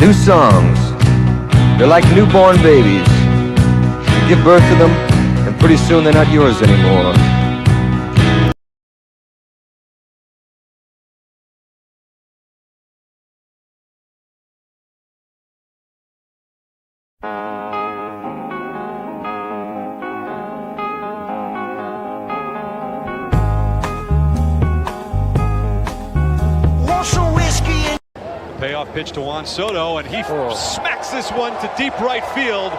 new songs. They're like newborn babies. You give birth to them, and pretty soon they're not yours anymore. Payoff pitch to Juan Soto, and he smacks this one to deep right field.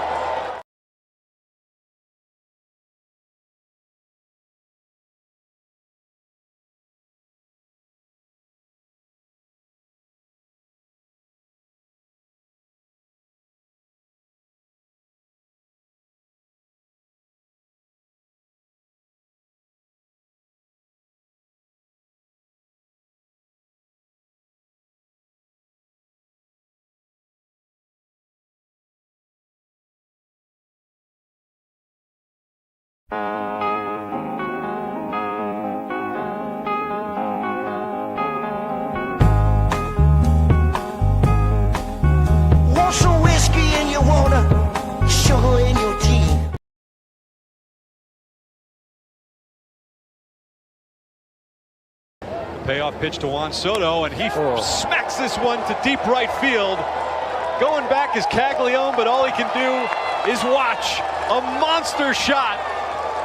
Payoff pitch to Juan Soto, and he smacks this one to deep right field. Going back is Caglione, but all he can do is watch a monster shot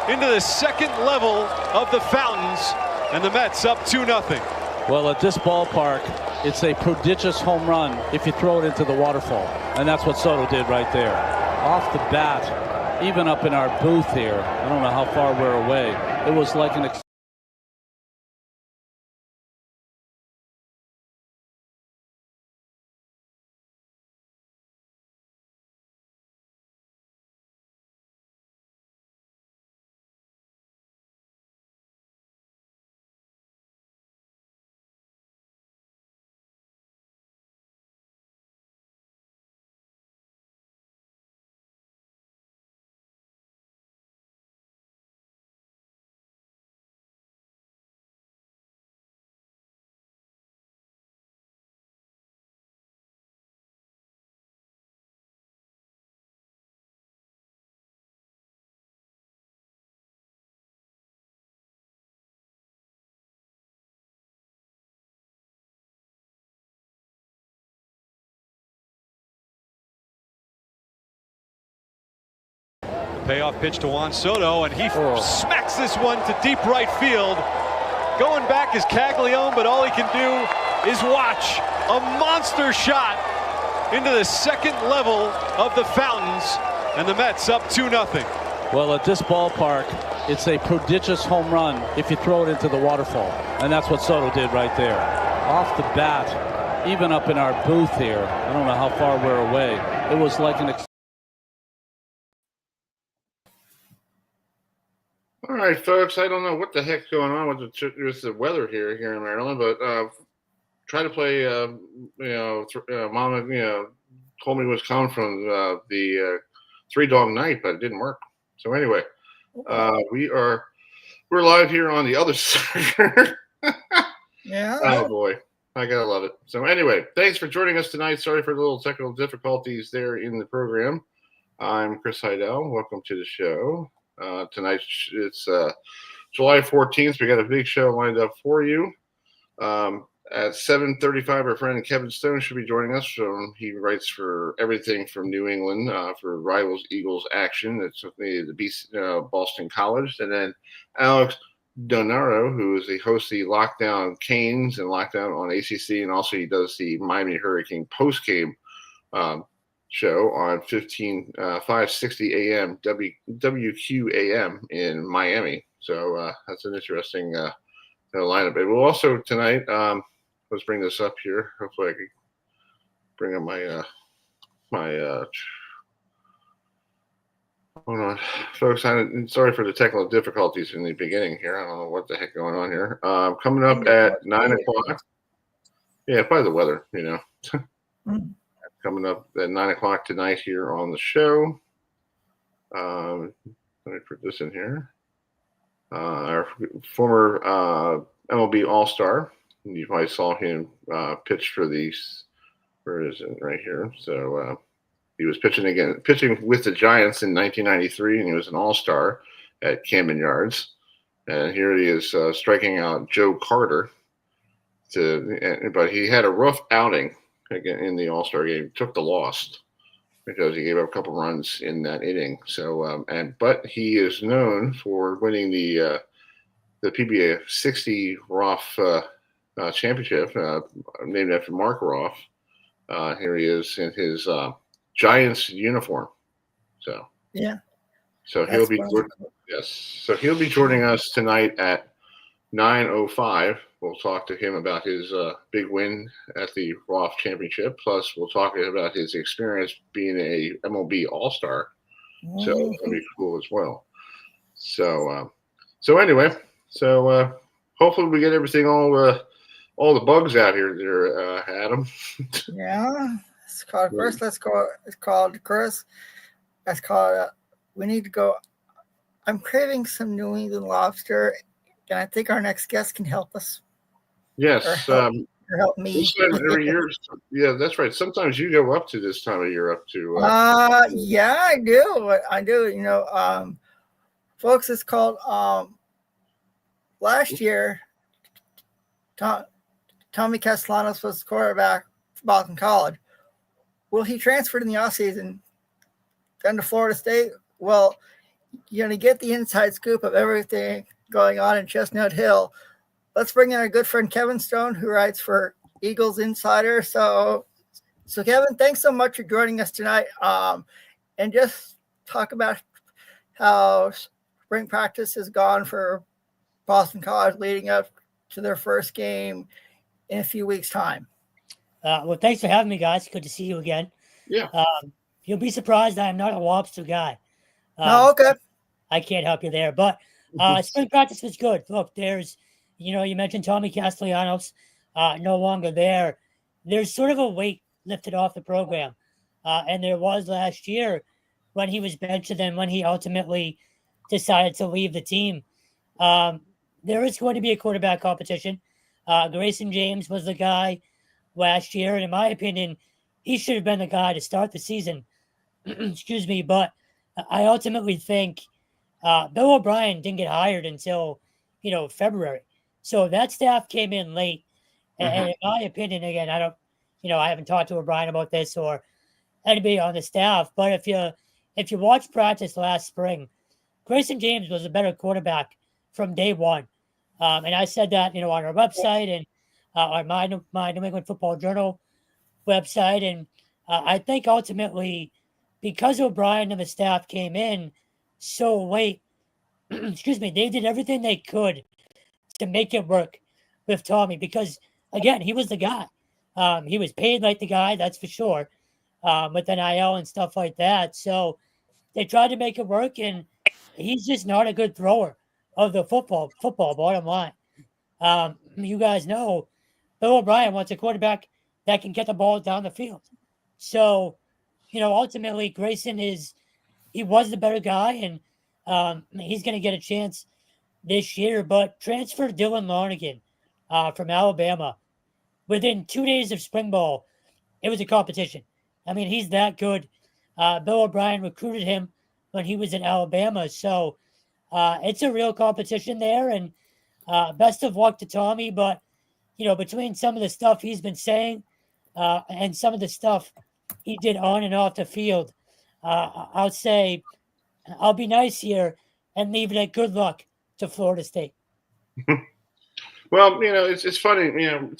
into the second level of the Fountains, and the Mets up 2-0. Well, at this ballpark, it's a prodigious home run if you throw it into the waterfall, and that's what Soto did right there. Off the bat, even up in our booth here, I don't know how far we're away, it was like an payoff pitch to Juan Soto, and he smacks this one to deep right field. Going back is Caglione, but all he can do is watch a monster shot into the second level of the Fountains, and the Mets up 2-0. Well, at this ballpark, it's a prodigious home run if you throw it into the waterfall, and that's what Soto did right there. Off the bat, even up in our booth here, I don't know how far we're away, it was like an All right, folks, I don't know what the heck's going on with the weather here in Maryland, but try to play, Mama, told me it was coming from the Three Dog Night, but it didn't work. So anyway, we're live here on the other side. Yeah. Oh, boy. I gotta love it. So anyway, thanks for joining us tonight. Sorry for the little technical difficulties there in the program. I'm Chris Heidel. Welcome to the show. Tonight it's July 14th. We got a big show lined up for you. At 7:35, our friend Kevin Stone should be joining us. He writes for everything from New England for Rivals Eagles action. It's the Boston College. And then Alex Donaro, who is the host of the Lockdown Canes and Lockdown on ACC, and also he does the Miami Hurricane postgame show on 560 AM WQAM in Miami. So that's an interesting lineup. But we'll also tonight, let's bring this up here. Hopefully I can bring up my hold on, folks. I'm sorry for the technical difficulties in the beginning here. I don't know what the heck going on here. Coming up at 9 o'clock. Yeah, probably the weather, Coming up at 9 o'clock tonight here on the show. Let me put this in here. Our former MLB All-Star. You probably saw him pitch for the where is it? Right here. So he was pitching with the Giants in 1993, and he was an All-Star at Camden Yards. And here he is striking out Joe Carter. But he had a rough outing again in the All-Star game. Took the loss because he gave up a couple runs in that inning. So but he is known for winning the PBA 60 Roth championship, named after Mark Roth. Here he is in his Giants uniform. So yeah. So he'll be So he'll be joining us tonight at 9:05. We'll talk to him about his big win at the Roth Championship. Plus, we'll talk about his experience being a MLB All-Star. So that'll be cool as well. So anyway, hopefully we get everything all the bugs out here there, Adam. Yeah. It's called first. It's called Chris. It's called. We need to go. I'm craving some New England lobster, and I think our next guest can help us. Yes. Or help me. Every year. Yeah, that's right. Sometimes you go up to this time of year up to. Yeah, I do. I do. You know, folks, it's called. Last year, Tommy Castellanos was quarterback for Boston College. Well, he transferred in the offseason then to Florida State. Well, you're going to get the inside scoop of everything going on in Chestnut Hill. Let's bring in our good friend Kevin Stone, who writes for Eagles Insider. So Kevin, thanks so much for joining us tonight. And just talk about how spring practice has gone for Boston College leading up to their first game in a few weeks' time. Well, thanks for having me, guys. Good to see you again. Yeah. You'll be surprised I'm not a lobster guy. Okay. I can't help you there. But spring practice was good. Look, there's, you mentioned Tommy Castellanos no longer there. There's sort of a weight lifted off the program. And there was last year when he was benched and then when he ultimately decided to leave the team. There is going to be a quarterback competition. Grayson James was the guy last year. And in my opinion, he should have been the guy to start the season. Excuse me. But I ultimately think Bill O'Brien didn't get hired until, February. So that staff came in late. And in my opinion, again, I haven't talked to O'Brien about this or anybody on the staff. But if you watch practice last spring, Grayson James was a better quarterback from day one. And I said that, on our website and on my New England Football Journal website. And I think ultimately, because O'Brien and the staff came in so late, excuse me, they did everything they could to make it work with Tommy because, again, he was the guy. He was paid like the guy, that's for sure, with NIL and stuff like that. So they tried to make it work, and he's just not a good thrower of the football, bottom line. You guys know Bill O'Brien wants a quarterback that can get the ball down the field. So, ultimately Grayson he was the better guy, and he's going to get a chance this year. But transfer Dylan Larnigan from Alabama. Within 2 days of spring ball, it was a competition. I mean, he's that good. Bill O'Brien recruited him when he was in Alabama. So it's a real competition there. And best of luck to Tommy. But, between some of the stuff he's been saying and some of the stuff he did on and off the field, I'll say I'll be nice here and leave it at good luck to Florida State. Well, it's funny,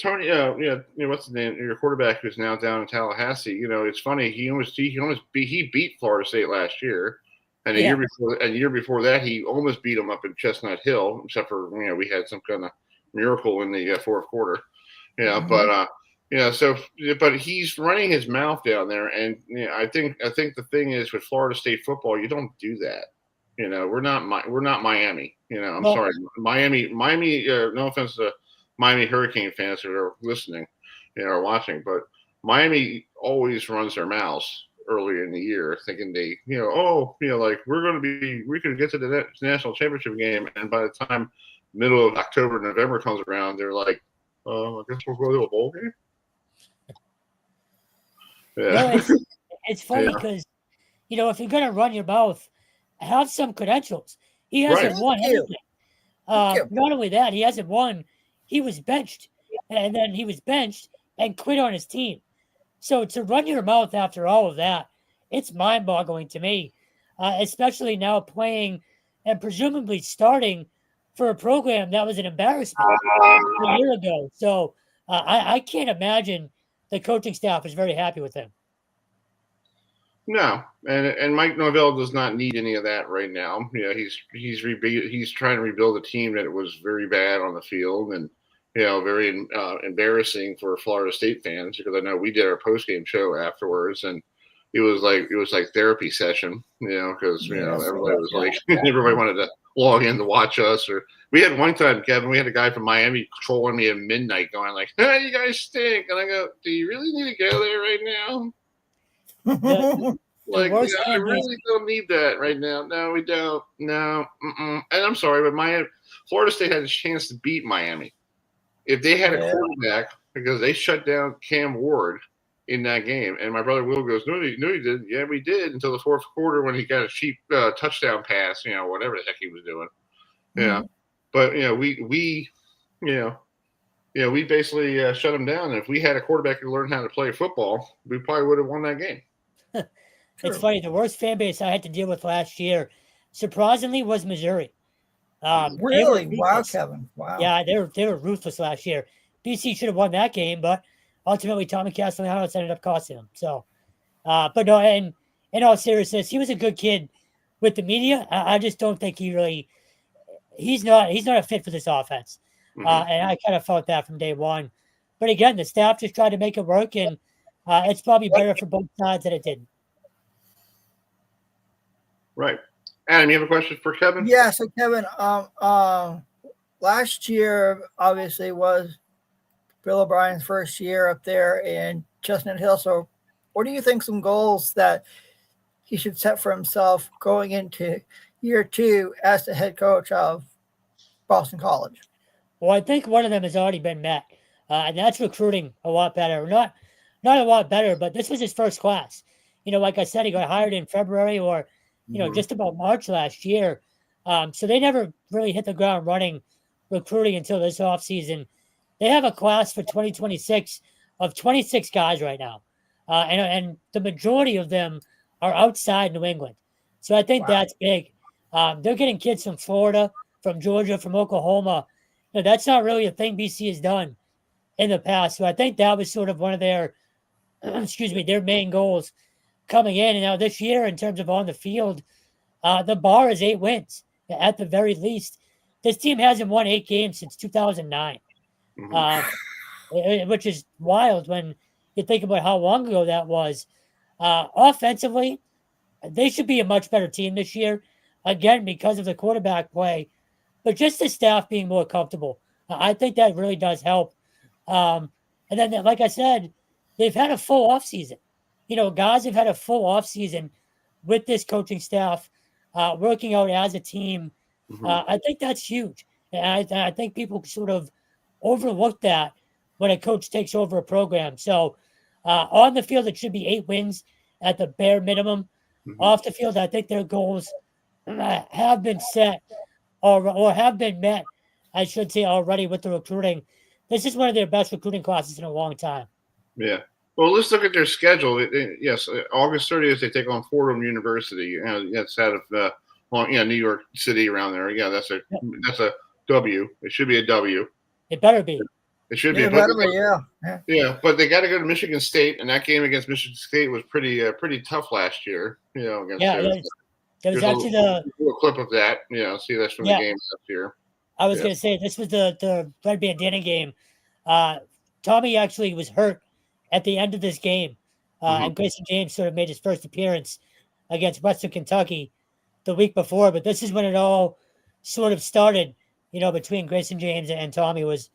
Tony, what's his name? Your quarterback who's now down in Tallahassee. It's funny. He beat Florida State last year, and a year before that, he almost beat them up in Chestnut Hill. Except for we had some kind of miracle in the fourth quarter. But but he's running his mouth down there, and I think the thing is with Florida State football, you don't do that. We're not Miami. I'm sorry, Miami. No offense to Miami Hurricane fans who are listening, or watching, but Miami always runs their mouths early in the year, thinking like we could get to the national championship game, and by the time middle of October, November comes around, they're like, I guess we'll go to a bowl game. No, it's funny because, if you're going to run your mouth, have some credentials. He hasn't won anything. Not only that, he hasn't won. He was benched, and then he was benched and quit on his team. So to run your mouth after all of that, it's mind-boggling to me, especially now playing and presumably starting for a program that was an embarrassment a year ago. So I can't imagine the coaching staff is very happy with him. No, and Mike Norvell does not need any of that right now. He's trying to rebuild a team that was very bad on the field and very embarrassing for Florida State fans, because I know we did our postgame show afterwards, and it was like therapy session, because everybody was like everybody wanted to log in to watch us. Or we had one time, Kevin, we had a guy from Miami trolling me at midnight, going like, "Hey, you guys stink," and I go, "Do you really need to go there right now?" I really don't need that right now. No, we don't. No, and I'm sorry, but Florida State had a chance to beat Miami if they had a quarterback, because they shut down Cam Ward in that game. And my brother Will goes, "No, you didn't." Yeah, we did, until the fourth quarter when he got a cheap touchdown pass. Whatever the heck he was doing. Yeah, but we basically shut him down. And if we had a quarterback who learned how to play football, we probably would have won that game. It's funny. The worst fan base I had to deal with last year, surprisingly, was Missouri. Really? Wow, Kevin. Wow. Yeah, they were ruthless last year. BC should have won that game, but ultimately Tommy Castellanos ended up costing them. So, but no, and in all seriousness, he was a good kid with the media. I just don't think he's not a fit for this offense. And I kind of felt that from day one. But again, the staff just tried to make it work, and it's probably better for both sides that it didn't. Right. Adam, you have a question for Kevin? Yeah, so Kevin, last year obviously was Bill O'Brien's first year up there in Chestnut Hill. So what do you think some goals that he should set for himself going into year 2 as the head coach of Boston College? Well, I think one of them has already been met, and that's recruiting a lot better. Not a lot better, but this was his first class. Like I said, he got hired in February or just about March last year. So they never really hit the ground running recruiting until this offseason. They have a class for 2026 of 26 guys right now. And the majority of them are outside New England. So I think that's big. They're getting kids from Florida, from Georgia, from Oklahoma. That's not really a thing BC has done in the past. So I think that was sort of one of their main goals coming in. And now this year, in terms of on the field, the bar is 8 wins at the very least. This team hasn't won 8 games since 2009, which is wild when you think about how long ago that was. Offensively, they should be a much better team this year, again, because of the quarterback play, but just the staff being more comfortable. I think that really does help. And then, like I said, they've had a full offseason. Guys have had a full offseason with this coaching staff, working out as a team. I think that's huge. And I think people sort of overlook that when a coach takes over a program. So on the field, it should be 8 wins at the bare minimum. Off the field, I think their goals have been set or have been met, I should say, already with the recruiting. This is one of their best recruiting classes in a long time. Yeah. Well, let's look at their schedule. Yes, August 30th, they take on Fordham University. That's out of New York City, around there. Yeah, that's a W. It should be a W. It better be. It should be. Yeah, but they got to go to Michigan State, and that game against Michigan State was pretty tough last year. There was actually a little clip of that. See, that's from the game last year. I was going to say, this was the red bandana game. Tommy actually was hurt at the end of this game. And Grayson James sort of made his first appearance against Western Kentucky the week before. But this is when it all sort of started, between Grayson James and Tommy was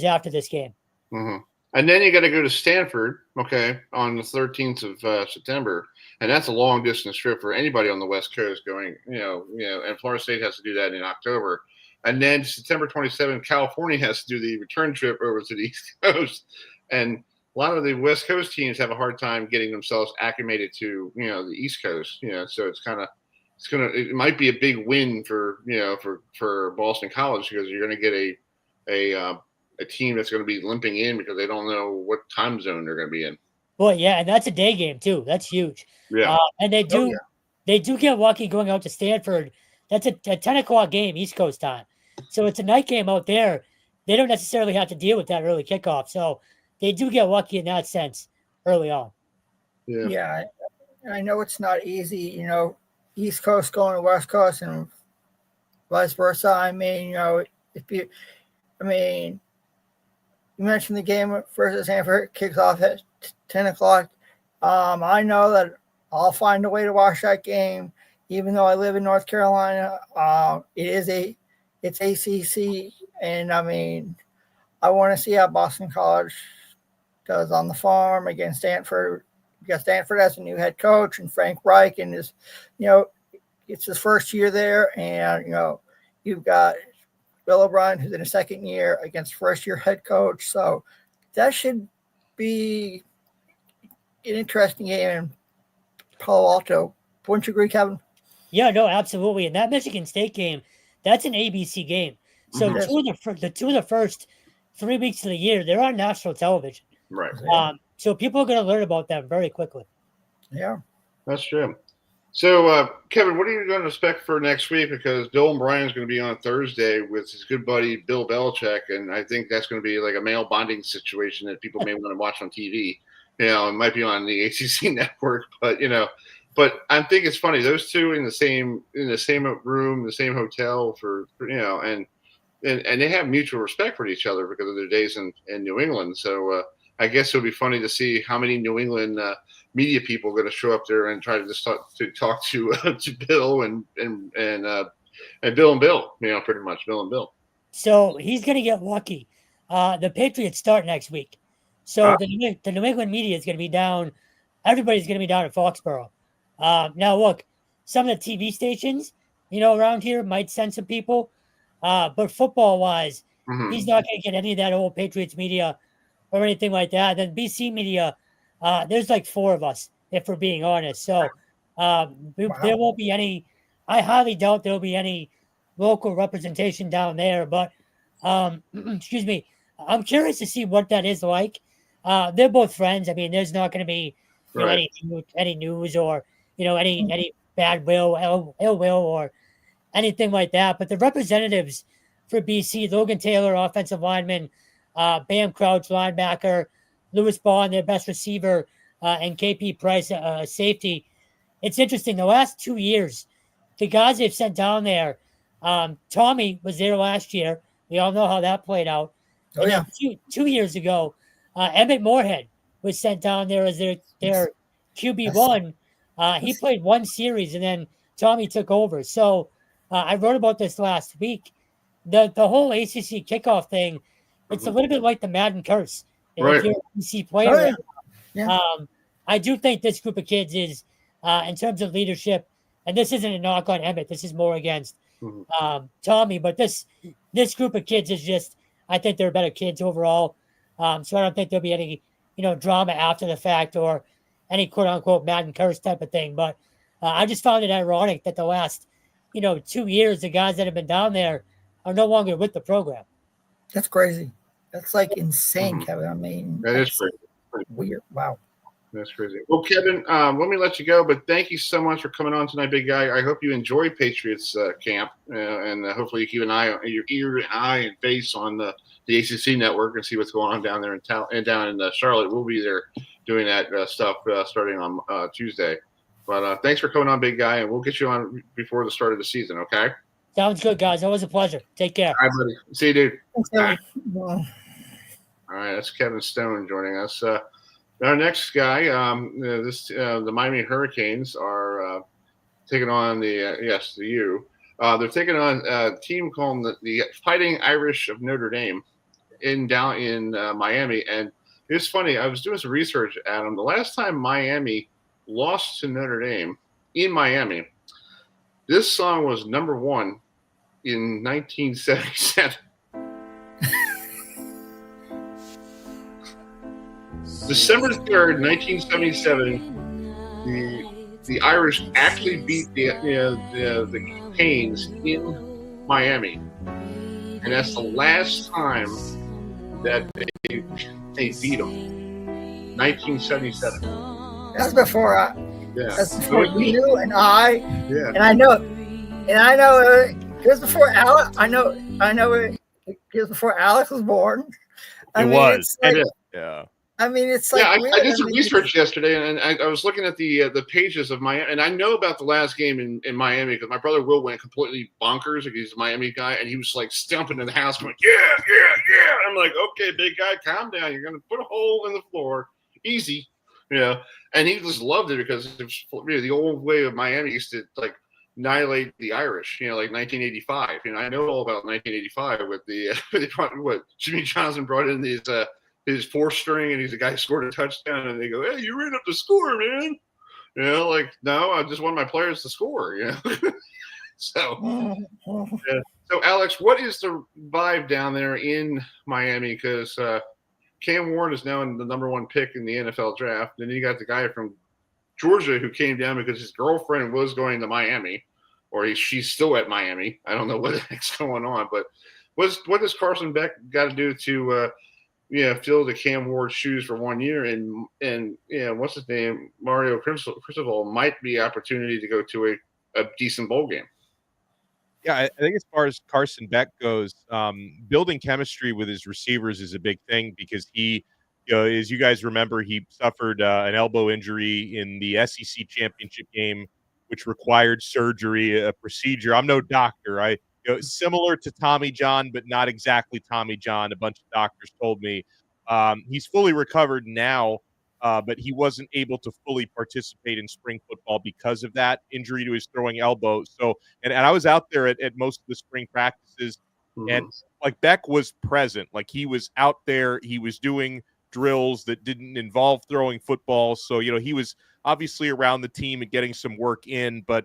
after this game. And then you got to go to Stanford, on the 13th of September. And that's a long distance trip for anybody on the West Coast going, and Florida State has to do that in October. And then September 27th, California has to do the return trip over to the East Coast. And lot of the West Coast teams have a hard time getting themselves acclimated to, the East Coast, so it might be a big win for Boston College, because you're going to get a team that's going to be limping in because they don't know what time zone they're going to be in. Well, yeah, and that's a day game too. That's huge. Yeah. And they do get lucky going out to Stanford. That's a 10 o'clock game, East Coast time. So it's a night game out there. They don't necessarily have to deal with that early kickoff. So they do get lucky in that sense early on. Yeah. I know it's not easy, East Coast going to West Coast and vice versa. I mean, you mentioned the game versus Stanford kicks off at 10 o'clock. I know that I'll find a way to watch that game, even though I live in North Carolina. It's ACC, and I want to see how Boston College does on the farm against Stanford. Because Stanford has a new head coach, and Frank Reich, and it's his first year there, and you've got Bill O'Brien, who's in his second year, against first-year head coach. So that should be an interesting game in Palo Alto. Wouldn't you agree, Kevin? Yeah, no, absolutely. And that Michigan State game, that's an ABC game. So the two of the first 3 weeks of the year, they're on national television. Right. So people are going to learn about them very quickly. Yeah. That's true. So, Kevin, what are you going to expect for next week? Because Bill O'Brien's going to be on Thursday with his good buddy Bill Belichick, and I think that's going to be like a male bonding situation that people may want to watch on TV. It might be on the ACC network, but I think it's funny, those two in the same room, the same hotel and they have mutual respect for each other because of their days in New England. So I guess it'll be funny to see how many New England media people are going to show up there and try to just talk to Bill and Bill and Bill, pretty much Bill and Bill. So he's going to get lucky. The Patriots start next week. So the New England media is going to be down. Everybody's going to be down at Foxborough. Now, look, some of the TV stations, around here might send some people. But football-wise, he's not going to get any of that old Patriots media or anything like that. Then BC media, there's like 4 of us, if we're being honest. So there won't be any – I highly doubt there'll be any local representation down there. But, excuse me, I'm curious to see what that is like. They're both friends. I mean, there's not going to be any news or, any bad will, ill will or anything like that. But the representatives for BC, Logan Taylor, offensive lineman, Bam Crouch, linebacker, Lewis Bond, their best receiver, and KP Price, safety. It's interesting. The last 2 years, the guys they've sent down there, Tommy was there last year. We all know how that played out. Oh, yeah. 2 years ago, Emmett Moorhead was sent down there as their QB1. He played 1 series, and then Tommy took over. So I wrote about this last week. The whole ACC kickoff thing, it's a little bit like the Madden curse. Right. If you're a DC player, Yeah. I do think this group of kids is, in terms of leadership, and this isn't a knock on Emmett. This is more against Tommy. But this group of kids is just, I think they're better kids overall. So I don't think there'll be any, drama after the fact or any quote unquote Madden curse type of thing. But I just found it ironic that the last, 2 years, the guys that have been down there are no longer with the program. That's crazy. That's like insane, Kevin. I mean, That is pretty weird. Wow. That's crazy. Well, Kevin, let me let you go, but thank you so much for coming on tonight, big guy. I hope you enjoy Patriots camp, and hopefully you keep an eye, your ear, eye, and face on the ACC network and see what's going on down there down in Charlotte. We'll be there doing that stuff starting on Tuesday. But thanks for coming on, big guy, and we'll get you on before the start of the season, okay? Sounds good, guys. Always a pleasure. Take care. All right, buddy. See you, dude. Thanks, All Kevin. right, that's Kevin Stone joining us. Our next guy, the Miami Hurricanes are taking on the U. They're taking on a team called the Fighting Irish of Notre Dame down in Miami. And it's funny, I was doing some research, Adam. The last time Miami lost to Notre Dame in Miami, this song was number 1 in 1977. December 3rd, 1977, the Irish actually beat the Canes in Miami, and that's the last time that they beat them. 1977. That's before that's before you and I. Yeah. And I know it was before Alex. I know it was before Alex was born. It was. Yeah. I mean, it's like I did some research yesterday, and I was looking at the pages of Miami, and I know about the last game in Miami because my brother Will went completely bonkers. Like, he's a Miami guy, and he was like stumping in the house, going, yeah. I'm like, okay, big guy, calm down. You're gonna put a hole in the floor, easy, And he just loved it because it was, the old way of Miami used to like annihilate the Irish, like 1985. I know all about 1985 with what Jimmy Johnson brought in these. His fourth string, and he's a guy who scored a touchdown, and they go, "Hey, you ran up the score, man." Like, no, I just want my players to score. So, So, Alex, what is the vibe down there in Miami? Because Cam Warren is now the number one pick in the NFL draft. Then you got the guy from Georgia who came down because his girlfriend was going to Miami, or she's still at Miami. I don't know what the heck's going on, but what does Carson Beck got to do to fill the Cam Ward shoes for 1 year, and what's his name, Mario Cristobal might be opportunity to go to a decent bowl game. Yeah, I think as far as Carson Beck goes, building chemistry with his receivers is a big thing because he, as you guys remember, he suffered an elbow injury in the SEC championship game, which required surgery, a procedure. I'm no doctor. Similar to Tommy John, but not exactly Tommy John. A bunch of doctors told me he's fully recovered now, but he wasn't able to fully participate in spring football because of that injury to his throwing elbow. So, and I was out there at most of the spring practices, and like Beck was present. Like, he was out there, he was doing drills that didn't involve throwing football. So, he was obviously around the team and getting some work in, but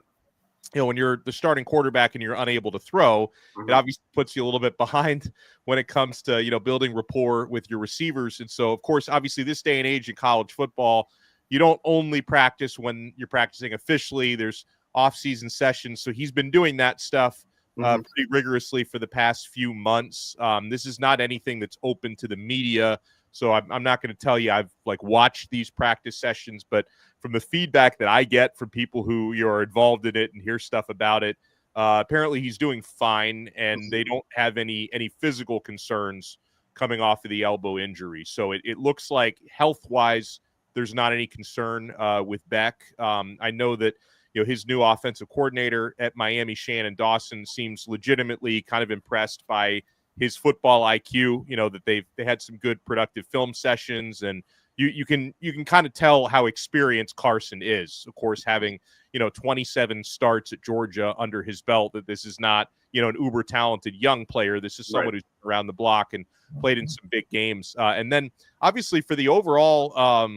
when you're the starting quarterback and you're unable to throw, it obviously puts you a little bit behind when it comes to, building rapport with your receivers. And so, of course, obviously this day and age in college football, you don't only practice when you're practicing officially. There's off-season sessions. So he's been doing that stuff pretty rigorously for the past few months. This is not anything that's open to the media. So I'm not going to tell you I've watched these practice sessions, but from the feedback that I get from people who are involved in it and hear stuff about it, apparently he's doing fine, and they don't have any physical concerns coming off of the elbow injury. So it looks like health-wise there's not any concern with Beck. I know that his new offensive coordinator at Miami, Shannon Dawson, seems legitimately kind of impressed by his football IQ, that they had some good productive film sessions, and you can kind of tell how experienced Carson is. Of course, having 27 starts at Georgia under his belt, that this is not an uber talented young player. This is someone who's around the block and played in some big games. And then obviously for the overall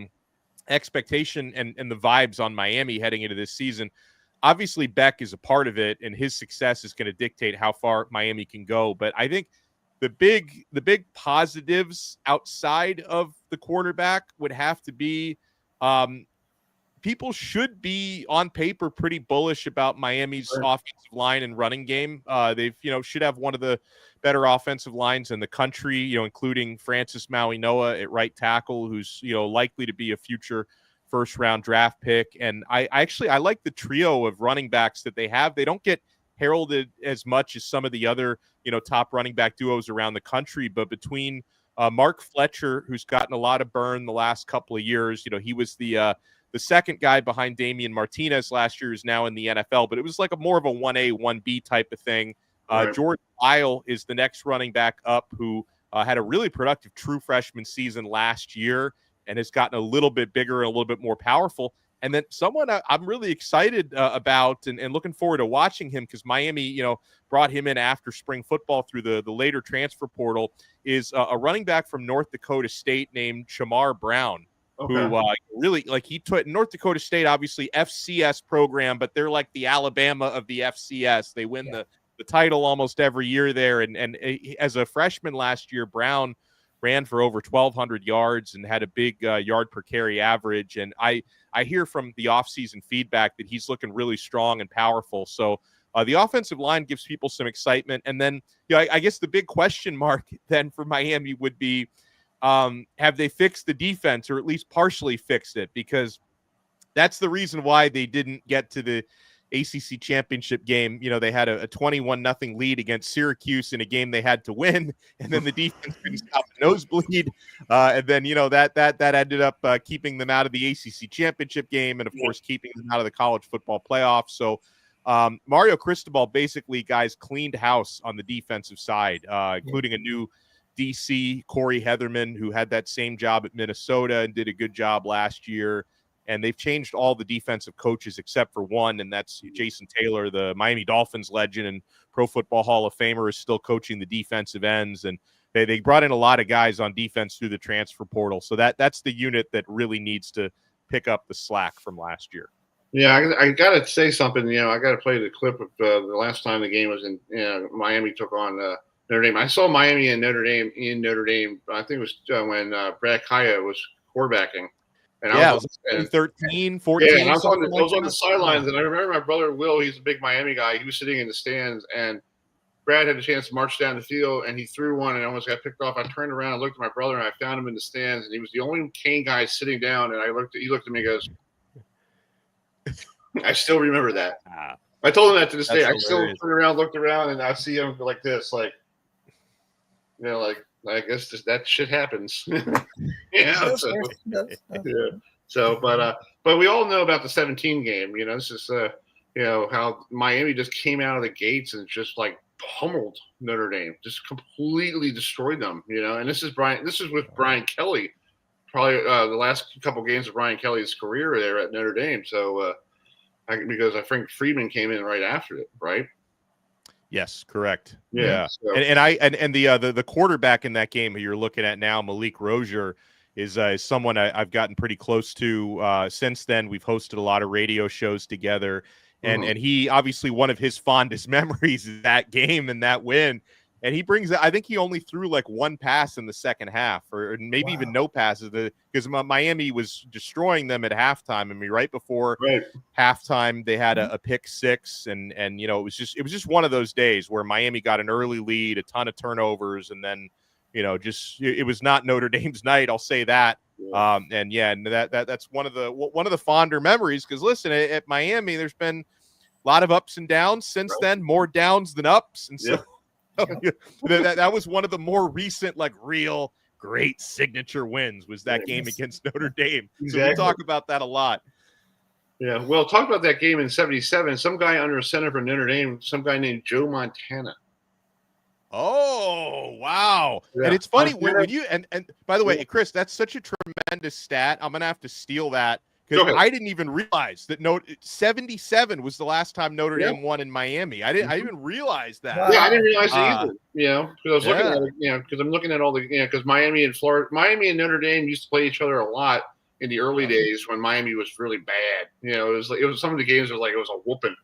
expectation and the vibes on Miami heading into this season, obviously Beck is a part of it, and his success is going to dictate how far Miami can go. But I think the big positives outside of the quarterback would have to be people should be on paper pretty bullish about Miami's offensive line and running game. They've should have one of the better offensive lines in the country, including Francis Maui-Noa at right tackle, who's likely to be a future first round draft pick. And I like the trio of running backs that they have. They don't get heralded as much as some of the other top running back duos around the country, but between Mark Fletcher, who's gotten a lot of burn the last couple of years, he was the second guy behind Damian Martinez last year, who's now in the NFL, but it was like more of a 1A 1B type of thing. George Lyle is the next running back up, who had a really productive true freshman season last year and has gotten a little bit bigger and a little bit more powerful. And then someone I'm really excited about and looking forward to watching him, because Miami, brought him in after spring football through the later transfer portal, is a running back from North Dakota State named Shamar Brown, who really, he took North Dakota State, obviously FCS program, but they're like the Alabama of the FCS. They win the title almost every year there. And as a freshman last year, Brown ran for over 1,200 yards and had a big yard per carry average. And I hear from the offseason feedback that he's looking really strong and powerful. So the offensive line gives people some excitement. And then, I guess the big question mark then for Miami would be, have they fixed the defense, or at least partially fixed it? Because that's the reason why they didn't get to the ACC championship game. They had a 21-0 lead against Syracuse in a game they had to win, and then the defense couldn't stop the nosebleed. And then, that ended up keeping them out of the ACC championship game, and of course, keeping them out of the college football playoff. So Mario Cristobal basically, guys, cleaned house on the defensive side, including a new DC, Corey Heatherman, who had that same job at Minnesota and did a good job last year. And they've changed all the defensive coaches except for one, and that's Jason Taylor, the Miami Dolphins legend and Pro Football Hall of Famer, is still coaching the defensive ends. And they brought in a lot of guys on defense through the transfer portal. So that's the unit that really needs to pick up the slack from last year. Yeah, I got to say something. I got to play the clip of the last time the game was in Miami took on Notre Dame. I saw Miami and Notre Dame in Notre Dame. I think it was when Brad Kaya was quarterbacking. And I was 13, 14. Yeah, and I was on the sidelines, and I remember my brother Will. He's a big Miami guy. He was sitting in the stands, and Brad had a chance to march down the field, and he threw one and almost got picked off. I turned around and looked at my brother, and I found him in the stands, and he was the only Cane guy sitting down. And he looked at me and goes, I still remember that. I told him that to this day. Hilarious. I still turned around, looked around, and I see him like this, like, I guess that shit happens. Yeah. But we all know about the 17 game. This is how Miami just came out of the gates and just like pummeled Notre Dame, just completely destroyed them. And this is with Brian Kelly, probably the last couple games of Brian Kelly's career there at Notre Dame. So because I think Friedman came in right after it, right? Yes, correct. Yeah. So. And the quarterback in that game who you're looking at now, Malik Rozier, is someone I've gotten pretty close to since then. We've hosted a lot of radio shows together, and he obviously, one of his fondest memories is that game and that win. And he brings, I think he only threw like one pass in the second half, or maybe even no passes, because Miami was destroying them at halftime. I mean, right before halftime, they had a pick six, and it was just one of those days where Miami got an early lead, a ton of turnovers, and then it was not Notre Dame's night. I'll say that. And that's one of the fonder memories, because listen, at Miami, there's been a lot of ups and downs since then, more downs than ups, and so. That was one of the more recent, like, real great signature wins, was that game against Notre Dame. Exactly. So we talk about that a lot. Yeah, well, talk about that game in '77. Some guy under center for Notre Dame, some guy named Joe Montana. Oh, wow. Yeah. And it's funny when you and by the way, Chris, that's such a tremendous stat. I'm gonna have to steal that, because I didn't even realize that 77 was the last time Notre Dame won in Miami. I didn't even realize that. Yeah, I didn't realize it either. Because I was looking at it, because I'm looking at all the, because Miami and Notre Dame used to play each other a lot in the early days when Miami was really bad. It was some of the games it was a whooping.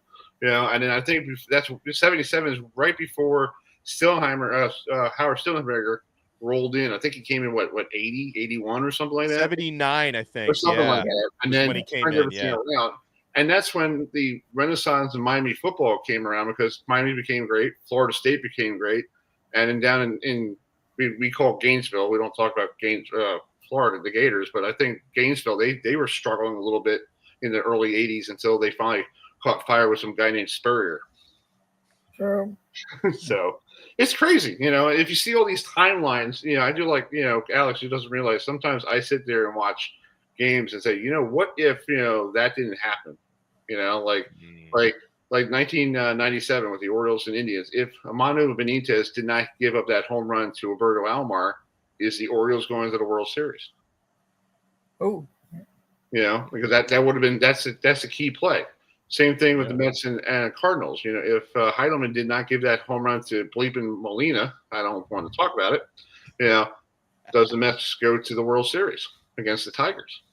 And then I think that's 77 is right before Howard Stillheimer rolled in. I think he came in 80, 81 or something like that. 79, I think. Or something like that. And then when he came in, around. And that's when the renaissance of Miami football came around, because Miami became great, Florida State became great, and then down in we call Gainesville. We don't talk about Florida, the Gators, but I think Gainesville, they were struggling a little bit in the early 80s until they finally caught fire with some guy named Spurrier. Sure. So it's crazy, if you see all these timelines, I do like, Alex, who doesn't realize, sometimes I sit there and watch games and say, what if, that didn't happen, like 1997 with the Orioles and Indians, if Manu Benitez did not give up that home run to Roberto Alomar, is the Orioles going to the World Series? Oh, because that would have been, that's a key play. Same thing with the Mets and Cardinals. If Heidelman did not give that home run to Bleepin Molina, I don't want to talk about it. Does the Mets go to the World Series against the Tigers?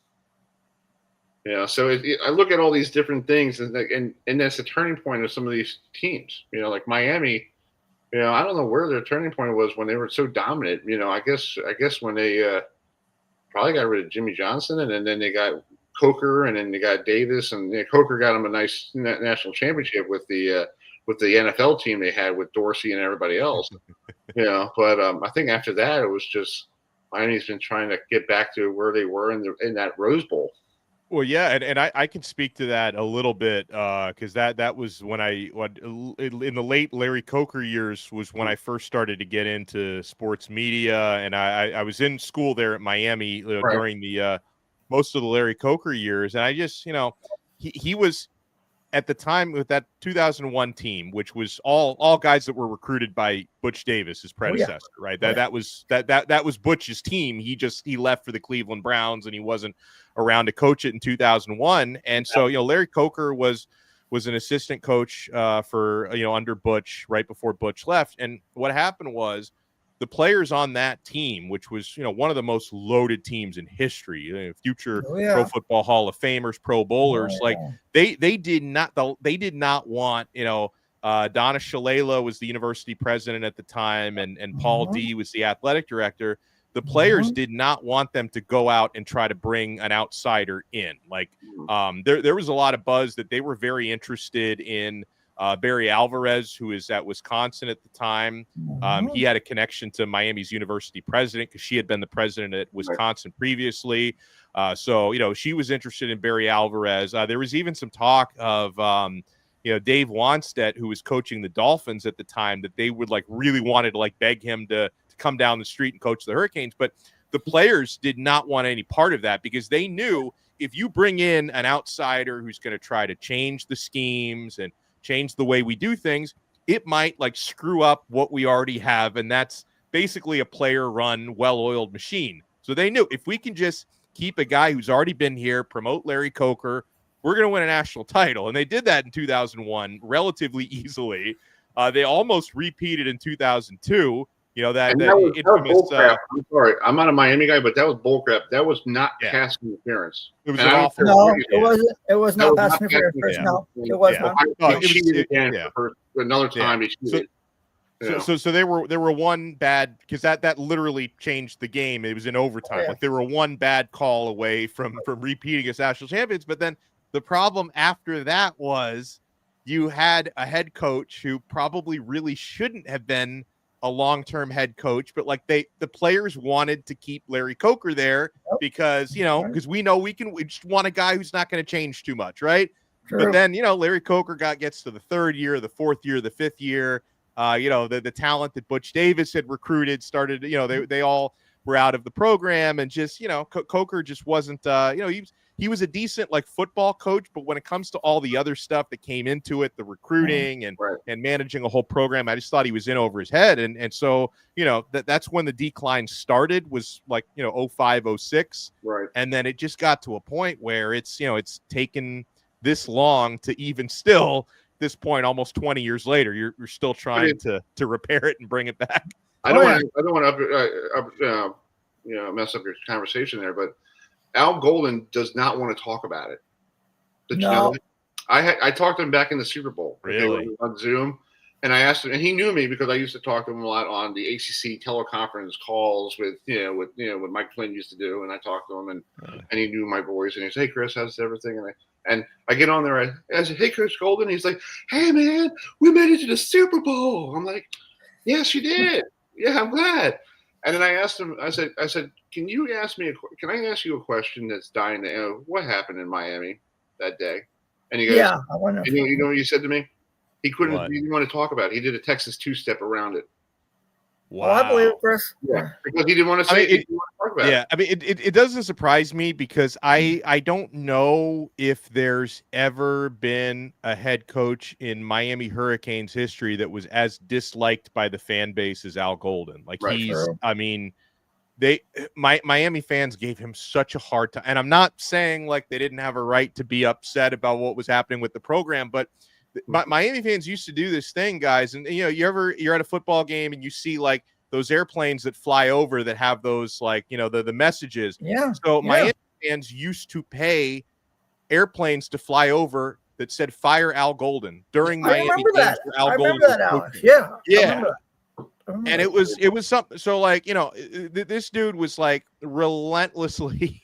So I look at all these different things, and that's the turning point of some of these teams. Like Miami, I don't know where their turning point was when they were so dominant. I guess when they probably got rid of Jimmy Johnson, and then they got Coker, and then they got Davis, and Coker got them a nice national championship with the NFL team they had with Dorsey and everybody else. But I think after that it was just Miami's been trying to get back to where they were in that Rose Bowl. Well, yeah, and I can speak to that a little bit because that was when in the late Larry Coker years was when I first started to get into sports media, and I was in school there at Miami during the most of the Larry Coker years, and I just he was at the time with that 2001 team, which was all guys that were recruited by Butch Davis, his predecessor, right? That was Butch's team. He left for the Cleveland Browns, and he wasn't around to coach it in 2001. And so, Larry Coker was an assistant coach for under Butch right before Butch left. And what happened was the players on that team, which was one of the most loaded teams in history, future Pro Football Hall of Famers, Pro Bowlers, they did not want Donna Shalala was the university president at the time, and Paul D was the athletic director. The players did not want them to go out and try to bring an outsider in. There was a lot of buzz that they were very interested in Barry Alvarez, who is at Wisconsin at the time. He had a connection to Miami's university president because she had been the president at Wisconsin previously. So she was interested in Barry Alvarez. There was even some talk of, Dave Wanstedt, who was coaching the Dolphins at the time, that they would really wanted to beg him to come down the street and coach the Hurricanes. But the players did not want any part of that because they knew if you bring in an outsider who's going to try to change the schemes and change the way we do things, it might screw up what we already have. And that's basically a player run, well-oiled machine. So they knew if we can just keep a guy who's already been here, promote Larry Coker, we're going to win a national title. And they did that in 2001 relatively easily. They almost repeated in 2002. That was infamous. I'm sorry, I'm not a Miami guy, but that was bullcrap. That was not pass interference. It was awful. No, it wasn't. It was not pass interference. No, it was not. Another time he cheated. So there were one bad because that literally changed the game. It was in overtime. They were one bad call away from repeating as national champions. But then the problem after that was you had a head coach who probably really shouldn't have been a long-term head coach, but the players wanted to keep Larry Coker there because we know we just want a guy who's not going to change too much, right? True. But then Larry Coker gets to the third year, the fourth year, the fifth year. The talent that Butch Davis had recruited started. They all were out of the program, and just Coker just wasn't. He was a decent football coach, but when it comes to all the other stuff that came into it, the recruiting and managing a whole program, I just thought he was in over his head. And so, that's when the decline started was 05, 06. Right. And then it just got to a point where it's taken this long to even still this point, almost 20 years later, you're still trying to repair it and bring it back. I don't want to mess up your conversation there, but Al Golden does not want to talk about it. Did you know that? I talked to him back in the Super Bowl. Really? On Zoom. And I asked him, and he knew me because I used to talk to him a lot on the ACC teleconference calls with what Mike Flynn used to do. And I talked to him and he knew my voice and he said, "Hey Chris, how's everything?" And I get on there and I said, "Hey Chris Golden." He's like, "Hey man, we made it to the Super Bowl." I'm like, "Yes, you did. Yeah, I'm glad." And then I asked him, I said, can I ask you a question that's dying to know? What happened in Miami that day? And he goes, I wonder. You know what he said to me? He didn't want to talk about it. He did a Texas two-step around it. Wow. Well, I believe it, Chris. Yeah, because he didn't want to say he didn't want to talk about it. Yeah, I mean, it doesn't surprise me because I don't know if there's ever been a head coach in Miami Hurricanes history that was as disliked by the fan base as Al Golden. Miami fans gave him such a hard time. And I'm not saying they didn't have a right to be upset about what was happening with the program, but Miami fans used to do this thing, guys. And you're at a football game and you see those airplanes that fly over that have those the messages. Yeah. So Miami fans used to pay airplanes to fly over that said "Fire Al Golden" during Miami games. I remember that, Alex. Yeah. And it was something. So like, this dude was like relentlessly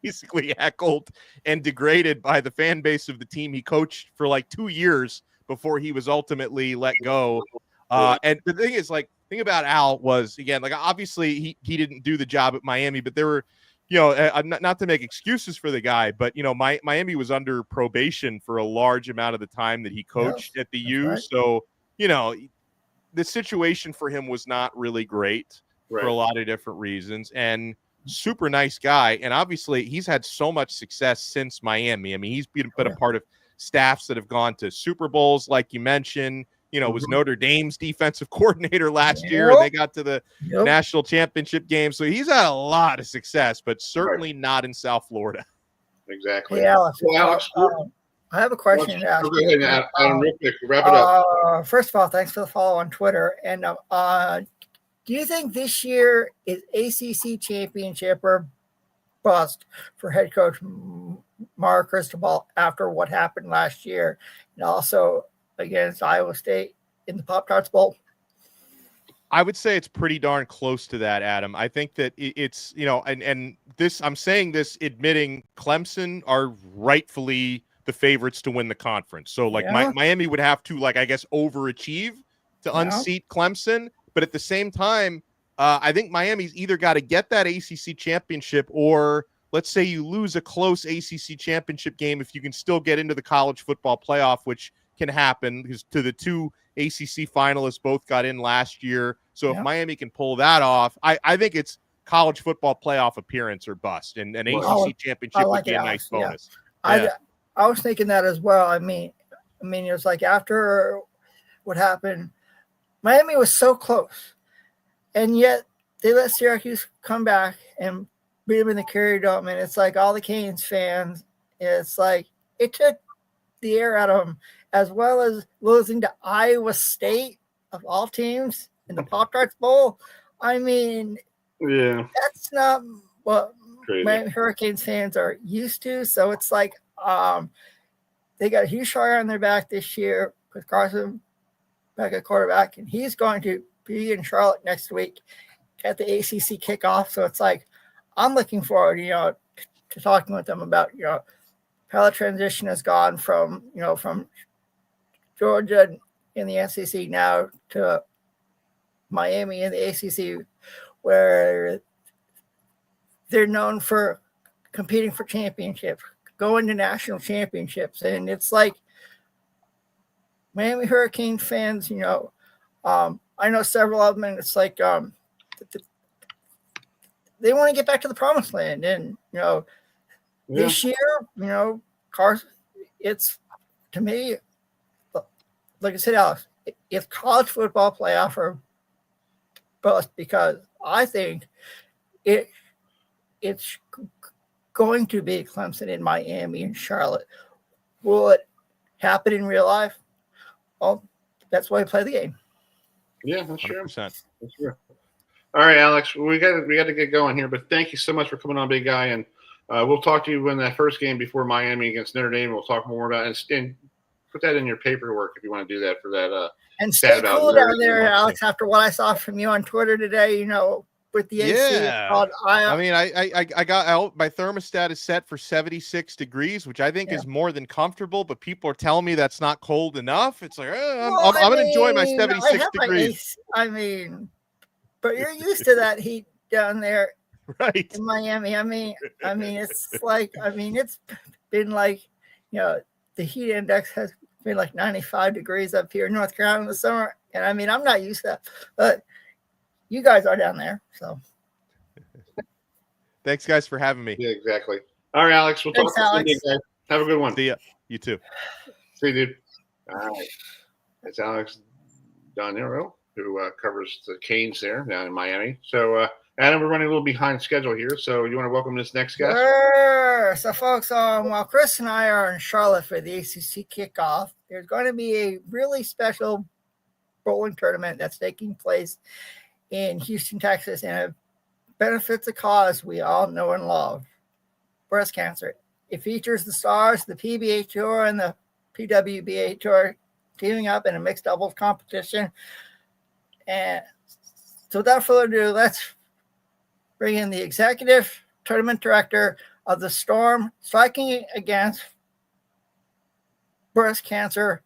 basically heckled and degraded by the fan base of the team he coached for like 2 years before he was ultimately let go. And the thing is, like, thing about Al was, again, like, obviously he didn't do the job at Miami, but there were, not to make excuses for the guy, but, Miami was under probation for a large amount of the time that he coached at the U. right. So, the situation for him was not really great for a lot of different reasons. And super nice guy. And obviously he's had so much success since Miami. I mean, he's been a part of staffs that have gone to Super Bowls, like you mentioned, was Notre Dame's defensive coordinator last year, and they got to the national championship game. So he's had a lot of success, but certainly not in South Florida. Exactly. Hey, Alex. Well, Alex, I have a question to ask go ahead, Adam, real quick, wrap it up. First of all, thanks for the follow on Twitter. And do you think this year is ACC championship or bust for head coach Mark Cristobal after what happened last year, and also against Iowa State in the Pop-Tarts Bowl? I would say it's pretty darn close to that, Adam. I think that it's, and this, I'm saying this admitting Clemson are rightfully the favorites to win the conference. So like Miami would have to, like, I guess, overachieve to unseat Clemson. But at the same time, I think Miami's either got to get that ACC championship, or let's say you lose a close ACC championship game, if you can still get into the college football playoff, which can happen because to the two ACC finalists both got in last year. So if Miami can pull that off, I think it's college football playoff appearance or bust, and an ACC championship would be a nice bonus. I was thinking that as well. I mean, it was like after what happened, Miami was so close, and yet they let Syracuse come back and beat them in the Carrier Dome. And it's like all the Canes fans, it's like it took the air out of them, as well as losing to Iowa State of all teams in the Pop-Tarts Bowl. I mean, that's not what Miami Hurricanes fans are used to. So it's like they got a huge fire on their back this year with Carson back at quarterback, and he's going to be in Charlotte next week at the ACC kickoff. So it's like I'm looking forward, to talking with them about, how the transition has gone from, from Georgia in the SEC now to Miami in the ACC, where they're known for competing for championships, going to national championships. And it's like Miami Hurricane fans, I know several of them, and it's like they want to get back to the promised land. And, this year, Carson, it's, to me, like I said, Alex, it's college football playoff or bust, because I think it's going to be Clemson in Miami and Charlotte. Will it happen in real life? Well, that's why we play the game. Yeah, that's true. 100%. That's true. All right, Alex, we got to get going here, but thank you so much for coming on, big guy, and we'll talk to you when that first game before Miami against Notre Dame. We'll talk more about it, and put that in your paperwork if you want to do that for that. And stay cool down there, Alex. After what I saw from you on Twitter today, with the AC. I got my thermostat is set for 76 degrees, which I think is more than comfortable, but people are telling me that's not cold enough. It's like, I'm going to enjoy my 76 degrees. But you're used to that heat down there, right? In Miami. I mean, it's like, it's been like, the heat index has been like 95 degrees up here in North Carolina in the summer. And I'm not used to that, but you guys are down there. So thanks, guys, for having me. Yeah, exactly. All right, Alex. We'll talk to you, guys. Have a good one. See ya. You too. See you, dude. All right. That's Alex Donno, who covers the Canes there down in Miami. So, Adam, we're running a little behind schedule here. So you want to welcome this next guest? Sure. So, folks, while Chris and I are in Charlotte for the ACC kickoff, there's going to be a really special bowling tournament that's taking place in Houston, Texas, and it benefits a cause we all know and love, breast cancer. It features the stars, the PBA Tour and the PWBA Tour teaming up in a mixed doubles competition. And So without further ado, let's bring in the executive tournament director of the Storm Striking Against Breast Cancer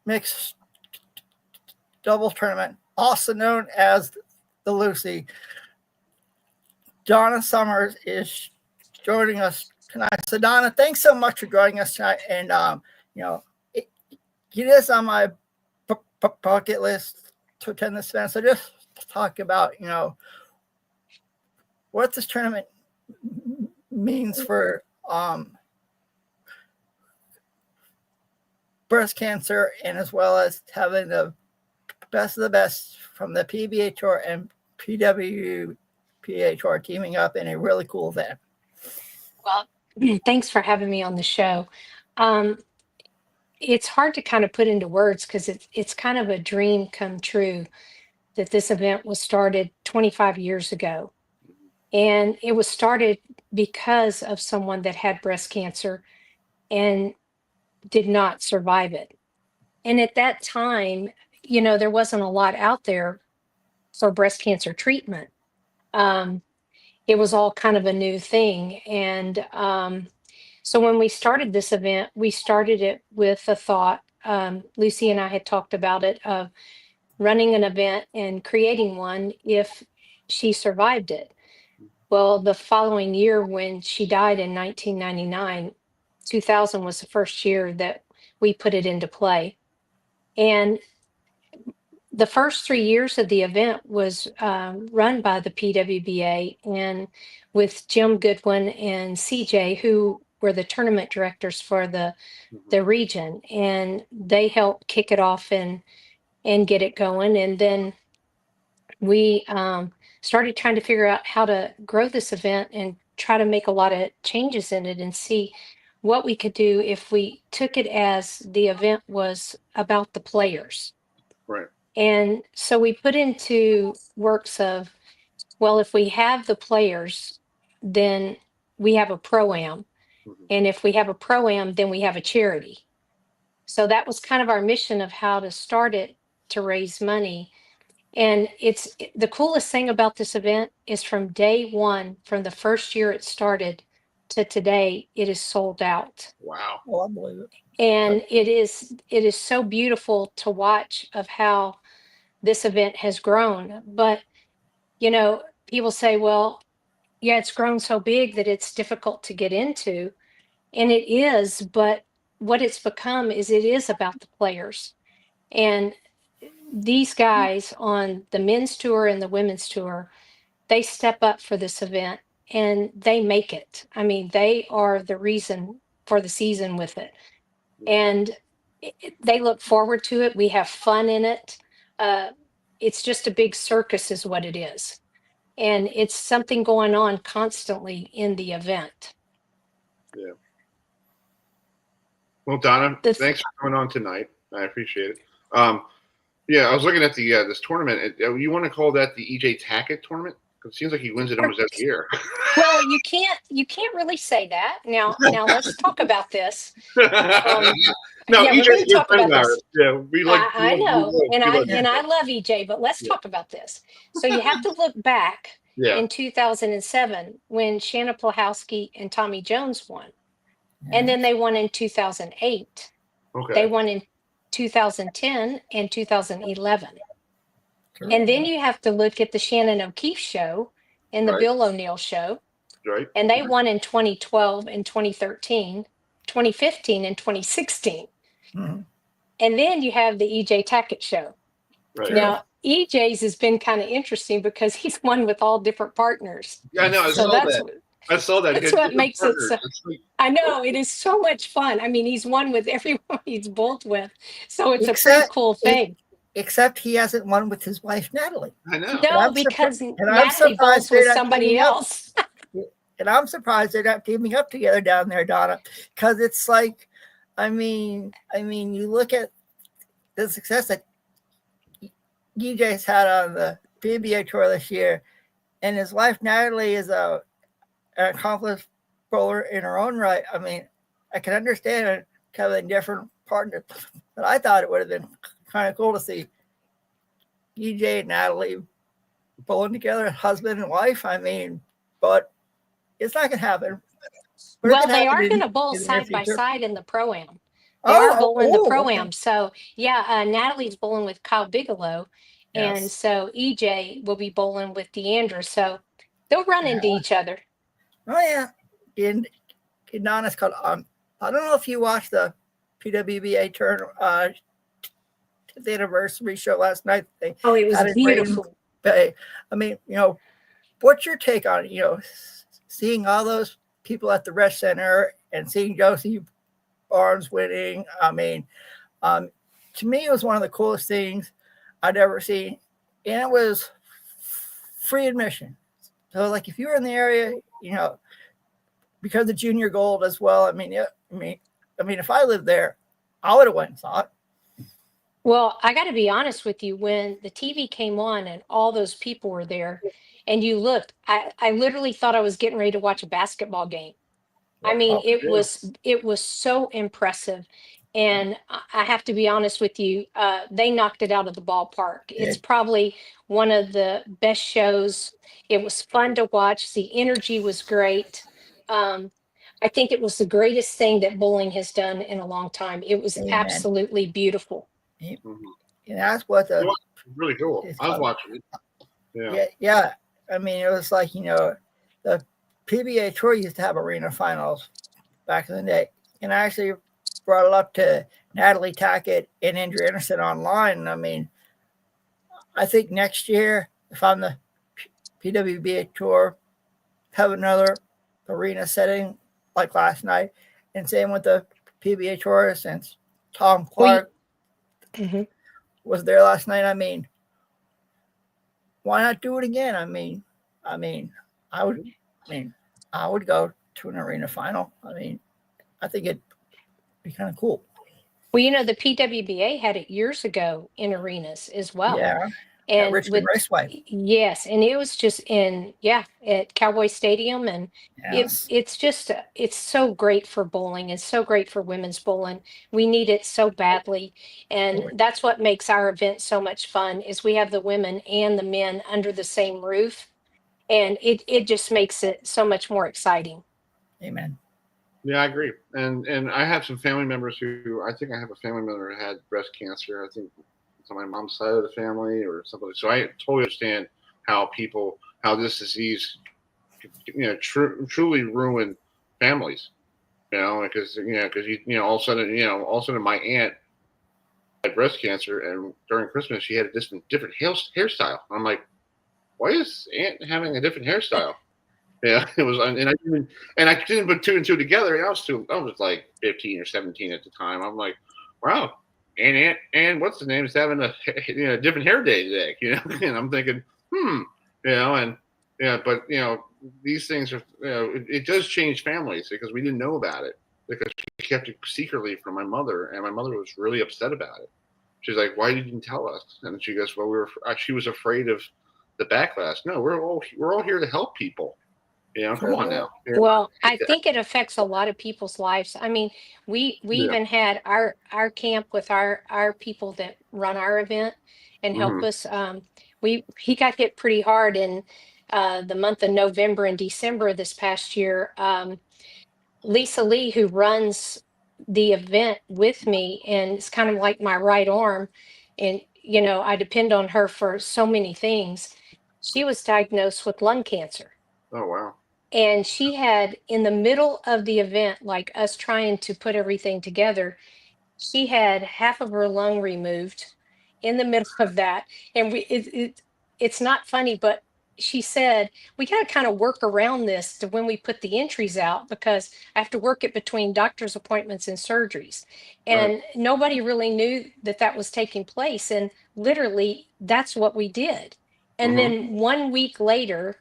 Mixed Doubles Tournament, also known as the Lucy. Donna Conners is joining us tonight. So Donna, thanks so much for joining us tonight. And it is on my bucket list to attend this event. So just talk about what this tournament means for breast cancer, and as well as having the best of the best from the PBA Tour and PWBA Tour teaming up in a really cool event. Well, thanks for having me on the show. It's hard to kind of put into words because it's kind of a dream come true that this event was started 25 years ago. And it was started because of someone that had breast cancer and did not survive it. And at that time, there wasn't a lot out there for breast cancer treatment. It was all kind of a new thing. And so when we started this event, we started it with a thought. Lucy and I had talked about it, of running an event and creating one if she survived it. Well, the following year, when she died in 1999, 2000 was the first year that we put it into play. And the first 3 years of the event was run by the PWBA and with Jim Goodwin and CJ, who were the tournament directors for the region. And they helped kick it off and get it going. And then we started trying to figure out how to grow this event and try to make a lot of changes in it and see what we could do if we took it as the event was about the players. Right. And so we put into works of, well, if we have the players, then we have a pro-am. And if we have a pro-am, then we have a charity. So that was kind of our mission of how to start it to raise money. And it's the coolest thing about this event is from day one, from the first year it started to today, it is sold out. Wow. Oh, I believe it. And it is so beautiful to watch of how this event has grown. But, people say, well, yeah, it's grown so big that it's difficult to get into. And it is, but what it's become is it is about the players. And these guys on the men's tour and the women's tour, they step up for this event and they make it. I mean, they are the reason for the season with it. And they look forward to it. We have fun in it. It's just a big circus is what it is. And it's something going on constantly in the event. Yeah. Well, Donna, thanks for coming on tonight. I appreciate it. Yeah, I was looking at the this tournament. You want to call that the EJ Tackett tournament? Because it seems like he wins it almost every year. Well, you can't really say that. Now let's talk about this. No, yeah, EJ's talk about this. Yeah, we like. I know, and I love EJ, but let's talk about this. So you have to look back in 2007 when Shannon Plahowski and Tommy Jones won, and then they won in 2008. Okay. They won in 2010 and 2011. And then you have to look at the Shannon O'Keefe show and the Bill O'Neill show. Right. And they won in 2012 and 2013, 2015 and 2016. Mm-hmm. And then you have the EJ Tackett show. Right. Now, EJ's has been kind of interesting because he's won with all different partners. Yeah, I know. I saw that. That's what makes it so. I know, it is so much fun. I mean, he's won with everyone he's bowled with. So it's a pretty cool thing. Except he hasn't won with his wife, Natalie. I know. No, because Natalie bowls with somebody else. And I'm surprised they're not teaming up together down there, Donna. Because it's like, I mean, you look at the success that EJ's had on the PBA tour this year, and his wife Natalie is an accomplished bowler in her own right. I mean, I can understand having different partners, but I thought it would have been kind of cool to see EJ and Natalie bowling together, husband and wife. I mean, but it's not going to happen. But it Well, could they happen are going to in bowl the near side by future. side in the pro-am. They are bowling the Okay. pro-am. So, yeah, Natalie's bowling with Kyle Bigelow. And Yes. so EJ will be bowling with Deandra. So they'll run into each other. Oh, yeah. In Donna's called, I don't know if you watched the PWBA the anniversary show last night. It was had it beautiful. I mean, what's your take on it? Seeing all those people at the rest center and seeing Josie Barnes winning. I mean, to me, it was one of the coolest things I'd ever seen, and it was free admission. So, like, if you were in the area, because of junior gold as well. I mean, if I lived there, I would have went and saw it. Well, I got to be honest with you. When the TV came on and all those people were there, and you looked, I literally thought I was getting ready to watch a basketball game. I mean, it was so impressive. And I have to be honest with you, they knocked it out of the ballpark. It's probably one of the best shows. It was fun to watch. The energy was great. I think it was the greatest thing that bowling has done in a long time. It was absolutely beautiful. And that's what really cool. I was watching it. Yeah. I mean, it was like, the PBA Tour used to have arena finals back in the day. And I actually brought it up to Natalie Tackett and Andrew Anderson online. I mean, I think next year, if I'm the PWBA Tour, have another arena setting like last night. And same with the PBA Tour, since Tom Clark was there last night. I mean, why not do it again? I mean, I would go to an arena final. I mean, I think it'd be kind of cool. Well, the PWBA had it years ago in arenas as well. Yeah. And Richmond Raceway. Yes, and it was just at Cowboy Stadium, and it's so great for bowling. It's so great for women's bowling. We need it so badly, and that's what makes our event so much fun. Is we have the women and the men under the same roof, and it just makes it so much more exciting. Amen. Yeah, I agree. And I have some family members I think I have a family member who had breast cancer. I think it's on my mom's side of the family or something. So I totally understand how this disease, truly ruin families. Because all of a sudden my aunt had breast cancer, and during Christmas she had a different hairstyle. I'm like, why is Aunt having a different hairstyle? Yeah, it was, and I didn't put two and two together. And I was like 15 or 17 at the time. I'm like, wow, and what's the name is having a different hair day today, And I'm thinking, but these things are, it does change families, because we didn't know about it, because she kept it secretly from my mother, and my mother was really upset about it. She's like, why didn't you tell us? And she goes, well, she was afraid of the backlash. No, we're all here to help people. Come on now. Well, I think it affects a lot of people's lives. I mean, we even had our camp with our people that run our event and help us. He got hit pretty hard in the month of November and December this past year. Lisa Lee, who runs the event with me, and it's kind of like my right arm, and I depend on her for so many things. She was diagnosed with lung cancer. Oh, wow. And she had, in the middle of the event, like us trying to put everything together, she had half of her lung removed in the middle of that. And it's not funny, but she said, we got to kind of work around this to when we put the entries out, because I have to work it between doctor's appointments and surgeries. And nobody really knew that was taking place. And literally, that's what we did. And then 1 week later,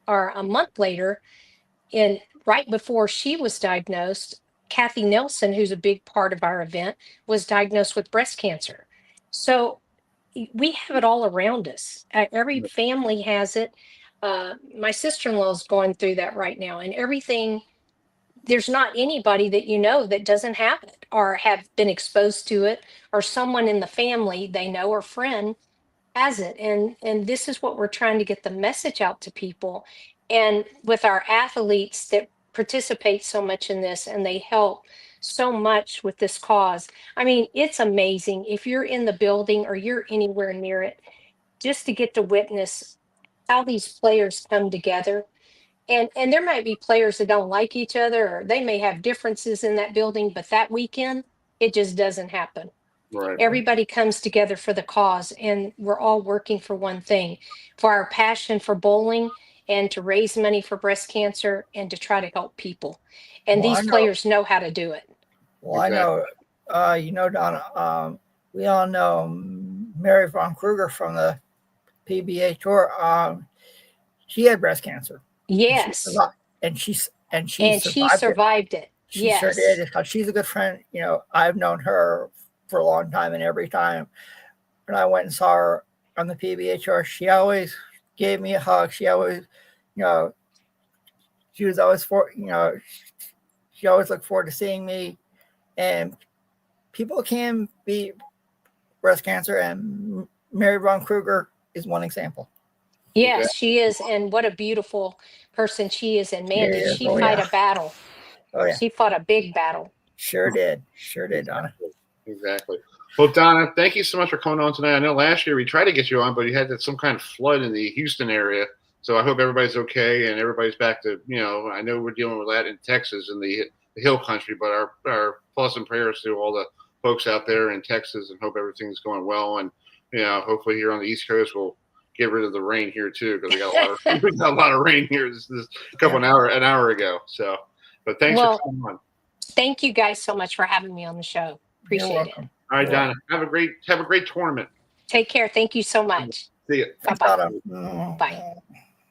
or a month later, right before she was diagnosed, Kathy Nelson, who's a big part of our event, was diagnosed with breast cancer. So we have it all around us. Every family has it. My sister-in-law is going through that right now, and everything. There's not anybody that that doesn't have it or have been exposed to it, or someone in the family they know or friend has it. And this is what we're trying to get the message out to people. And with our athletes that participate so much in this, and they help so much with this cause. I mean, it's amazing if you're in the building or you're anywhere near it, just to get to witness how these players come together. And there might be players that don't like each other, or they may have differences in that building, but that weekend it just doesn't happen. Right. Everybody comes together for the cause, and we're all working for one thing, for our passion for bowling and to raise money for breast cancer and to try to help people. And Well, these players know how to do it. Well, I know, Donna, we all know Mary Von Kruger from the PBA tour. She had breast cancer. Yes. And she survived it. She yes. sure did. She's a good friend. You know, I've known her for a long time, and every time when I went and saw her on the PBA tour, she always gave me a hug. She always, she was always she always looked forward to seeing me. And people can beat breast cancer, and Mary Von Kruger is one example. Yes, she is. And what a beautiful person she is. And man, did she fight a battle. Oh, yeah. She fought a big battle. Sure did, Donna. Exactly. Well, Donna, thank you so much for coming on tonight. I know last year we tried to get you on, but you had some kind of flood in the Houston area. So I hope everybody's okay and everybody's back to, I know we're dealing with that in Texas in the hill country, but our thoughts and prayers to all the folks out there in Texas, and hope everything's going well. And, hopefully here on the East Coast, we'll get rid of the rain here too, because we got a lot of rain here this an hour ago. So, but thanks for coming on. Thank you guys so much for having me on the show. Appreciate it. All right, Donna, have a great tournament. Take care. Thank you so much. See you. Bye. Bye.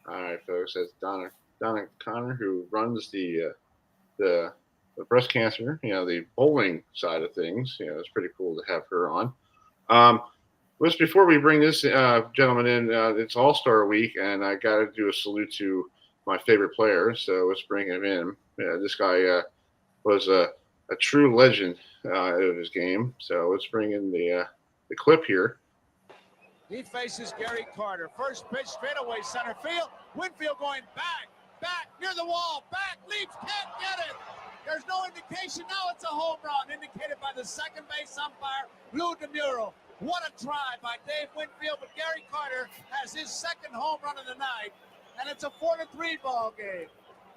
All right, folks. That's Donna Conners, who runs the breast cancer, the bowling side of things. It's pretty cool to have her on. Just before we bring this gentleman in, it's All-Star Week, and I got to do a salute to my favorite player. So let's bring him in. This guy was a true legend of his game. So let's bring in the clip here. He faces Gary Carter. First pitch straight away, center field. Winfield going back, near the wall, leaps, can't get it. There's no indication. Now it's a home run, indicated by the second base umpire, Lou DeMuro. What a try by Dave Winfield, but Gary Carter has his second home run of the night, and it's a 4-3 ball game.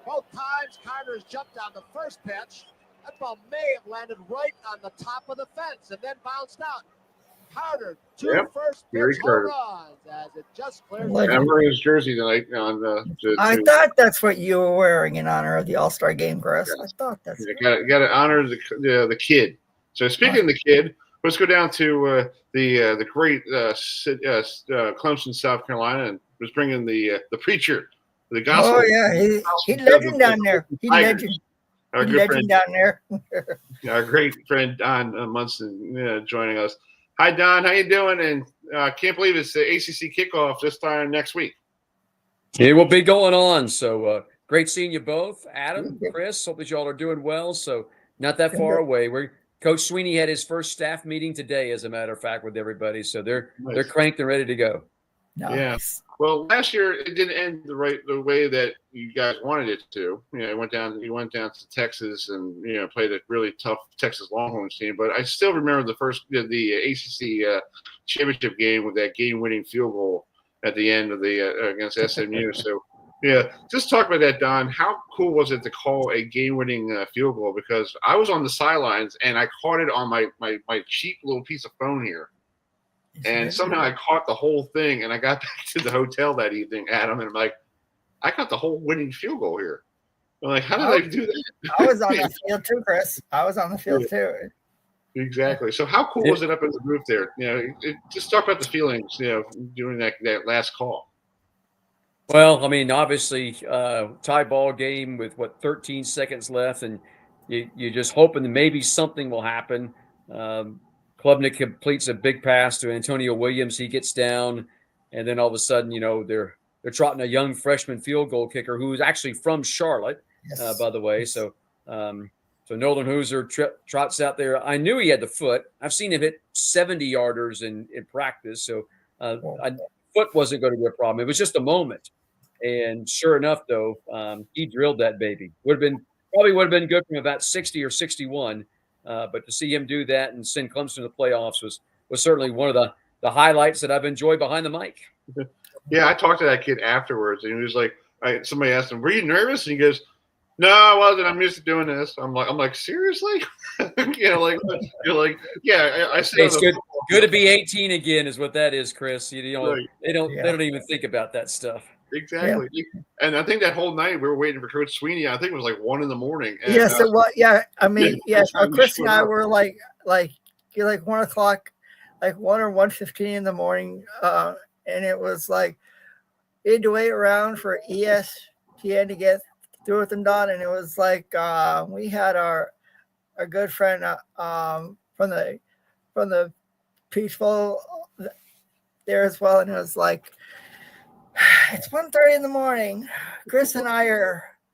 Both times, Carter has jumped on the first pitch. That ball may have landed right on the top of the fence and then bounced out. Carter, first pitch home runs as it just clears. I'm wearing his jersey tonight. I thought that's what you were wearing in honor of the All-Star game, Chris. I thought that's got to honor the kid. So speaking of the kid, let's go down to the great Clemson, South Carolina, and was bringing the preacher, the gospel. Oh yeah, he's legend down there. He's legend. Our good legend down there. Our great friend Don Munson joining us. Hi Don, how you doing? And can't believe it's the ACC kickoff this time next week. It will be going on. So great seeing you both, Adam, Chris. Hope that y'all are doing well. So not that far away. Coach Sweeney had his first staff meeting today, as a matter of fact, with everybody. So they're cranked and ready to go. Nice. Yeah. Well, last year it didn't end the way that you guys wanted it to. You went down to Texas and played a really tough Texas Longhorns team. But I still remember the ACC championship game with that game-winning field goal at the end of against SMU. So just talk about that, Don. How cool was it to call a game-winning field goal? Because I was on the sidelines and I caught it on my cheap little piece of phone here. And somehow I caught the whole thing, and I got back to the hotel that evening, Adam, and I'm like, I got the whole winning field goal here. I'm like, how did I do that? I was on the field too, Chris. I was on the field too. Exactly. So how cool was it up in the booth there? Just talk about the feelings, doing that last call. Well, I mean, obviously, tie ball game with 13 seconds left, and you're just hoping that maybe something will happen. Klubnik completes a big pass to Antonio Williams. He gets down, and then all of a sudden, they're trotting a young freshman field goal kicker who's actually from Charlotte, by the way. So Nolan Hooser trots out there. I knew he had the foot. I've seen him hit 70-yarders in practice. So Foot wasn't going to be a problem. It was just a moment. And sure enough, though, he drilled that baby. Probably would have been good from about 60 or 61. But to see him do that and send Clemson to the playoffs was certainly one of the highlights that I've enjoyed behind the mic. Yeah, I talked to that kid afterwards, and he was like, somebody asked him, "Were you nervous?" And he goes, "No, I wasn't. I'm used to doing this." I'm like, seriously? You're like, yeah. I said it's good to be 18 again, is what that is, Chris. They don't even think about that stuff. Exactly. Yeah. And I think that whole night we were waiting for Coach Sweeney. I think it was like 1 a.m. And, yes, it was. Yeah, I mean, Chris and I were like 1 o'clock, like 1 or 1:15 in the morning, and it was like we had to wait around for ESPN to get through with them done, and it was like we had our good friend from the Peach Bowl there as well, and it was like it's 1:30 in the morning. Chris and I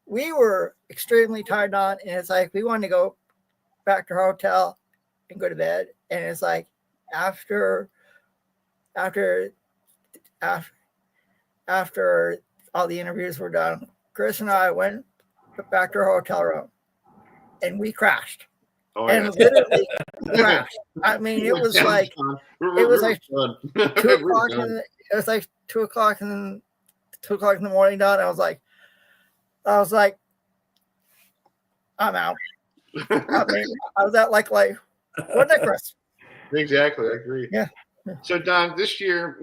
we were extremely tired on, and it's like we wanted to go back to our hotel and go to bed, and it's like after all the interviews were done, Chris and I went back to our hotel room, and we crashed. Literally crashed. I mean, it was like 2 o'clock. It was like 2 o'clock in the morning. Done. I was like, I'm out. I mean, I was at like what Chris? Exactly, I agree. Yeah. So Don, this year,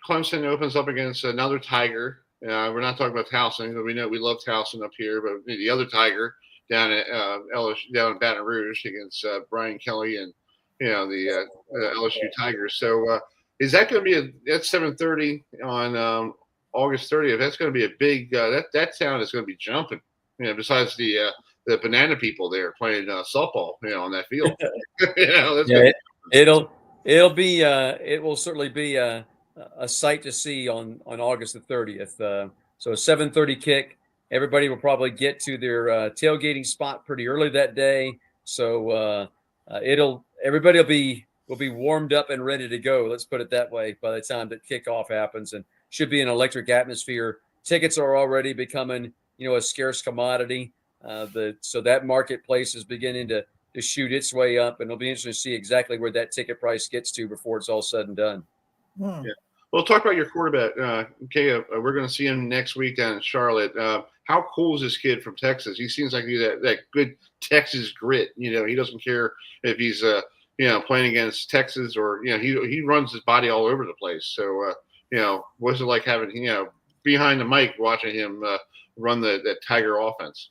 Clemson opens up against another Tiger. We're not talking about Towson, but we know we love Towson up here, but the other Tiger down at LSU, down in Baton Rouge against Brian Kelly and the LSU Tigers. So is that going to be that's 7:30 on August 30th? That's going to be a big that town is going to be jumping. Besides the banana people there playing softball, on that field. It will certainly be a sight to see on August the 30th. So a 7:30 kick. Everybody will probably get to their tailgating spot pretty early that day. So everybody will be warmed up and ready to go. Let's put it that way by the time that kickoff happens, and should be an electric atmosphere. Tickets are already becoming, a scarce commodity. So that marketplace is beginning to shoot its way up, and it'll be interesting to see exactly where that ticket price gets to before it's all said and done. Yeah. Well, talk about your quarterback. Okay, we're going to see him next week down in Charlotte. How cool is this kid from Texas? He seems like he's that good Texas grit. He doesn't care if he's playing against Texas or he runs his body all over the place. So what's it like having behind the mic watching him run that Tiger offense?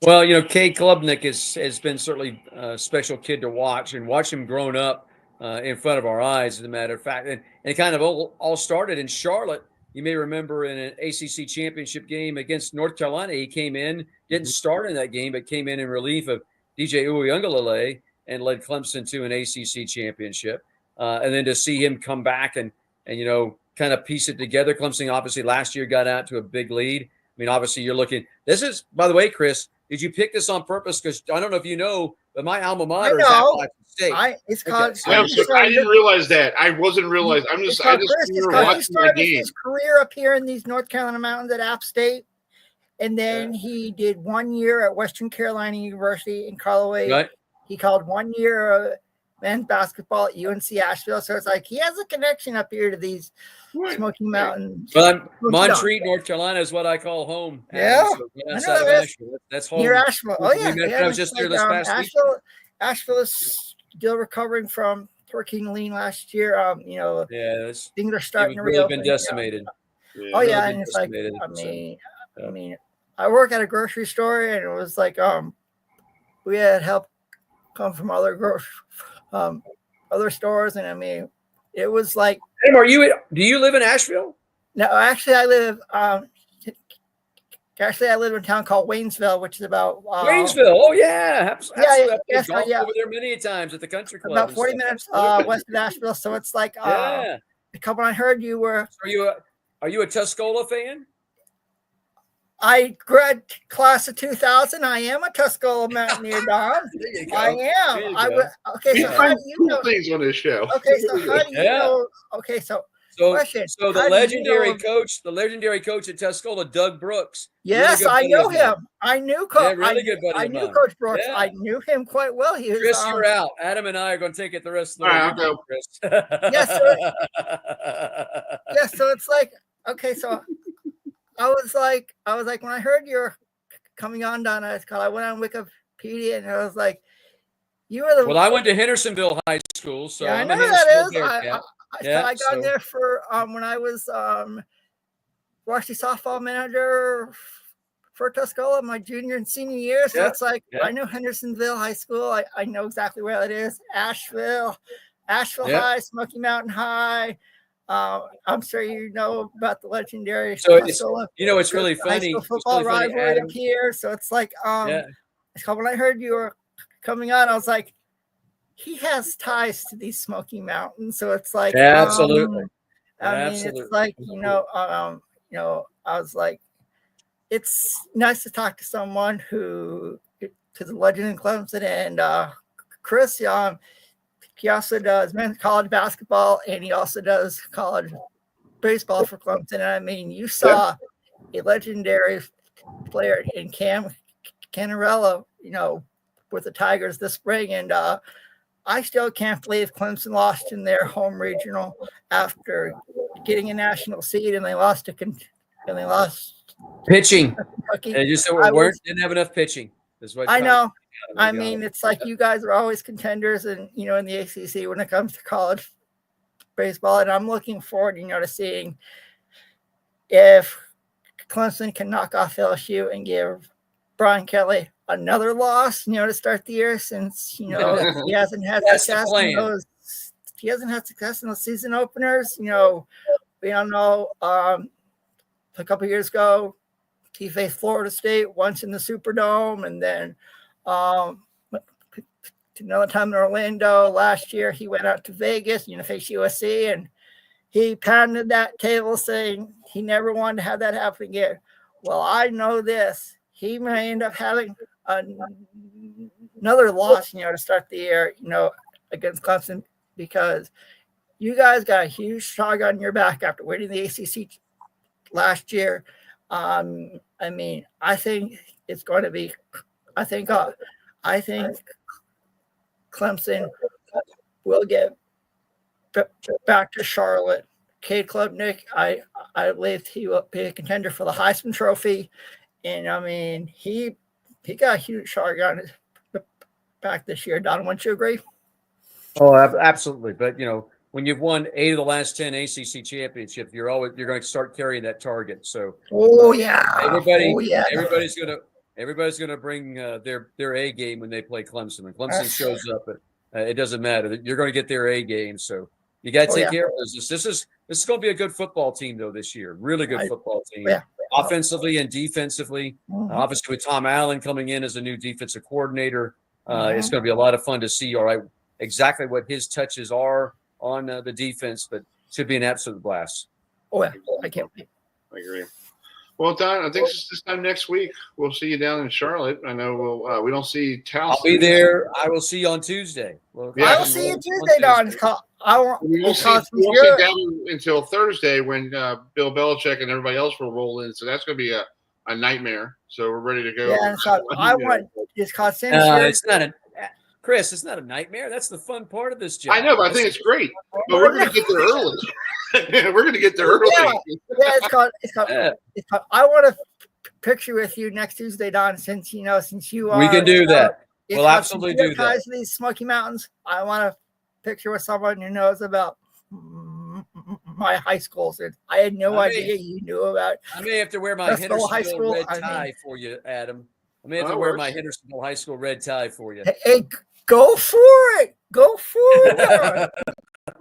Well, Kay Klubnik has been certainly a special kid to watch, and watch him grown up in front of our eyes, as a matter of fact. And it kind of all started in Charlotte. You may remember in an ACC championship game against North Carolina, he came in, didn't start in that game, but came in relief of DJ Uiagalelei and led Clemson to an ACC championship. And then to see him come back and kind of piece it together. Clemson obviously last year got out to a big lead. I mean, obviously you're looking – this is, by the way, Chris, did you pick this on purpose? Because I don't know if you know, but my alma mater is Appalachian State. It's called. Okay. I didn't realize that. I wasn't realizing. I just he started his career up here in these North Carolina mountains at App State, and then he did 1 year at Western Carolina University in Callaway. Right. He called 1 year of men's basketball at UNC Asheville. So it's like he has a connection up here to these Smoky Mountains. Well, Montreat, North Carolina is what I call home. Yeah, that's home. Near Asheville. Oh yeah, I was just there this past week. Asheville is still recovering from Hurricane Helene last year. Things are starting to reopen. Been decimated. And it's like I mean, I work at a grocery store, and it was like we had help come from other stores, and I mean, it was like. Do you live in Asheville? No, actually, I live. I live in a town called Waynesville, which is about Waynesville. Oh yeah, absolutely. Yes, I've gone over there many times at the country club. About 40 minutes west of Asheville, so it's like a couple. I heard you were. Are you a Tuscola fan? I grad class of 2000. I am a Tuscola Mountaineer, Don. I am. Okay, We so how find do you cool know? things on this show. Okay, so how do you know? Okay, so question. So the How do you legendary know- coach at Tuscola, Doug Brooks. Yes, really good I buddy know of mine. him. I knew Really good buddy I of knew mine. Coach Brooks. Yeah. I knew him quite well. He was Chris, you're out. Adam and I are going to take it the rest of the way. All right, You I'll go, Chris. Yes, yeah, so it's like, okay, so I was like when I heard you're coming on, Donna, I went on Wikipedia and I was like, you were the Well, I went to Hendersonville High School, so yeah, I I'm know a that Hendersonville is. Bearcat. I got there for when I was varsity softball manager for Tuscola my junior and senior year. So it's like I know Hendersonville High School. I know exactly where that is. Asheville High, Smoky Mountain High. I'm sure you know about the legendary. So it's really funny. Football rivalry up here. So it's like when I heard you were coming on, I was like, he has ties to these Smoky Mountains. So it's like absolutely. I mean, it's like I was like, it's nice to talk to someone who's a legend in Clemson, and Chris Young. He also does men's college basketball, and he also does college baseball for Clemson. And I mean, you saw a legendary player in Cam Canarello, with the Tigers this spring, and I still can't believe Clemson lost in their home regional after getting a national seed, and they lost pitching. They just didn't have enough pitching. That's what I know. I mean, it's like you guys are always contenders, and in the ACC when it comes to college baseball, and I'm looking forward, to seeing if Clemson can knock off LSU and give Brian Kelly another loss, to start the year, since he hasn't had success in those. He hasn't had success in those season openers. We all know a couple of years ago he faced Florida State once in the Superdome, and then another time in Orlando. Last year he went out to Vegas, faced USC, and he pounded that table saying he never wanted to have that happen again. Well, I know this. He may end up having another loss, to start the year, against Clemson, because you guys got a huge dog on your back after winning the ACC last year. I mean, I think it's going to be. I think Clemson will get back to Charlotte. Cade Klubnik, I believe he will be a contender for the Heisman Trophy, and I mean he got a huge target on his back this year. Don, wouldn't you agree? Oh, absolutely. But when you've won 8 of the last 10 ACC championships, you're going to start carrying that target. So everybody's going to bring their A game when they play Clemson. When Clemson shows up, it doesn't matter. You're going to get their A game. So you got to take care of business. This is going to be a good football team though this year. Really good football team, offensively and defensively. Obviously, with Tom Allen coming in as a new defensive coordinator, it's going to be a lot of fun to see. All right, exactly what his touches are on the defense, but it should be an absolute blast. Oh yeah, I can't wait. I agree. Well, Don, I think this time next week we'll see you down in Charlotte. I know we don't see Towson. I'll be there. I will see you on Tuesday. I will see you Tuesday, Don. We won't see down until Thursday when Bill Belichick and everybody else will roll in. So that's going to be a nightmare. So we're ready to go. Yeah, so I want this Clemson. It's not Chris, it's not a nightmare. That's the fun part of this job. I know, but I think it's great. But we're going to get there early. We're going to get there early. It's called. I want to picture with you next Tuesday, Don. Since you are, we can do that. We'll absolutely do that. Ties to these Smoky Mountains. I want to picture with someone who knows about my high schools. I had no idea you knew about. I may have to wear my Hendersonville red tie for you, Adam. I may have to wear my Hendersonville High School red tie for you. Hey, go for it. Go for it.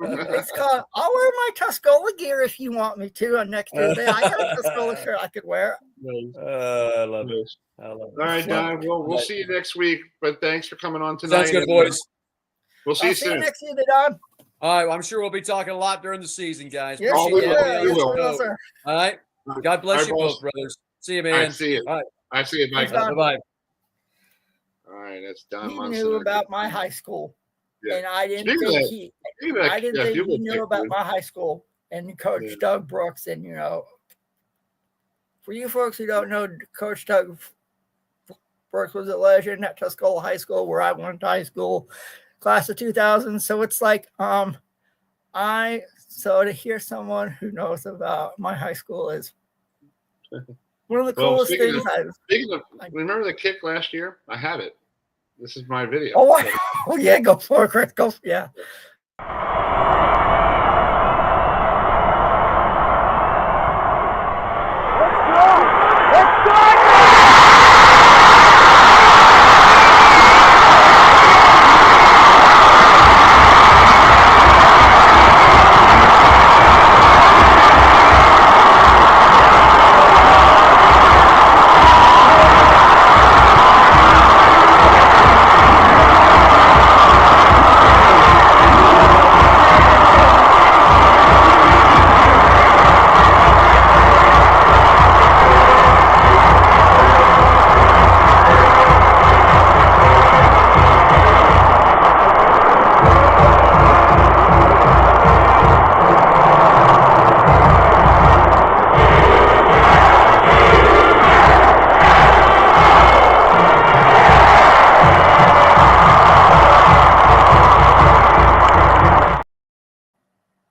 It's called, I'll wear my Tuscola gear if you want me to on next Tuesday. I got a Tuscola shirt I could wear. I love it. All right, Don. We'll see you next week. But thanks for coming on tonight. Sounds good, boys. We'll see you soon. Next Tuesday, Don. All right, I'm sure we'll be talking a lot during the season, guys. Yes, we will. All right. God bless you both, brothers. See you, man. I see it. Bye. I see it, Mike. Bye-bye. All right, that's Don He Munson. knew about my high school, Yeah. and I didn't Speaking of think that- he. speaking of that, I didn't yeah, think Cuba he knew pick, about dude. my high school and Coach Yeah. Doug Brooks. And for you folks who don't know, Coach Doug Brooks was a legend at Tuscola High School, where I went to high school, class of 2000. So it's like, so to hear someone who knows about my high school is one of the Well, coolest speaking things. Speaking of, remember the kick last year? I have it. This is my video. Oh, yeah, go for it, Chris. Go, yeah.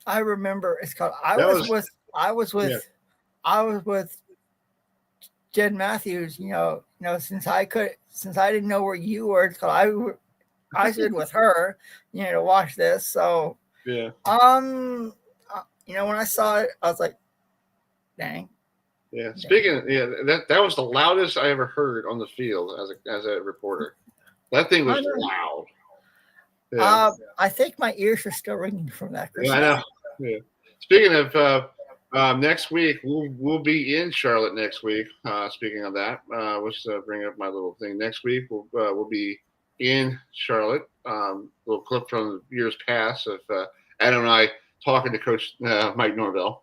I remember it's called. I was with Jenn Matthews. Since I didn't know where you were, it's called. I stood with her, to watch this. So Yeah. when I saw it, I was like, dang. Yeah. Speaking of, that was the loudest I ever heard on the field as a reporter. That thing was loud. Yeah. I think my ears are still ringing from that. Yeah, I know. Yeah. Speaking of next week, we'll be in Charlotte next week. Speaking of that, let's bring up my little thing. Next week we'll be in Charlotte. Little clip from years past of Adam and I talking to Coach Mike Norvell.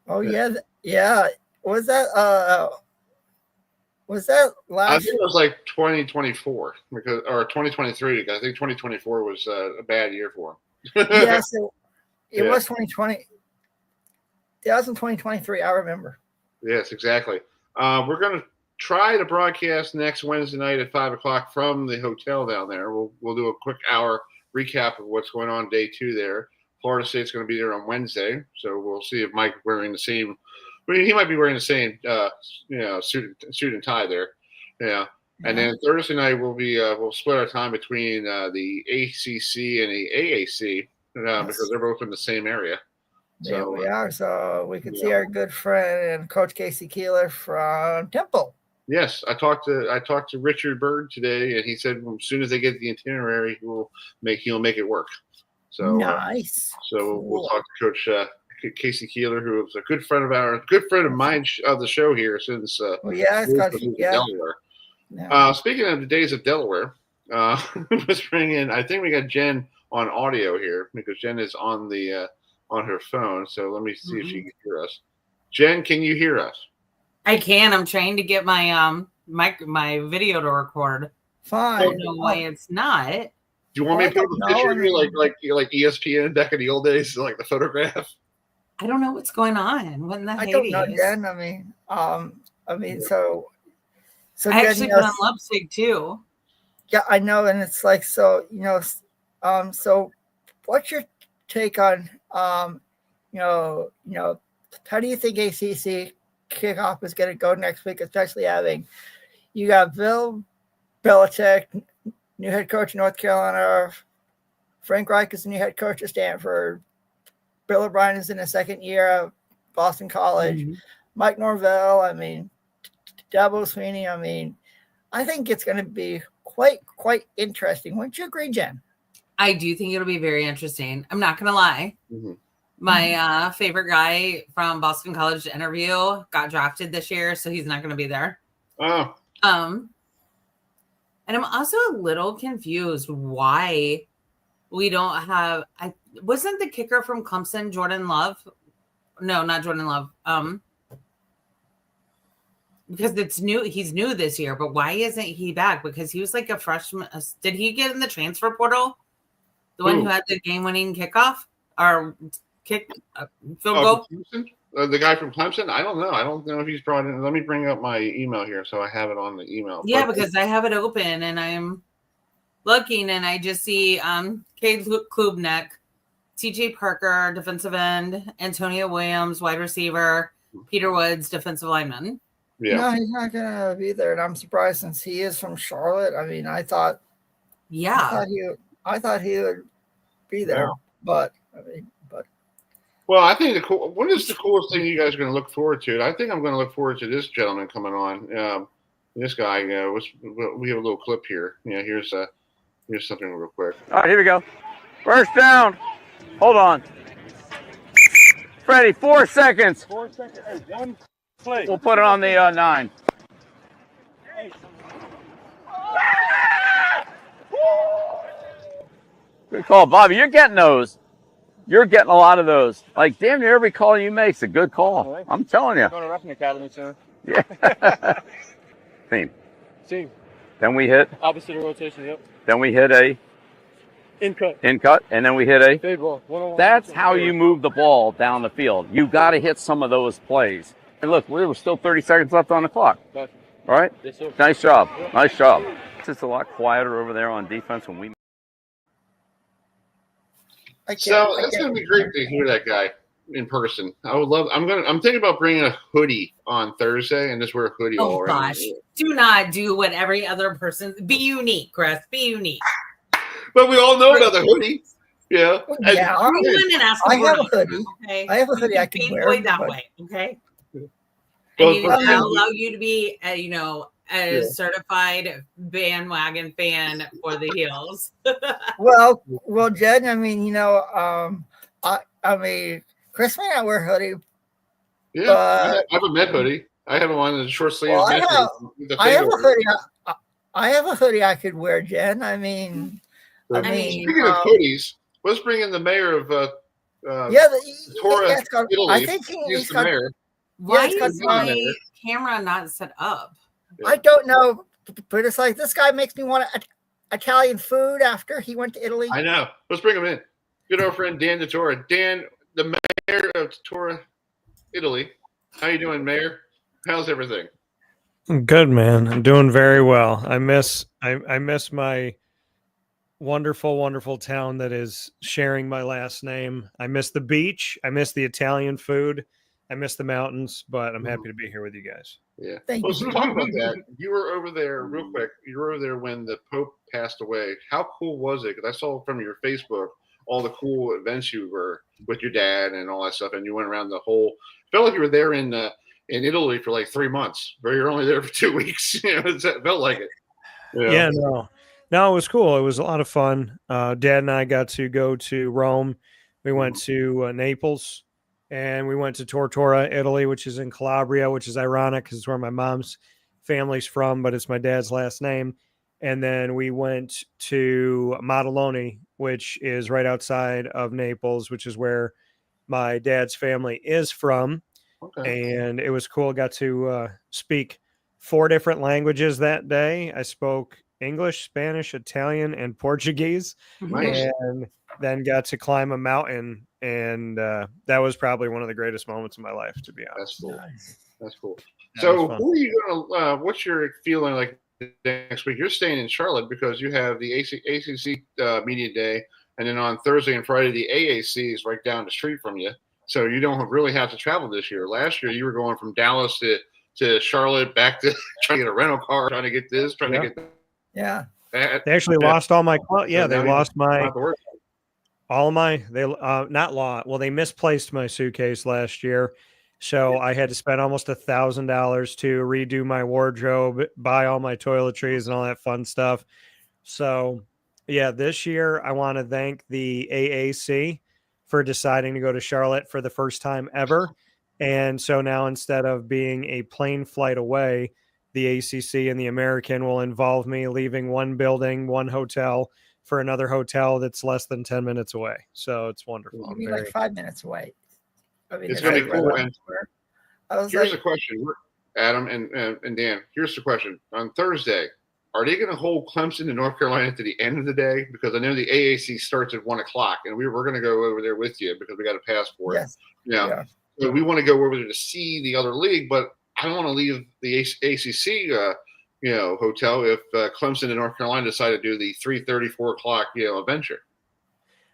Oh yeah. Was that last? I think it was like 2024 or 2023. I think 2024 was a bad year for him. Yes, it was 2020. That was in 2023. I remember. Yes, exactly. We're going to try to broadcast next Wednesday night at 5:00 from the hotel down there. We'll do a quick hour recap of what's going on day 2 there. Florida State's going to be there on Wednesday, so we'll see if Mike wearing the same. He might be wearing the same, suit and tie there. Yeah. And then Thursday night we'll split our time between the ACC and the AAC because they're both in the same area. There we are. So we can see our good friend Coach Casey Keeler from Temple. Yes, I talked to Richard Bird today, and he said as soon as they get the itinerary, he'll make it work. So nice. We'll talk to Coach Casey Keeler, who is a good friend of mine of the show here since. Delaware. Yeah. Speaking of the days of Delaware, let's bring in. I think we got Jenn on audio here because Jenn is on her phone. So let me see if she can hear us. Jenn, can you hear us? I can. I'm trying to get my my video to record. Fine. I don't know why it's not. Do you want me to put a picture of you like ESPN back in the old days, like the photograph? I don't know what's going on. What in the I Hades? don't know, Jen. So I actually put on lipstick too. Yeah, I know, and it's like so. So what's your take on how do you think ACC kickoff is going to go next week, especially having you got Bill Belichick, new head coach of North Carolina, Frank Reich is the new head coach of Stanford, Bill O'Brien is in his second year at Boston College, Mike Norvell, Dabo Sweeney. I think it's going to be quite interesting. Wouldn't you agree, Jen? I do think it'll be very interesting. I'm not going to lie. My favorite guy from Boston College to interview got drafted this year, so he's not going to be there. Oh. And I'm also a little confused why we don't have. Wasn't the kicker from Clemson Jordan Love? No, not Jordan Love. because it's new. He's new this year, but why isn't he back? Because he was like a freshman. Did he get in the transfer portal? The one who had the game-winning kickoff or field goal? The guy from Clemson? I don't know. I don't know if he's brought in. Let me bring up my email here so I have it on the email. Yeah, because I have it open and I'm looking and I just see Cade Klubnik, TJ Parker, defensive end, Antonio Williams, wide receiver, Peter Woods, defensive lineman. Yeah. No, he's not going to be there. And I'm surprised since he is from Charlotte. I mean, I thought he would be there, but well, I think what is the coolest thing you guys are going to look forward to? I think I'm going to look forward to this gentleman coming on. This guy, we have a little clip here. Yeah, here's something real quick. All right, here we go. First down. Hold on. Freddie, 4 seconds. 4 seconds. Hey, one play. We'll put it on the 9. Good call, Bobby. You're getting those. You're getting a lot of those. Like, damn near every call you make's a good call. Really? I'm telling you. Going to Roughing Academy soon. Yeah. Team. Then we hit. Opposite of rotation, yep. Then we hit a in cut, and then we hit a fade ball. 1-on-1. That's how you move the ball down the field. You got to hit some of those plays. And look, there was still 30 seconds left on the clock. Gotcha. All right. Yes, sir. Nice job. Yep. Nice job. It's just a lot quieter over there on defense when we. It's going to be great to hear that guy in person. I would love. I'm thinking about bringing a hoodie on Thursday and just wear a hoodie all around. Gosh, do not do what every other person. Be unique, Chris. Be unique. But we all know another hoodie. Yeah. Yeah. I have a hoodie. Okay. I have a hoodie I can wear that way. Okay. Well, and I'll allow you to be, a certified bandwagon fan for the Heels. well, Jenn. I mean, I mean, Chris may not wear hoodie. Yeah, but I have a Met hoodie. I have one in the short sleeve. Well, I have a hoodie. I have a hoodie I could wear, Jenn. I mean, speaking of hoodies, let's bring in the mayor of Tortora, Italy. I think he's the mayor. Why is my camera not set up? I don't know, but it's like this guy makes me want Italian food after he went to Italy. I know. Let's bring him in. Good old friend Dan Tortora. Dan, the mayor of Tortora, Italy. How you doing, Mayor? How's everything? Good, man. I'm doing very well. I miss my wonderful, wonderful town that is sharing my last name. I miss the beach. I miss the Italian food. I miss the mountains, but I'm happy to be here with you guys. Yeah. Thank you. you. Talk about that. You were over there real quick. You were over there when the Pope passed away. How cool was it? Because I saw from your Facebook all the cool events you were with your dad and all that stuff, and you went around the whole. Felt like you were there in Italy for like 3 months, but you're only there for 2 weeks. It felt like it. Yeah, no, it was cool. It was a lot of fun. Dad and I got to go to Rome. We went to Naples. And we went to Tortora, Italy, which is in Calabria, which is ironic because it's where my mom's family's from, but it's my dad's last name. And then we went to Maddaloni, which is right outside of Naples, which is where my dad's family is from. Okay. And it was cool. Got to speak 4 different languages that day. I spoke English, Spanish, Italian, and Portuguese. Nice. And then got to climb a mountain. And that was probably one of the greatest moments of my life, to be honest. That's cool. That's cool. So who are you going to what's your feeling like next week? You're staying in Charlotte because you have the ACC Media Day. And then on Thursday and Friday, the AAC is right down the street from you. So you don't really have to travel this year. Last year, you were going from Dallas to Charlotte, back to trying to get a rental car, trying to get this, trying to get that. Yeah. They actually lost all my – yeah, they lost my – all my they misplaced my suitcase last year, so I had to spend almost $1,000 to redo my wardrobe, buy all my toiletries and all that fun stuff. So yeah, this year I want to thank the AAC for deciding to go to Charlotte for the first time ever. And so now instead of being a plane flight away, the ACC and the American will involve me leaving one building, one hotel, for another hotel that's less than 10 minutes away. So it's wonderful. You mean like 5 minutes away? I mean, it's going to be cool. Here's a question. Adam and Dan, here's the question. On Thursday, are they going to hold Clemson and North Carolina to the end of the day? Because I know the AAC starts at 1 o'clock, and we're going to go over there with you because we got a passport. Yes. Yeah. So we want to go over there to see the other league, but I don't want to leave the ACC, hotel if Clemson and North Carolina decide to do the 3:30, 4 o'clock, adventure.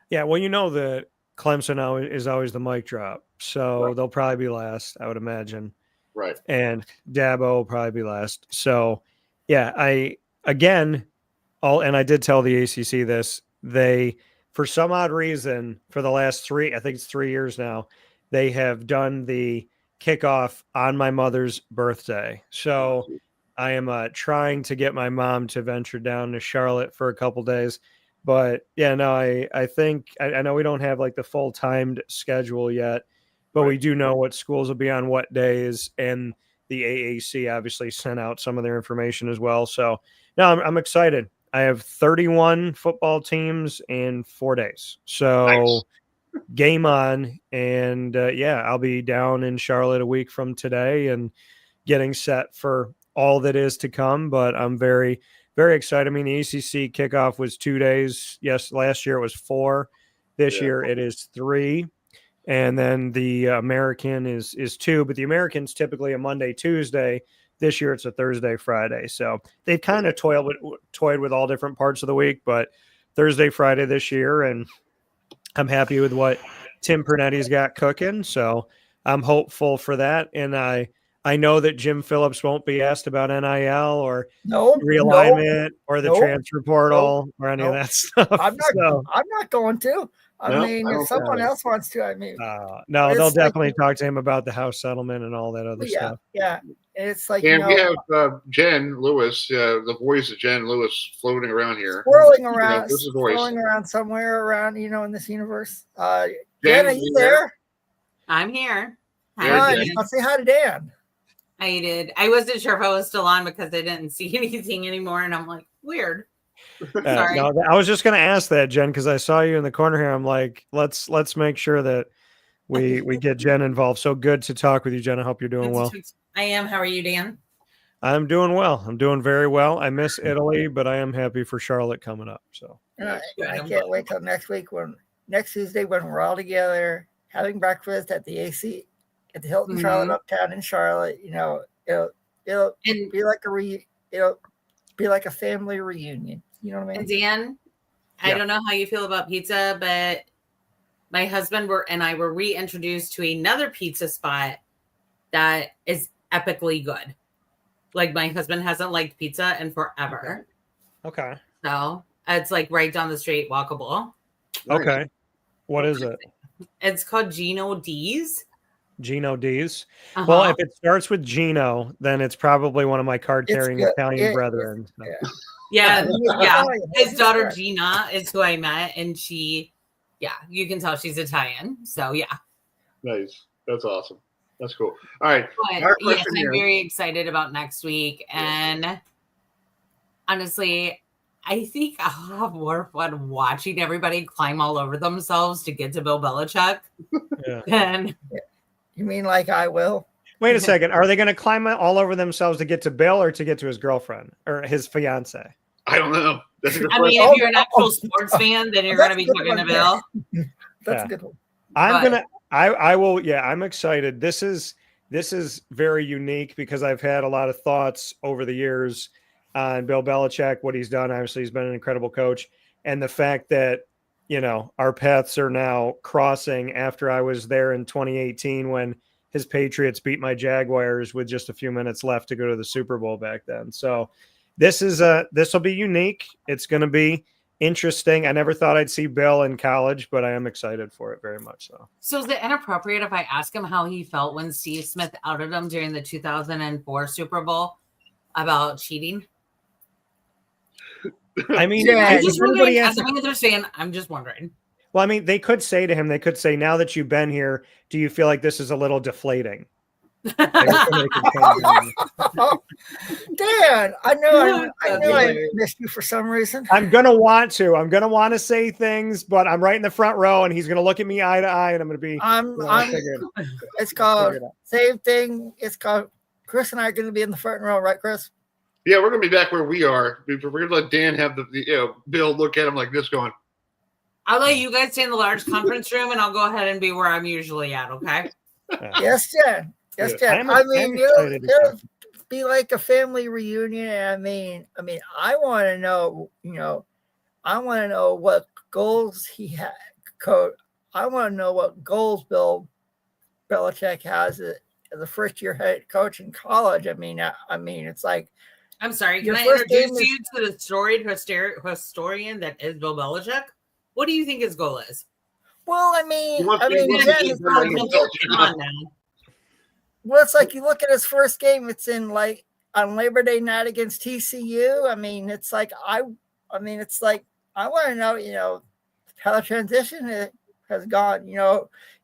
Yeah, well, that Clemson is always the mic drop, so Right. they'll probably be last, I would imagine. Right. And Dabo will probably be last. So, yeah, and I did tell the ACC this. They, for some odd reason, for the last 3 years now, they have done the kickoff on my mother's birthday. So I am trying to get my mom to venture down to Charlotte for a couple days. But yeah, no, I think I know we don't have like the full timed schedule yet, but we do know what schools will be on what days, and the AAC obviously sent out some of their information as well. So no, I'm excited. I have 31 football teams in 4 days. So nice. Game on. And I'll be down in Charlotte a week from today and getting set for all that is to come. But I'm very, very excited. I mean, the ACC kickoff was 2 days. Yes, last year it was 4. This year it is 3. And then the American is 2. But the American's typically a Monday, Tuesday. This year it's a Thursday, Friday. So they've kind of toyed with all different parts of the week, but Thursday, Friday this year. And I'm happy with what Tim Pernetti's got cooking. So I'm hopeful for that. And I know that Jim Phillips won't be asked about NIL or realignment or the transfer portal or any of that stuff. I'm not going to. I mean, if someone else wants to, no, they'll definitely talk to him about the house settlement and all that other stuff. Yeah. It's like, and we have Jenn Lewis, the voice of Jenn Lewis floating around here. Swirling around somewhere around, in this universe. Jenn, are you there? I'm here. Hi. I'll say hi to Dan. I did. I wasn't sure if I was still on because I didn't see anything anymore. And I'm like, weird. Sorry. No, I was just going to ask that, Jenn, because I saw you in the corner here. I'm like, let's make sure that we get Jenn involved. So good to talk with you, Jenn. I hope you're doing well. I am. How are you, Dan? I'm doing well. I'm doing very well. I miss Italy, but I am happy for Charlotte coming up. So I can't wait till next Tuesday when we're all together having breakfast at the Hilton Charlotte Uptown in Charlotte. It'll be like a family reunion. You know what I mean? And Dan, I don't know how you feel about pizza, but my husband and I were reintroduced to another pizza spot that is epically good. Like, my husband hasn't liked pizza in forever. Okay. So it's like right down the street, walkable. Okay. What is it? It's called Gino D's. Gino D's. Well, if it starts with Gino, then it's probably one of my card-carrying Italian brethren. Yeah. His daughter Gina is who I met, and you can tell she's Italian. So yeah. Nice. That's awesome. That's cool. All right. Yes, I'm very excited about next week, and honestly, I think I'll have more fun watching everybody climb all over themselves to get to Bill Belichick. You mean like I will? Wait a second. Are they going to climb all over themselves to get to Bill or to get to his girlfriend or his fiance? I don't know. That's a good question. If you're an actual sports fan, then you're going to be talking to Bill. That's a good one. I will. Yeah, I'm excited. This is very unique because I've had a lot of thoughts over the years on Bill Belichick, what he's done. Obviously, he's been an incredible coach. And the fact that, our paths are now crossing after I was there in 2018 when his Patriots beat my Jaguars with just a few minutes left to go to the Super Bowl back then. So this will be unique. It's going to be interesting. I never thought I'd see Bill in college, but I am excited for it very much. So is it inappropriate if I ask him how he felt when Steve Smith outed him during the 2004 Super Bowl about cheating? I mean, I'm just wondering, as a Panthers fan, I'm just wondering. Well, I mean, they could say to him, now that you've been here, do you feel like this is a little deflating? Dan, I know I missed you for some reason. I'm gonna want to say things, but I'm right in the front row, and he's gonna look at me eye to eye, and I'm gonna be. It's called same thing. It's called Chris and I are going to be in the front row, right, Chris? Yeah, we're going to be back where we are. We're going to let Dan have Bill look at him like this going. I'll let you guys stay in the large conference room, and I'll go ahead and be where I'm usually at, okay? Yes, Jen. Yes, Jen. I mean, it'll be like a family reunion. And I mean, I want to know, I want to know what goals he had. I want to know what goals Bill Belichick has as a first-year head coach in college. I mean, it's like. I'm sorry. Can I introduce you to the storied historian that is Bill Belichick? What do you think his goal is? Well, well, it's like you look at his first game. It's in like on Labor Day night against TCU. I mean, it's like I want to know, how the transition has gone.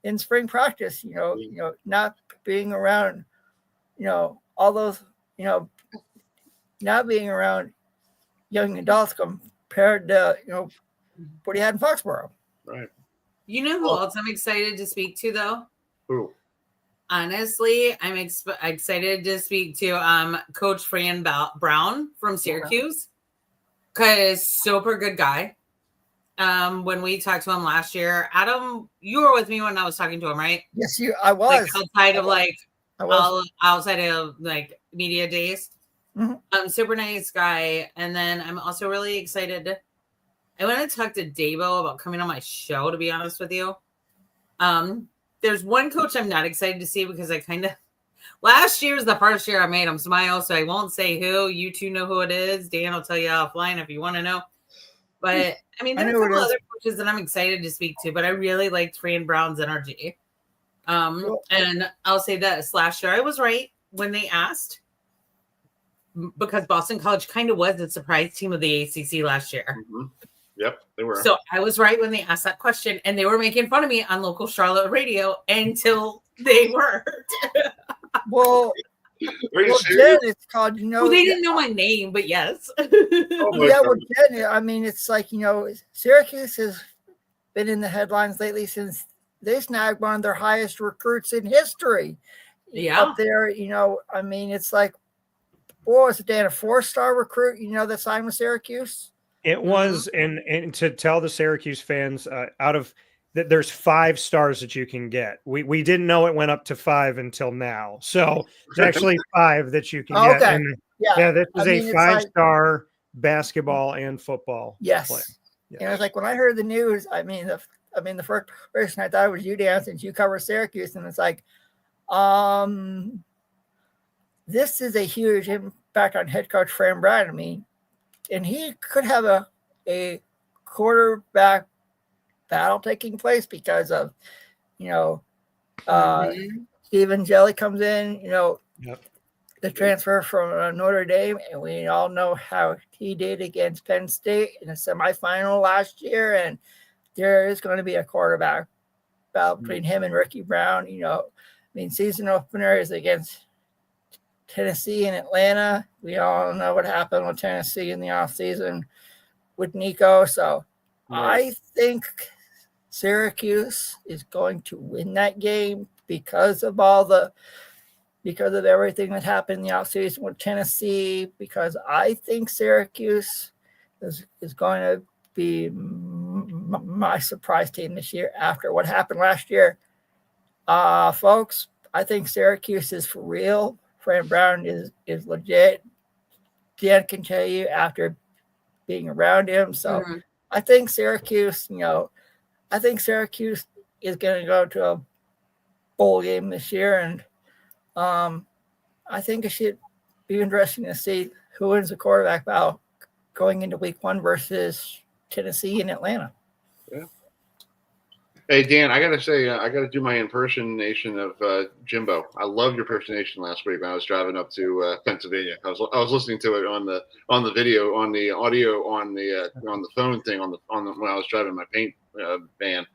In spring practice. Not being around, all those, not being around young adults compared to, what he had in Foxborough. Right. You know who else I'm excited to speak to, though? Who? Honestly, I'm excited to speak to Coach Fran Brown from Syracuse, because super good guy. When we talked to him last year, Adam, you were with me when I was talking to him, right? Yes, I was. Outside of media days. Mm-hmm. Super nice guy. And then I'm also really excited. I want to talk to Davo about coming on my show, to be honest with you. There's one coach I'm not excited to see because last year is the first year I made him smile, so I won't say who. You two know who it is. Dan will tell you offline if you want to know. But I mean, there's a couple other coaches that I'm excited to speak to, but I really liked Fran Brown's energy. And I'll say this: last year I was right when they asked, because Boston College kind of was the surprise team of the ACC last year. Mm-hmm. Yep, they were. So I was right when they asked that question, and they were making fun of me on local Charlotte radio until they weren't. Well, Jen, it's called, well, they didn't know my name, but yes. Jen, it's like, Syracuse has been in the headlines lately since they snagged one of their highest recruits in history. Yeah. Up there, it's like, was it, Dan, a 4-star recruit, that signed with Syracuse? It was, and to tell the Syracuse fans, there's 5 stars that you can get. We didn't know it went up to 5 until now, so it's actually 5 that you can get. Okay. And this is a 5-star basketball and football. Yes. Play. Yes. And it's like when I heard the news, the first person I thought it was you, Dan, since you cover Syracuse, and it's like, this is a huge impact on head coach Fran Brown. And he could have a quarterback battle taking place because of, Stephen Jelly comes in, the transfer from Notre Dame, and we all know how he did against Penn State in the semifinal last year. And there is going to be a quarterback battle between him and Ricky Brown. Season opener is against Tennessee and Atlanta. We all know what happened with Tennessee in the offseason with Nico. So I think Syracuse is going to win that game because of everything that happened in the offseason with Tennessee, because I think Syracuse is going to be my surprise team this year after what happened last year. Folks, I think Syracuse is for real. Fran Brown is legit. Dan can tell you after being around him. So I think Syracuse, is going to go to a bowl game this year. And I think it should be interesting to see who wins the quarterback battle going into week 1 versus Tennessee and Atlanta. Yeah. Hey, Dan, I got to say, I got to do my impersonation of Jimbo. I loved your impersonation last week when I was driving up to Pennsylvania. I was listening to it on the video, on the audio, on the phone thing, on the when I was driving my paint van,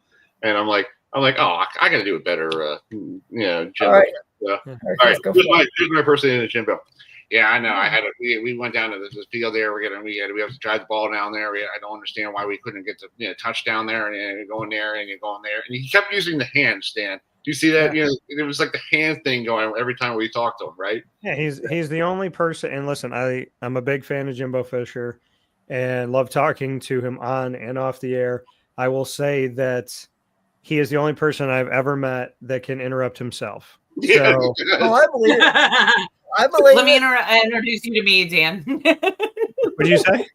and I'm like, oh, I got to do it better. Jimbo. All right. All right. Here's my impersonation of Jimbo. Yeah, I know. We went down to this field there. We have to drive the ball down there. I don't understand why we couldn't get the touchdown there and go in there and you go in there. And he kept using the hand, Stan. you see that? You know, it was like the hand thing going every time we talked to him, right? Yeah, he's the only person. And listen, I'm a big fan of Jimbo Fisher, and love talking to him on and off the air. I will say that he is the only person I've ever met that can interrupt himself. Yeah. So, Oh, I believe it. I believe Let me it. introduce you to me, Dan. what did you say?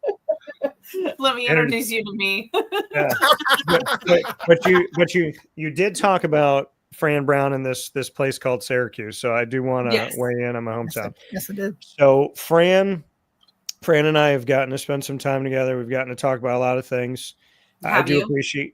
Let me introduce you to me. Yeah. but you did talk about Fran Brown in this place called Syracuse. So I do want to weigh in on my hometown. Yes, I did. So Fran and I have gotten to spend some time together. We've gotten to talk about a lot of things. I do appreciate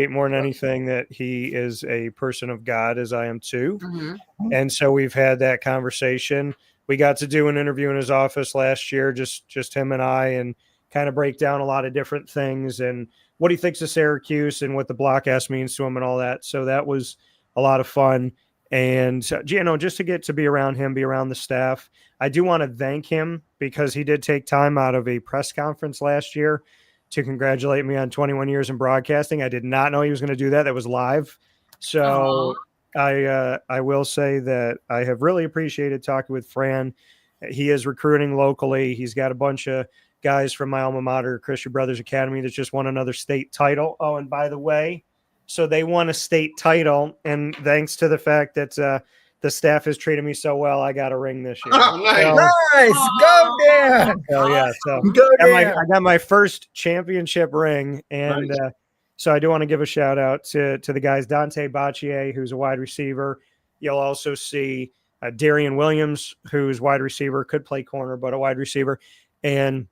more than anything that he is a person of God, as I am too. Mm-hmm. And so we've had that conversation. We got to do an interview in his office last year, just him and I, and kind of break down a lot of different things and what he thinks of Syracuse and what the block S means to him and all that. So that was a lot of fun. And, you know, just to get to be around him, be around the staff, I do want to thank him because he did take time out of a press conference last year to congratulate me on 21 years in broadcasting. I did not know he was going to do that. That was live. So I will say that I have really appreciated talking with Fran. He is recruiting locally. He's got a bunch of guys from my alma mater, Christian Brothers Academy, that just won another state title. Oh, and by the way, so they won a state title, and thanks to the fact that the staff has treated me so well, I got a ring this year. Oh, nice. So, Nice. Go, Dan. hell yeah. So Go, Dan. I got my first championship ring, and Nice. so I do want to give a shout out to the guys, Dante Baccier, who's a wide receiver. You'll also see Darian Williams, who's wide receiver, could play corner, but a wide receiver. And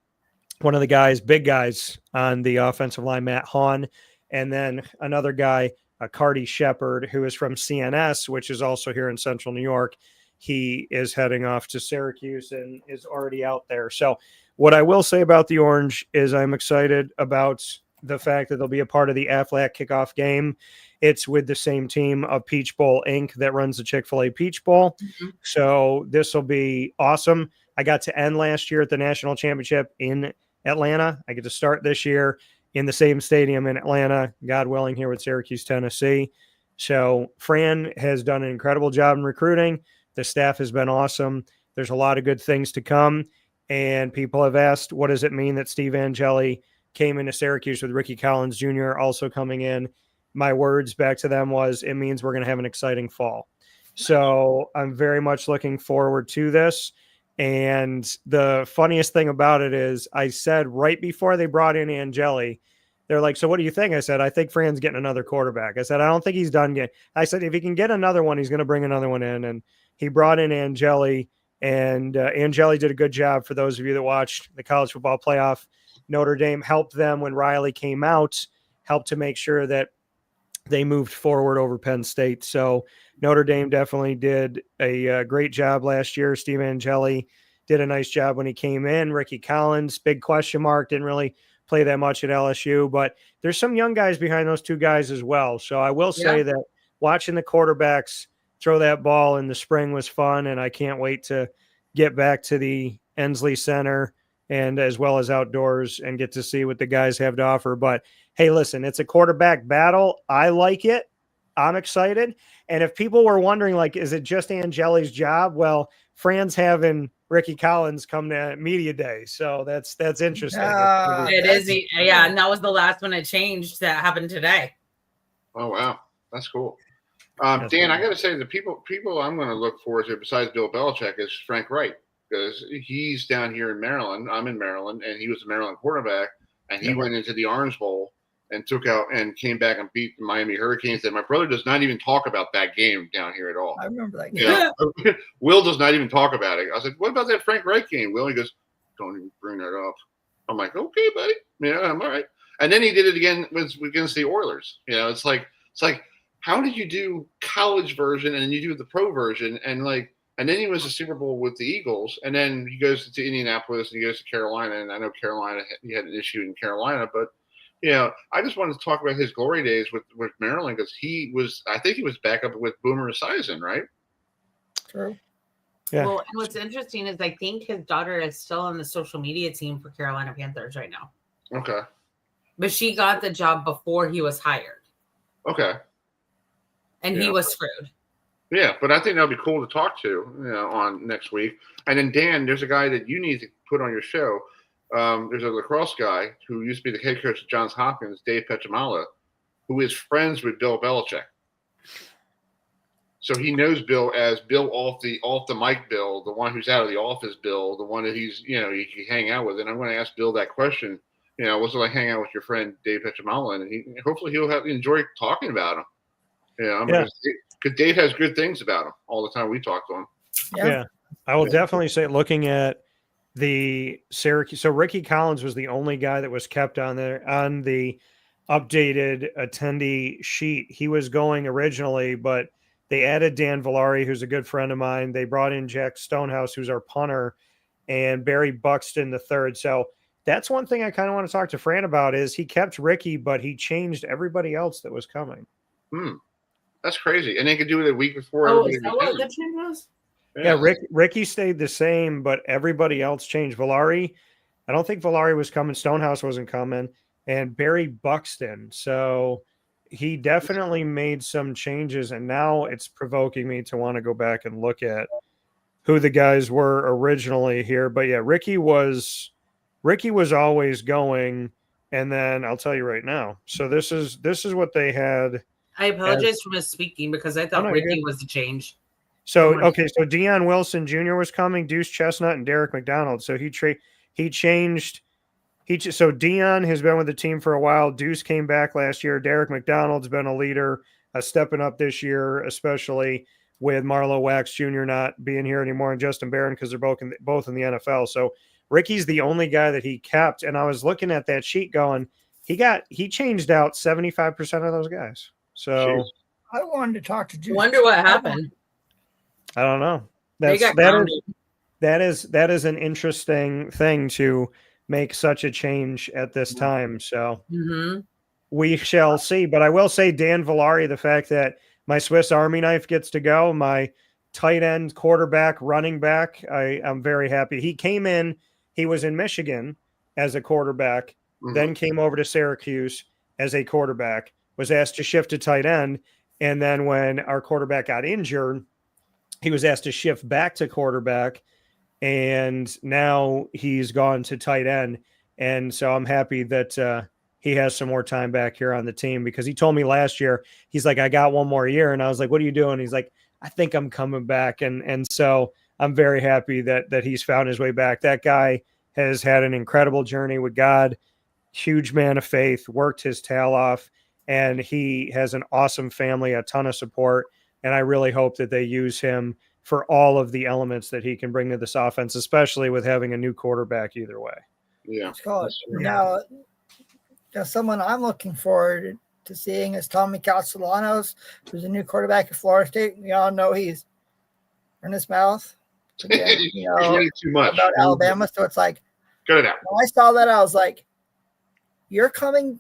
one of the guys, big guys on the offensive line, Matt Hahn. And then another guy, Cardi Shepard, who is from CNS, which is also here in Central New York. He is heading off to Syracuse and is already out there. So what I will say about the Orange is I'm excited about the fact that they'll be a part of the AFLAC kickoff game. It's with the same team of Peach Bowl Inc. that runs the Chick-fil-A Peach Bowl. Mm-hmm. So this will be awesome. I got to end last year at the national championship in Atlanta. I get to start this year in the same stadium in Atlanta, God willing, here with Syracuse, Tennessee. So Fran has done an incredible job in recruiting. The staff has been awesome. There's a lot of good things to come. And people have asked, what does it mean that Steve Angeli came into Syracuse with Ricky Collins Jr. also coming in? My words back to them was, it means we're going to have an exciting fall. So I'm very much looking forward to this. And the funniest thing about it is I said right before they brought in Angeli, they're like, so what do you think? I said, I think Fran's getting another quarterback. I said, I don't think he's done yet. I said, if he can get another one, he's going to bring another one in. And he brought in Angeli, and Angeli did a good job. For those of you that watched the college football playoff, Notre Dame helped them when Riley came out, helped to make sure that they moved forward over Penn State. So Notre Dame definitely did a great job last year. Steve Angeli did a nice job when he came in. Ricky Collins, big question mark, didn't really play that much at LSU, but there's some young guys behind those two guys as well. So I will say that watching the quarterbacks throw that ball in the spring was fun, and I can't wait to get back to the Ensley Center and as well as outdoors and get to see what the guys have to offer. But hey, listen, it's a quarterback battle. I like it. I'm excited. And if people were wondering, like, is it just Angeli's job? Well, Fran's having Ricky Collins come to media day. So that's interesting. It is. Yeah. And that was the last one it changed that happened today. Oh, wow. That's cool. Dan, I got to say, the people I'm going to look forward to besides Bill Belichick is Frank Wright, because he's down here in Maryland. I'm in Maryland, and he was a Maryland quarterback, and he went into the Orange Bowl and took out and came back and beat the Miami Hurricanes. And my brother does not even talk about that game down here at all. I remember that game. Yeah. Will does not even talk about it. I said, what about that Frank Wright game? Will, he goes, don't even bring that up. I'm like, okay, buddy. Yeah, I'm all right. And then he did it again against the Oilers. You know, it's like, how did you do college version and then you do the pro version? And then he was the Super Bowl with the Eagles, and then he goes to Indianapolis and he goes to Carolina. And I know Carolina, he had an issue in Carolina, but you know, I just wanted to talk about his glory days with Maryland, because I think he was back up with Boomer Esiason, right? True. Yeah. Well, and what's interesting is I think his daughter is still on the social media team for Carolina Panthers right now. Okay. But she got the job before he was hired. Okay. and he was screwed. Yeah, but I think that'll be cool to talk to on next week. And then Dan, there's a guy that you need to put on your show. There's a lacrosse guy who used to be the head coach at Johns Hopkins, Dave Petramala, who is friends with Bill Belichick. So he knows Bill as Bill off the mic Bill, the one who's out of the office Bill, the one that he's you can hang out with. And I'm going to ask Bill that question. What's it like hanging out with your friend Dave Petramala? And hopefully he'll enjoy talking about him. Because Dave has good things about him all the time we talk to him. Yeah. I will definitely say, looking at the Syracuse, so Ricky Collins was the only guy that was kept on there on the updated attendee sheet. He was going originally, but they added Dan Villari, who's a good friend of mine. They brought in Jack Stonehouse, who's our punter, and Barry Buxton the third. So that's one thing I kind of want to talk to Fran about is he kept Ricky, but he changed everybody else that was coming. That's crazy. And they could do it a week before. Oh, is that what the change was? Yeah, Ricky stayed the same, but everybody else changed. Villari, I don't think Villari was coming. Stonehouse wasn't coming. And Barry Buxton. So he definitely made some changes, and now it's provoking me to want to go back and look at who the guys were originally here. But yeah, Ricky was always going, and then I'll tell you right now. So this is what they had. I apologize for misspeaking because I thought Ricky was the change. So okay, so Deion Wilson Jr. was coming, Deuce Chestnut, and Derek McDonald. So he changed. So Deion has been with the team for a while. Deuce came back last year. Derek McDonald's been a leader, stepping up this year, especially with Marlo Wax Jr. not being here anymore and Justin Barron because they're both in the NFL. So Ricky's the only guy that he kept. And I was looking at that sheet going, he changed out 75% of those guys. So I wanted to talk to Juice. Wonder what happened. I don't know. That is an interesting thing to make such a change at this time. So we shall see. But I will say Dan Villari, the fact that my Swiss Army knife gets to go, my tight end, quarterback, running back, I'm very happy. He came in, he was in Michigan as a quarterback, then came over to Syracuse as a quarterback, was asked to shift to tight end. And then when our quarterback got injured, he was asked to shift back to quarterback. And now he's gone to tight end. And so I'm happy that he has some more time back here on the team, because he told me last year, he's like, I got one more year. And I was like, what are you doing? He's like, I think I'm coming back. And so I'm very happy that he's found his way back. That guy has had an incredible journey with God, huge man of faith, worked his tail off, and he has an awesome family, a ton of support. And I really hope that they use him for all of the elements that he can bring to this offense, especially with having a new quarterback either way. Yeah. Now, someone I'm looking forward to seeing is Tommy Castellanos, who's a new quarterback at Florida State. We all know he's in his mouth. Again, he's getting too much about Alabama. So it's like, cut it out. When I saw that, I was like, you're coming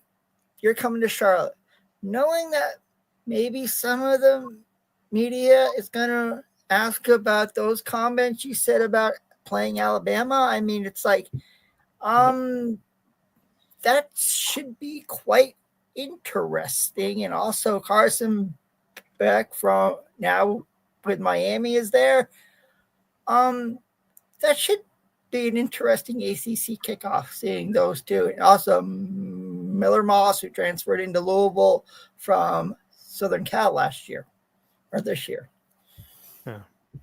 to Charlotte, knowing that maybe some of the media is going to ask about those comments you said about playing Alabama. I mean, it's like, that should be quite interesting. And also Carson Beck from now with Miami is there. That should be an interesting ACC kickoff, seeing those two. And also Miller Moss, who transferred into Louisville from Southern Cal last year or this year. Yeah.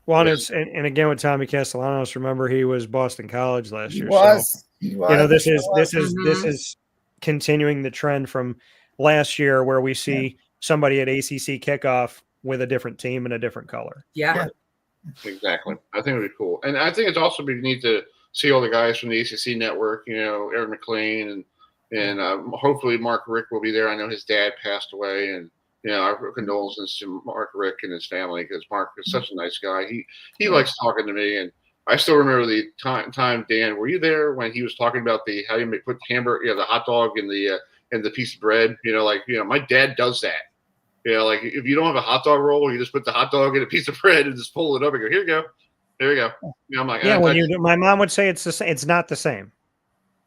Well, and again with Tommy Castellanos, remember he was Boston College last year. He was. This is continuing the trend from last year where we see somebody at ACC kickoff with a different team and a different color. Yeah. Exactly. I think it would be cool. And I think it's also be neat to see all the guys from the ACC network, Aaron McLean and hopefully Mark Rick will be there. I know his dad passed away, and our condolences to Mark Rick and his family, because Mark is such a nice guy. He likes talking to me, and I still remember the time, Dan, were you there when he was talking about how you put the hamburger, the hot dog in the piece of bread? My dad does that. If you don't have a hot dog roll, you just put the hot dog in a piece of bread and just pull it up and go, here you go. There you go. I'm like, my mom would say it's the same. It's not the same.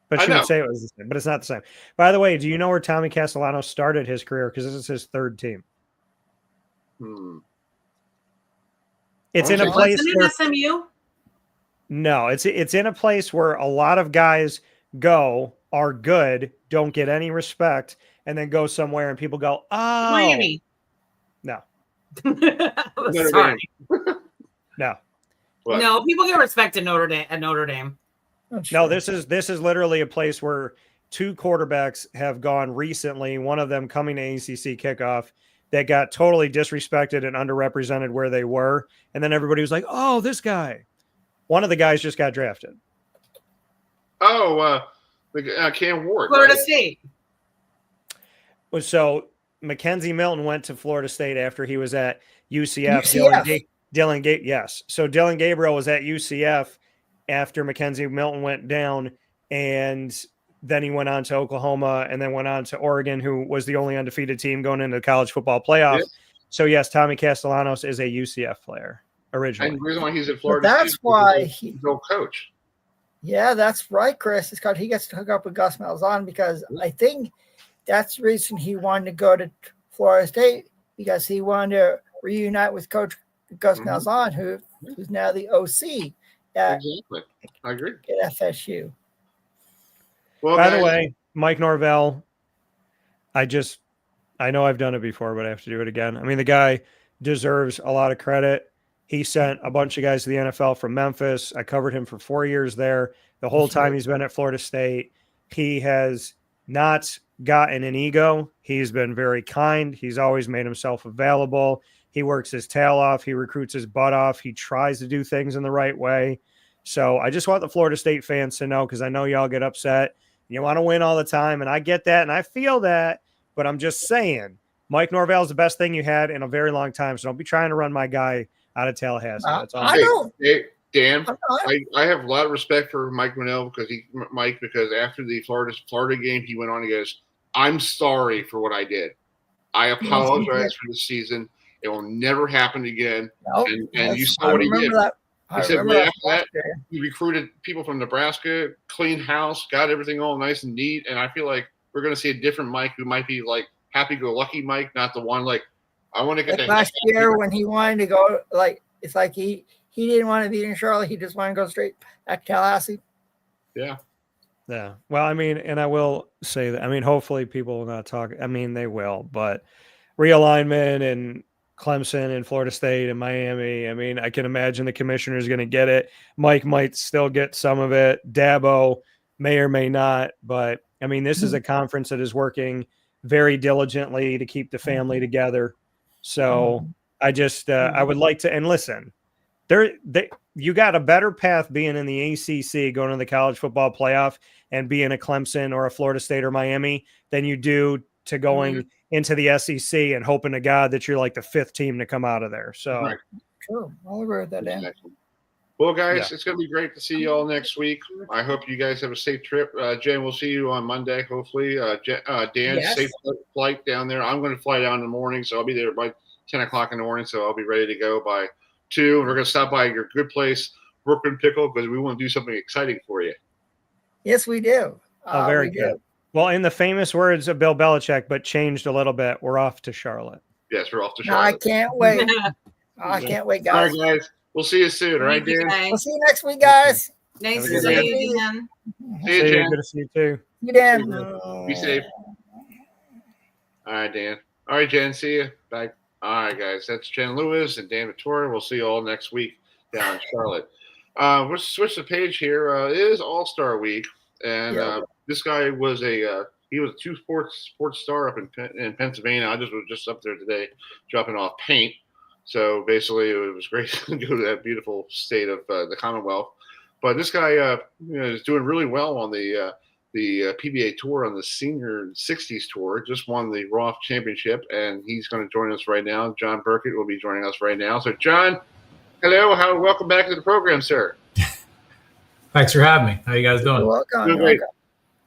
But she would say it was the same, but it's not the same. By the way, do you know where Tommy Castellanos started his career? Because this is his third team. It's in a place Wasn't where it SMU? no, it's in a place where a lot of guys go, are good, don't get any respect, and then go somewhere and people go, oh, Miami. no, Sorry. no. What? No, people get respect at Notre Dame. No, this is literally a place where two quarterbacks have gone recently, one of them coming to ACC kickoff, that got totally disrespected and underrepresented where they were. And then everybody was like, oh, this guy. One of the guys just got drafted. Oh, Cam Ward. Florida right? State. So Mackenzie Milton went to Florida State after he was at UCF. UCF. Dylan yes. So Dylan Gabriel was at UCF after Mackenzie Milton went down, and then he went on to Oklahoma and then went on to Oregon, who was the only undefeated team going into the college football playoff. Yeah. So yes, Tommy Castellanos is a UCF player originally. And the reason why he's at Florida That's State why is he's no coach. Yeah, that's right, Chris. It's because he gets to hook up with Gus Malzahn, because I think that's the reason he wanted to go to Florida State, because he wanted to reunite with Coach Gus Malzahn, who's now the OC at, Exactly. I agree. at FSU. Well, By guys, the way, Mike Norvell, I know I've done it before, but I have to do it again. I mean, the guy deserves a lot of credit. He sent a bunch of guys to the NFL from Memphis. I covered him for 4 years there. The whole time he's been at Florida State, he has not gotten an ego. He's been very kind. He's always made himself available. He works his tail off. He recruits his butt off. He tries to do things in the right way. So I just want the Florida State fans to know, because I know y'all get upset. You want to win all the time, and I get that, and I feel that, but I'm just saying, Mike Norvell is the best thing you had in a very long time, so don't be trying to run my guy out of Tallahassee. That's all. Hey, Dan, I have a lot of respect for Mike Monell because after the Florida game, he went on and goes, I'm sorry for what I did. I apologize for the season. It will never happen again. Nope. And you saw what he did. I He said remember right that after that, he recruited people from Nebraska, cleaned house, got everything all nice and neat. And I feel like we're going to see a different Mike, who might be like happy-go-lucky Mike, not the one like, I want to get that. Last year when he wanted to go, like, it's like he didn't want to be in Charlotte. He just wanted to go straight back to Tallahassee. Yeah. Yeah. Well, I mean, and I will say that, I mean, hopefully people will not talk. I mean, they will, but realignment and Clemson and Florida State and Miami. I mean, I can imagine the commissioner is going to get it. Mike might still get some of it. Dabo may or may not, but I mean, this is a conference that is working very diligently to keep the family together. So I just, I would like to, and listen, you got a better path being in the ACC, going to the college football playoff and being a Clemson or a Florida State or Miami than you do to going into the SEC and hoping to God that you're like the fifth team to come out of there. So, True. I'll agree with that, Dan. Well, guys, it's going to be great to see you all next week. I hope you guys have a safe trip. Jen, we'll see you on Monday, hopefully. Dan, safe flight down there. I'm going to fly down in the morning, so I'll be there by 10 o'clock in the morning, so I'll be ready to go by 2. And we're going to stop by your good place, Brooklyn Pickle, because we want to do something exciting for you. Yes, we do. Oh, very good. Well, in the famous words of Bill Belichick, but changed a little bit, we're off to Charlotte. Yes, we're off to No, Charlotte. I can't wait. I can't wait, guys. All right, guys. We'll see you soon. All right, Dan? We'll see you next week, guys. Nice to see you, Dan. See you, Jen. Good to see you too. You, Dan. Be safe. All right, Dan. All right, Jen. See you. Bye. All right, guys. That's Jen Lewis and Dan Vittori. We'll see you all next week down in Charlotte. We'll switch the page here. It is All-Star Week, and this guy was he was a 2 sports star up in Pennsylvania. I was just up there today dropping off paint. So basically, it was great to go to that beautiful state of the Commonwealth. But this guy is doing really well on the PBA tour, on the senior 60s tour. Just won the Roth championship, and he's going to join us right now. John Burkett will be joining us right now. So, John, hello. Welcome back to the program, sir. Thanks for having me. How you guys doing? You're welcome. Doing great.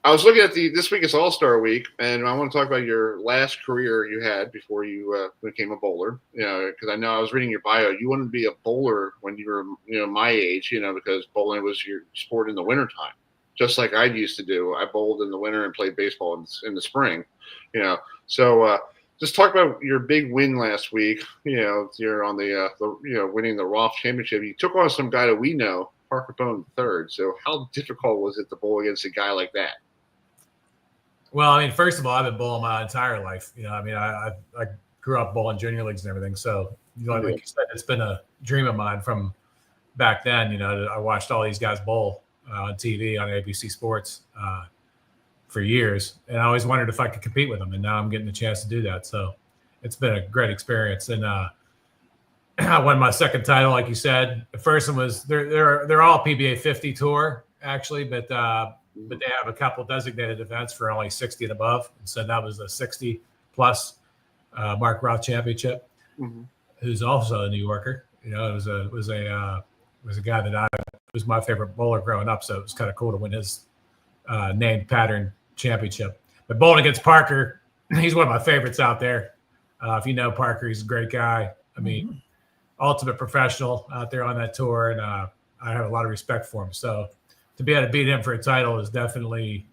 I was looking at this week is All-Star Week, and I want to talk about your last career you had before you became a bowler. Because I know I was reading your bio. You wanted to be a bowler when you were, my age, because bowling was your sport in the wintertime, just like I used to do. I bowled in the winter and played baseball in the spring, So just talk about your big win last week. You're on the winning the Roth championship. You took on some guy that we know, Parker Bone III. So how difficult was it to bowl against a guy like that? Well, I mean, first of all, I've been bowling my entire life. I grew up bowling junior leagues and everything. So, like you said, it's been a dream of mine from back then. I watched all these guys bowl on TV on ABC Sports for years, and I always wondered if I could compete with them. And now I'm getting the chance to do that. So, it's been a great experience. And I won my second title, like you said. The first one was they're all PBA 50 tour actually, but they have a couple designated events for only 60 and above. And so that was a 60 plus Mark Roth championship, who's also a New Yorker. It was a guy that was my favorite bowler growing up. So it was kind of cool to win his named pattern championship. But bowling against Parker, he's one of my favorites out there. If you know Parker, he's a great guy. I mean, ultimate professional out there on that tour. And I have a lot of respect for him. So to be able to beat him for a title is definitely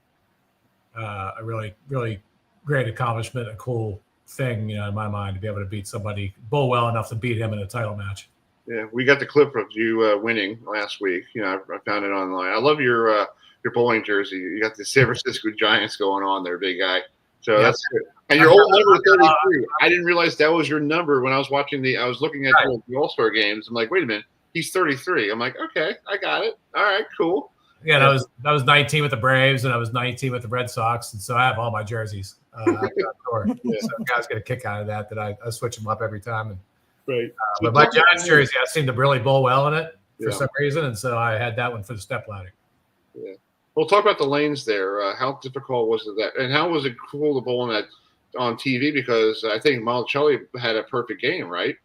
a really, really great accomplishment, a cool thing, in my mind, to be able to beat somebody, bowl well enough to beat him in a title match. Yeah, we got the clip of you winning last week. I found it online. I love your bowling jersey. You got the San Francisco Giants going on there, big guy. So that's good. And your old number 33. I didn't realize that was your number when I was watching I was looking at the All-Star games. I'm like, wait a minute, he's 33. I'm like, okay, I got it. All right, cool. Yeah, I was 19 with the Braves, and I was 19 with the Red Sox, and so I have all my jerseys. So guys get a kick out of that I switch them up every time. And, right. But my Giants jersey, I seem to really bowl well in it for some reason, and so I had that one for the step ladder. Yeah. Well, talk about the lanes there. How difficult was it and how was it cool to bowl on TV? Because I think Monticelli had a perfect game, right?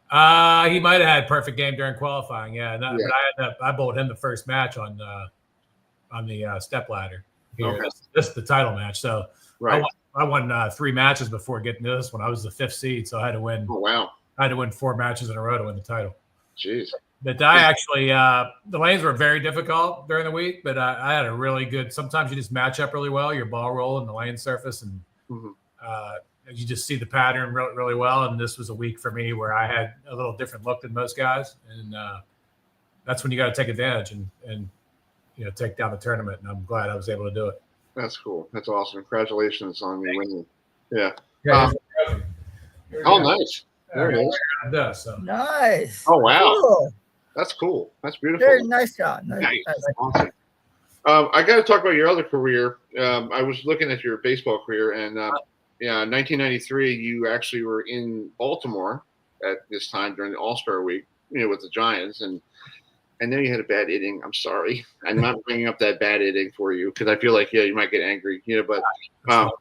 He might have had a perfect game during qualifying, but I bowled him the first match on the step ladder here. Okay. This is the title match. So right. I won 3 matches before getting to this one. I was the 5th seed, so I had to win. Oh, wow. I had to win 4 matches in a row to win the title. Jeez. But I actually the lanes were very difficult during the week, but I had a really good. Sometimes you just match up really well, your ball roll and the lane surface, and you just see the pattern really, really well. And this was a week for me where I had a little different look than most guys, and that's when you got to take advantage and take down the tournament. And I'm glad I was able to do it. That's cool. That's awesome. Congratulations on your winning. Yeah. Oh, nice. There it is. Nice. Oh, wow. Cool. That's cool. That's beautiful. Very nice job. Nice. Awesome. I got to talk about your other career. I was looking at your baseball career, and in 1993, you actually were in Baltimore at this time during the All-Star Week, with the Giants, and then you had a bad inning. I'm sorry. I'm not bringing up that bad inning for you because I feel like you might get angry, but how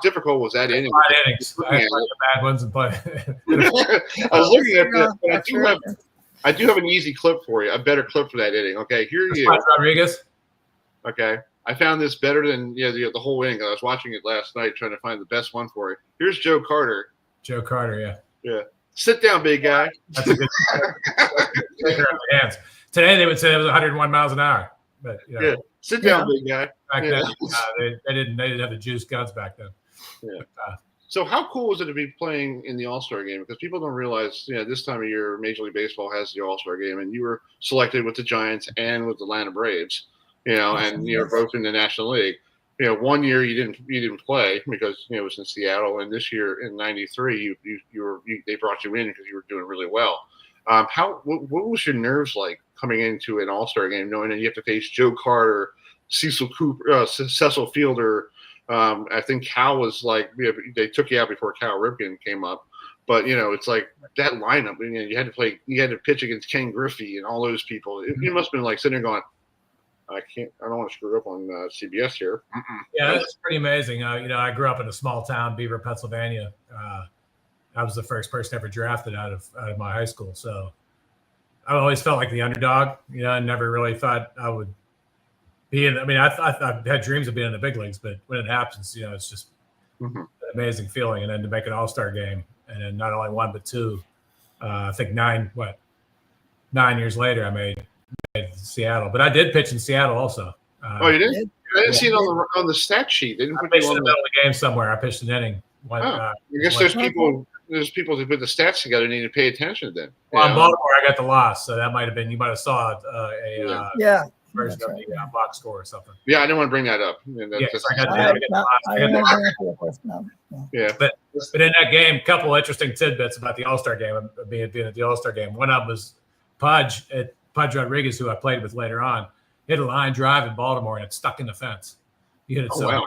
difficult was that inning? Bad innings. I had the bad ones and play. I was looking at that. I do have an easy clip for you, a better clip for that inning. Okay, here you go. Rodriguez. Okay, I found this better than the whole inning. I was watching it last night trying to find the best one for you. Here's Joe Carter. Joe Carter, yeah. Sit down, big guy. That's a good hands. Today they would say it was 101 miles an hour, but sit down, big guy. Back then, they didn't have the juice guns back then. Yeah. So how cool was it to be playing in the All-Star game? Because people don't realize, this time of year, Major League Baseball has the All-Star game, and you were selected with the Giants and with the Atlanta Braves, and you're both in the National League. 1 year you didn't play because it was in Seattle, and this year in '93 they brought you in because you were doing really well. What was your nerves like coming into an All-Star game, knowing that you have to face Joe Carter, Cecil Fielder? I think Cal was like, they took you out before Cal Ripken came up, but it's like that lineup. You had to pitch against Ken Griffey and all those people. You must have been like sitting there going, I don't want to screw up on CBS here. Yeah, that's pretty amazing. I grew up in a small town, Beaver, Pennsylvania. I was the first person ever drafted out of my high school, so I always felt like the underdog. I never really thought I would. I had dreams of being in the big leagues, but when it happens, it's just an amazing feeling. And then to make an All-Star game, and then not only 1 but 2, I think 9 years later, I made Seattle. But I did pitch in Seattle also. Oh, you did? I didn't see it on the stat sheet. They didn't I put pitched you in on the middle of the game somewhere. I pitched an inning. I guess there's people who put the stats together need to pay attention then. Well, in Baltimore, I got the loss, so that might have been. You might have saw yeah. version of the box score or something. Yeah, I didn't want to bring that up. Yeah, but in that game, a couple interesting tidbits about the All-Star game, being at the All-Star game. One of them was Pudge Rodriguez, who I played with later on, hit a line drive in Baltimore and it stuck in the fence. He hit it hard.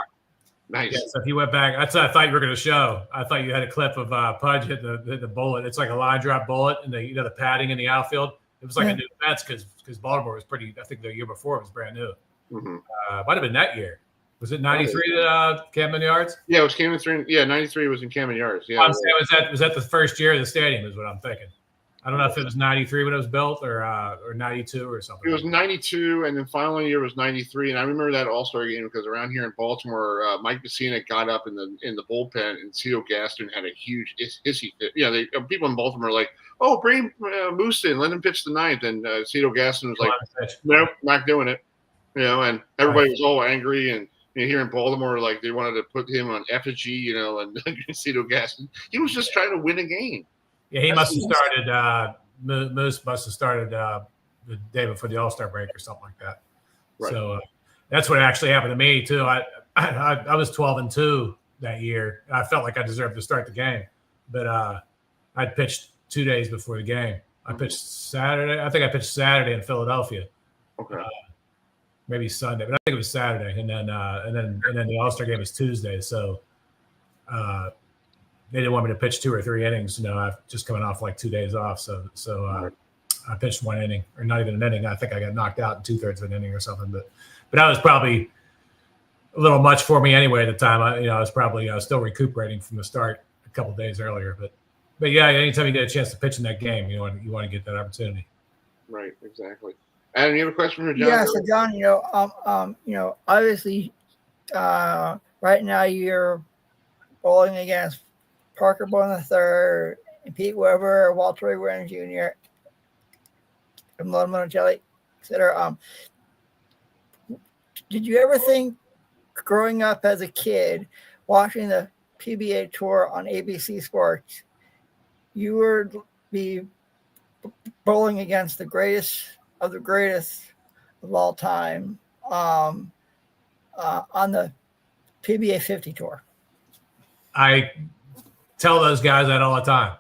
Nice. Yeah, so if you went back, that's what I thought you were going to show. I thought you had a clip of Pudge hitting the bullet. It's like a line drive bullet, and the padding in the outfield. It was like a new fence because Baltimore was pretty. I think the year before it was brand new. Mm-hmm. Might have been that year. Was it 93 that Camden Yards? Yeah, it was Camden 3. Yeah, 93 was in Camden Yards. Yeah, I'm saying was that the first year of the stadium? Is what I'm thinking. I don't know if it was 93 when it was built or 92 or something. It was 92, and then following year was 93. And I remember that All-Star game because around here in Baltimore, Mike Messina got up in the bullpen, and Cito Gaston had a huge hissy fit. Yeah, people in Baltimore were like, "Oh, bring Moose in, let him pitch the ninth." And Cito Gaston was like, "Nope, not doing it." And everybody was all angry. And here in Baltimore, like they wanted to put him on effigy, and Cito Gaston. He was just trying to win a game. Yeah, he must have started. Moose must have started the day before the All-Star break or something like that. Right. So that's what actually happened to me too. I was 12-2 that year. I felt like I deserved to start the game, but I pitched 2 days before the game. I pitched Saturday. I think I pitched Saturday in Philadelphia. Okay. Maybe Sunday, but I think it was Saturday, and then the All-Star game was Tuesday. So. They didn't want me to pitch 2 or 3 innings. I've just coming off like 2 days off. So I pitched 1 inning, or not even an inning. I think I got knocked out in 2/3 of an inning or something. But that was probably a little much for me anyway at the time. I was still recuperating from the start a couple of days earlier. But yeah, anytime you get a chance to pitch in that game, you want to get that opportunity. Right, exactly. And you have a question for John? Yeah, so John, obviously, right now you're bowling against Parker Bowen III, Pete Weber, Walter Wren Jr., Malone Monticelli, etc. Did you ever think, growing up as a kid, watching the PBA tour on ABC Sports, you would be bowling against the greatest of all time on the PBA 50 tour? I tell those guys that all the time.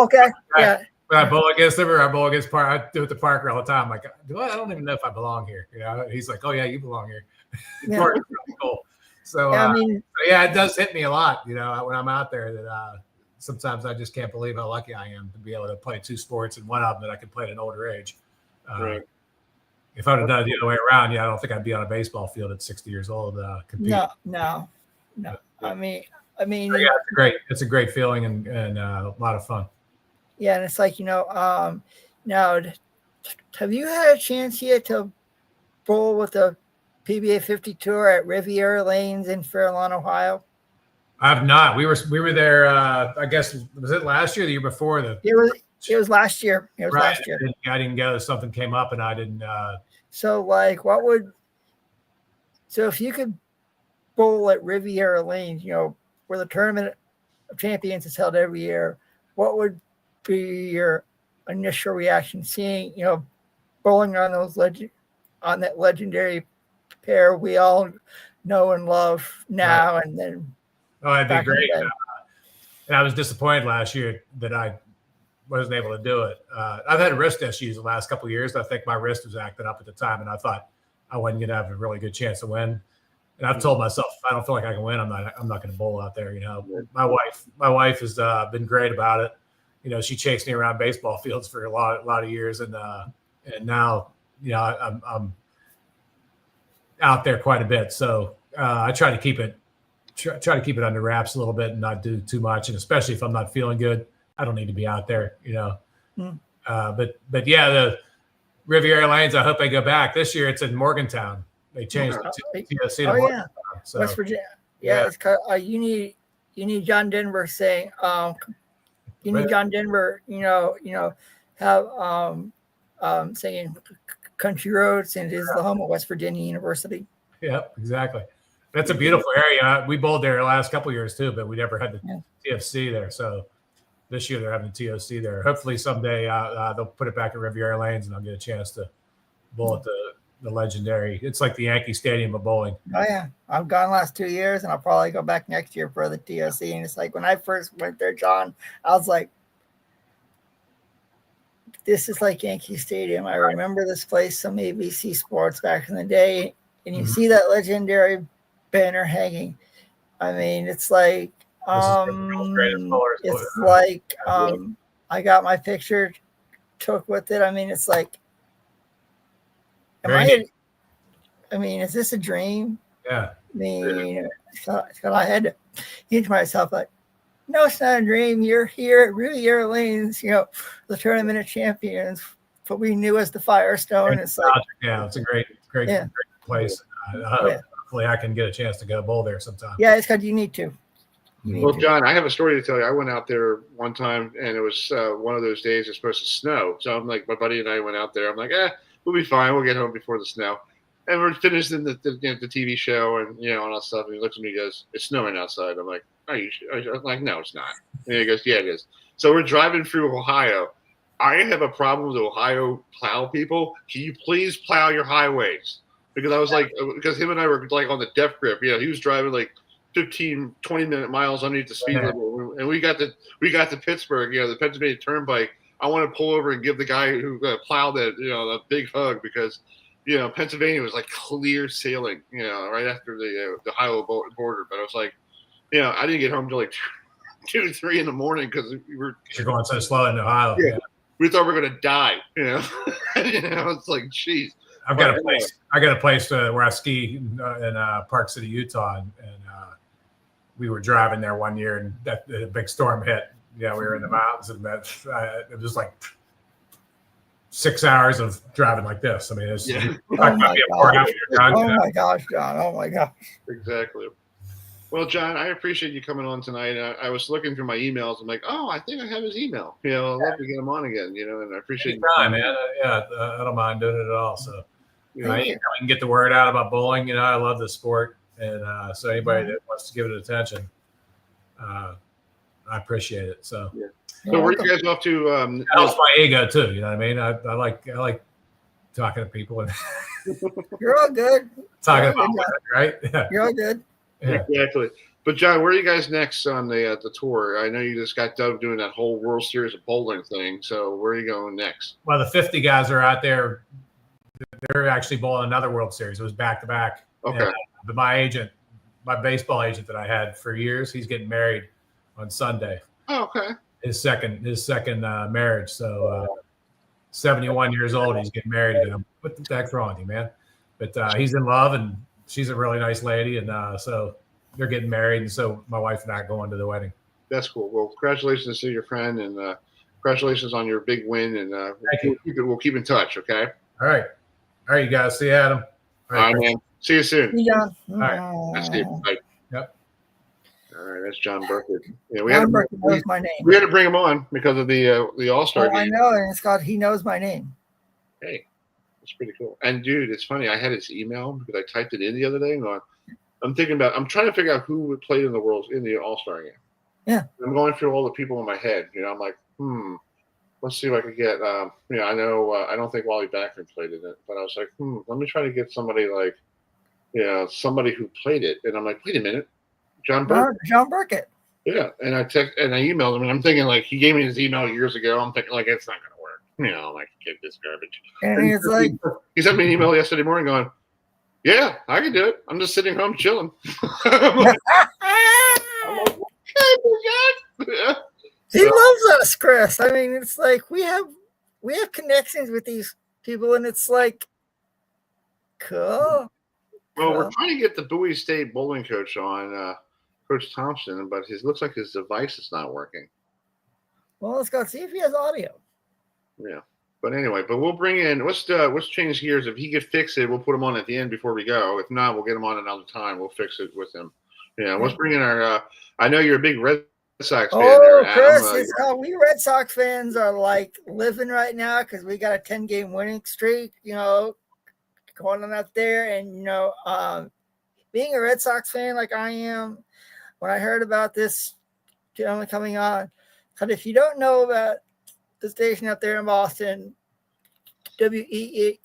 Okay. Yeah. When I bowl against them or I bowl against Parker, I do it to Parker all the time. Like, I don't even know if I belong here. He's like, "Oh yeah, you belong here." Yeah. Parker's really cool. So, it does hit me a lot. When I'm out there, that sometimes I just can't believe how lucky I am to be able to play 2 sports, and one of them that I can play at an older age. Right. If I would have done it the other way around, I don't think I'd be on a baseball field at 60 years old. Competing. No. I mean, it's a great feeling and a lot of fun. Yeah, and it's like now, have you had a chance yet to bowl with the PBA 50 tour at Riviera Lanes in Fairlawn, Ohio? I've not. We were there. I guess was it last year, or the year before? It was last year. It was last year. I didn't go. Something came up, and I didn't. So if you could bowl at Riviera Lanes, where the Tournament of Champions is held every year, what would be your initial reaction seeing, bowling on that legendary pair we all know and love now, right. And then that'd be great. And I was disappointed last year that I wasn't able to do it. I've had wrist issues the last couple of years. I think my wrist was acting up at the time, and I thought I wasn't going to have a really good chance to win. And I've told myself, if I don't feel like I can win, I'm not going to bowl out there. My wife has been great about it. She chased me around baseball fields for a lot of years, and now I'm out there quite a bit. So I try to keep it under wraps a little bit and not do too much. And especially if I'm not feeling good, I don't need to be out there. But yeah, the Riviera Lanes, I hope they go back this year. It's in Morgantown. They changed it to yeah. So, West Virginia. Yeah. It's you need John Denver saying you need John Denver, have saying country roads, and it is the home of West Virginia University. Yep, exactly. That's a beautiful area. We bowled there the last couple of years too, but we never had the TFC there. So this year they're having the TOC there. Hopefully someday they'll put it back at Riviera Lanes, and I'll get a chance to bowl at the legendary. It's like the Yankee Stadium of bowling. Oh yeah, I've gone the last 2 years, and I'll probably go back next year for the TOC. And it's like when I first went there, John, I was like, this is like Yankee Stadium. I remember this place from ABC Sports back in the day, and you see that legendary banner hanging. I mean, it's like I got my picture took with it. I mean, it's like, is this a dream? Yeah. I mean, so I had to think to myself, like, no, it's not a dream. You're here at Riviera Lanes, the tournament of champions, what we knew as the Firestone. It's like, yeah, it's a great place. Hopefully I can get a chance to go bowl there sometime. Yeah, it's because you need to. Well, John, I have a story to tell you. I went out there one time, and it was one of those days it's supposed to snow. So I'm like, my buddy and I went out there. I'm like, we'll be fine. We'll get home before the snow. And we're finishing the TV show and, all that stuff. And he looks at me and goes, it's snowing outside. I'm like, are you sure? I'm like, no, it's not. And he goes, yeah, it is. So we're driving through Ohio. I have a problem with Ohio plow people. Can you please plow your highways? Because I was like, because him and I were like on the death grip. He was driving like 15, 20-minute miles underneath the speed limit. And we got to Pittsburgh, the Pennsylvania Turnpike. I want to pull over and give the guy who plowed that, a big hug because, Pennsylvania was like clear sailing, right after the Ohio border. But I was like, I didn't get home until like 2, 3 in the morning because you're going so slow in Ohio. Yeah. We thought we were going to die, It's like, geez. I got a place where I ski in Park City, Utah, and we were driving there one year, and a big storm hit. Yeah, we were in the mountains, and it was like 6 hours of driving like this. I mean, it's oh my gosh, John! Oh my gosh! Exactly. Well, John, I appreciate you coming on tonight. I was looking through my emails. I'm like, I think I have his email. I'd love to get him on again. And I appreciate time, man. I don't mind doing it at all. So. I can get the word out about bowling. I love the sport, and so anybody that wants to give it attention, I appreciate it. So, so where you guys off to? That helps my ego too. You know what I mean? I like talking to people, and you're all good. Talking about it, right? Yeah. You're all good. Yeah. Exactly. But John, where are you guys next on the tour? I know you just got done doing that whole World Series of bowling thing. So where are you going next? Well, the 50 guys are out there. They're actually bowling another World Series. It was back to back. Okay. But my baseball agent that I had for years, he's getting married on Sunday. Oh, okay. His second marriage. So 71 years old, he's getting married again. What the heck's wrong with you, man? But he's in love, and she's a really nice lady, and so they're getting married, and so my wife and I are going to the wedding. That's cool. Well, congratulations to your friend, and congratulations on your big win. And we'll keep in touch. Okay. All right, you guys. See you, Adam. All right, man. See you soon. Yeah. All right. That's it. Bye. Yep. All right, that's John Burkett. Yeah, Burkett knows my name. We had to bring him on because of the All-Star game. I know, and it's called He Knows My Name. Hey, that's pretty cool. And dude, it's funny. I had his email because I typed it in the other day. And I'm trying to figure out who played in the All-Star game. Yeah. I'm going through all the people in my head. I'm like, let's see if I could get. I know. I don't think Wally Backman played in it, but I was like, let me try to get somebody like, somebody who played it. And I'm like, wait a minute, John Burkett. Yeah, and I emailed him, and I'm thinking like he gave me his email years ago. I'm thinking like it's not going to work. I'm like, get this garbage. And it's like he sent me an email yesterday morning going, yeah, I can do it. I'm just sitting home chilling. I'm like, He loves us, Chris. I mean, it's like we have connections with these people, and it's like cool. Well, we're trying to get the Bowie State bowling coach on, Coach Thompson, but looks like his device is not working. Well, let's go see if he has audio. Yeah, but anyway, we'll bring in. Let's change gears. If he could fix it, we'll put him on at the end before we go. If not, we'll get him on another time. We'll fix it with him. Yeah, let's bring in our. I know you're a big Red Sox fan there, Chris, Adam. it's how we Red Sox fans are like living right now because we got a 10-game winning streak, going on out there. And, being a Red Sox fan like I am, when I heard about this gentleman coming on, but if you don't know about the station up there in Boston, WEEI,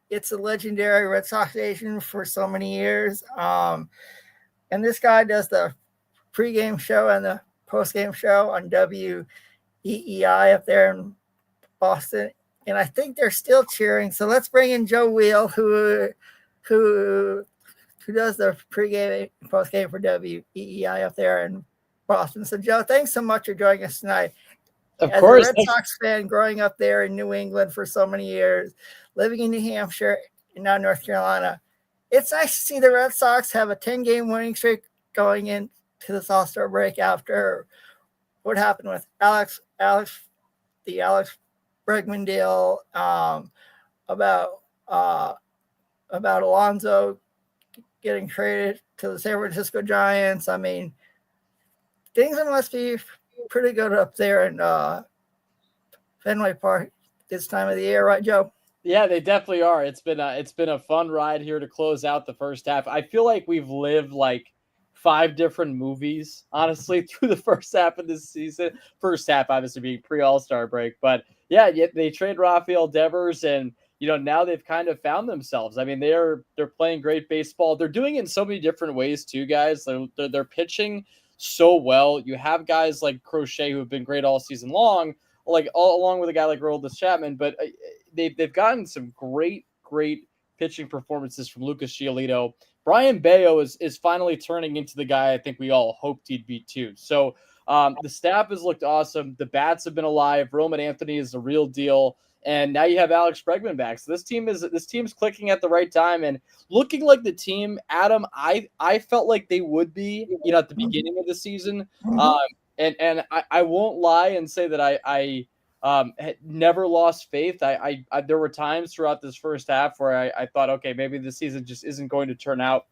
it's a legendary Red Sox station for so many years. And this guy does the pregame show and the postgame show on WEEI up there in Boston. And I think they're still cheering. So let's bring in Joe Wheel, who does the pregame and postgame for WEEI up there in Boston. So, Joe, thanks so much for joining us tonight. Of As course. a Red Sox fan growing up there in New England for so many years, living in New Hampshire and now North Carolina, it's nice to see the Red Sox have a 10-game winning streak going into this All-Star break after what happened with Alex Bregman deal, about Alonso getting traded to the San Francisco Giants. I mean, things must be pretty good up there in Fenway Park this time of the year, right, Joe? Yeah, they definitely are. It's been a fun ride here to close out the first half. I feel like we've lived like 5 different movies, honestly, through the first half of this season. First half, obviously, being pre-All-Star break. But, yeah, they trade Rafael Devers, and, now they've kind of found themselves. I mean, they're playing great baseball. They're doing it in so many different ways, too, guys. They're pitching so well. You have guys like Crochet who have been great all season long, like along with a guy like Aroldis Chapman, but they've gotten some great pitching performances from Lucas Giolito. Brian Bayo is finally turning into the guy I think we all hoped he'd be too. So the staff has looked awesome. The bats have been alive. Roman Anthony is the real deal. And now you have Alex Bregman back. So this team's clicking at the right time and looking like the team, Adam, I felt like they would be, at the beginning of the season. And I won't lie and say that I had never lost faith. I there were times throughout this first half where I thought, okay, maybe the season just isn't going to turn out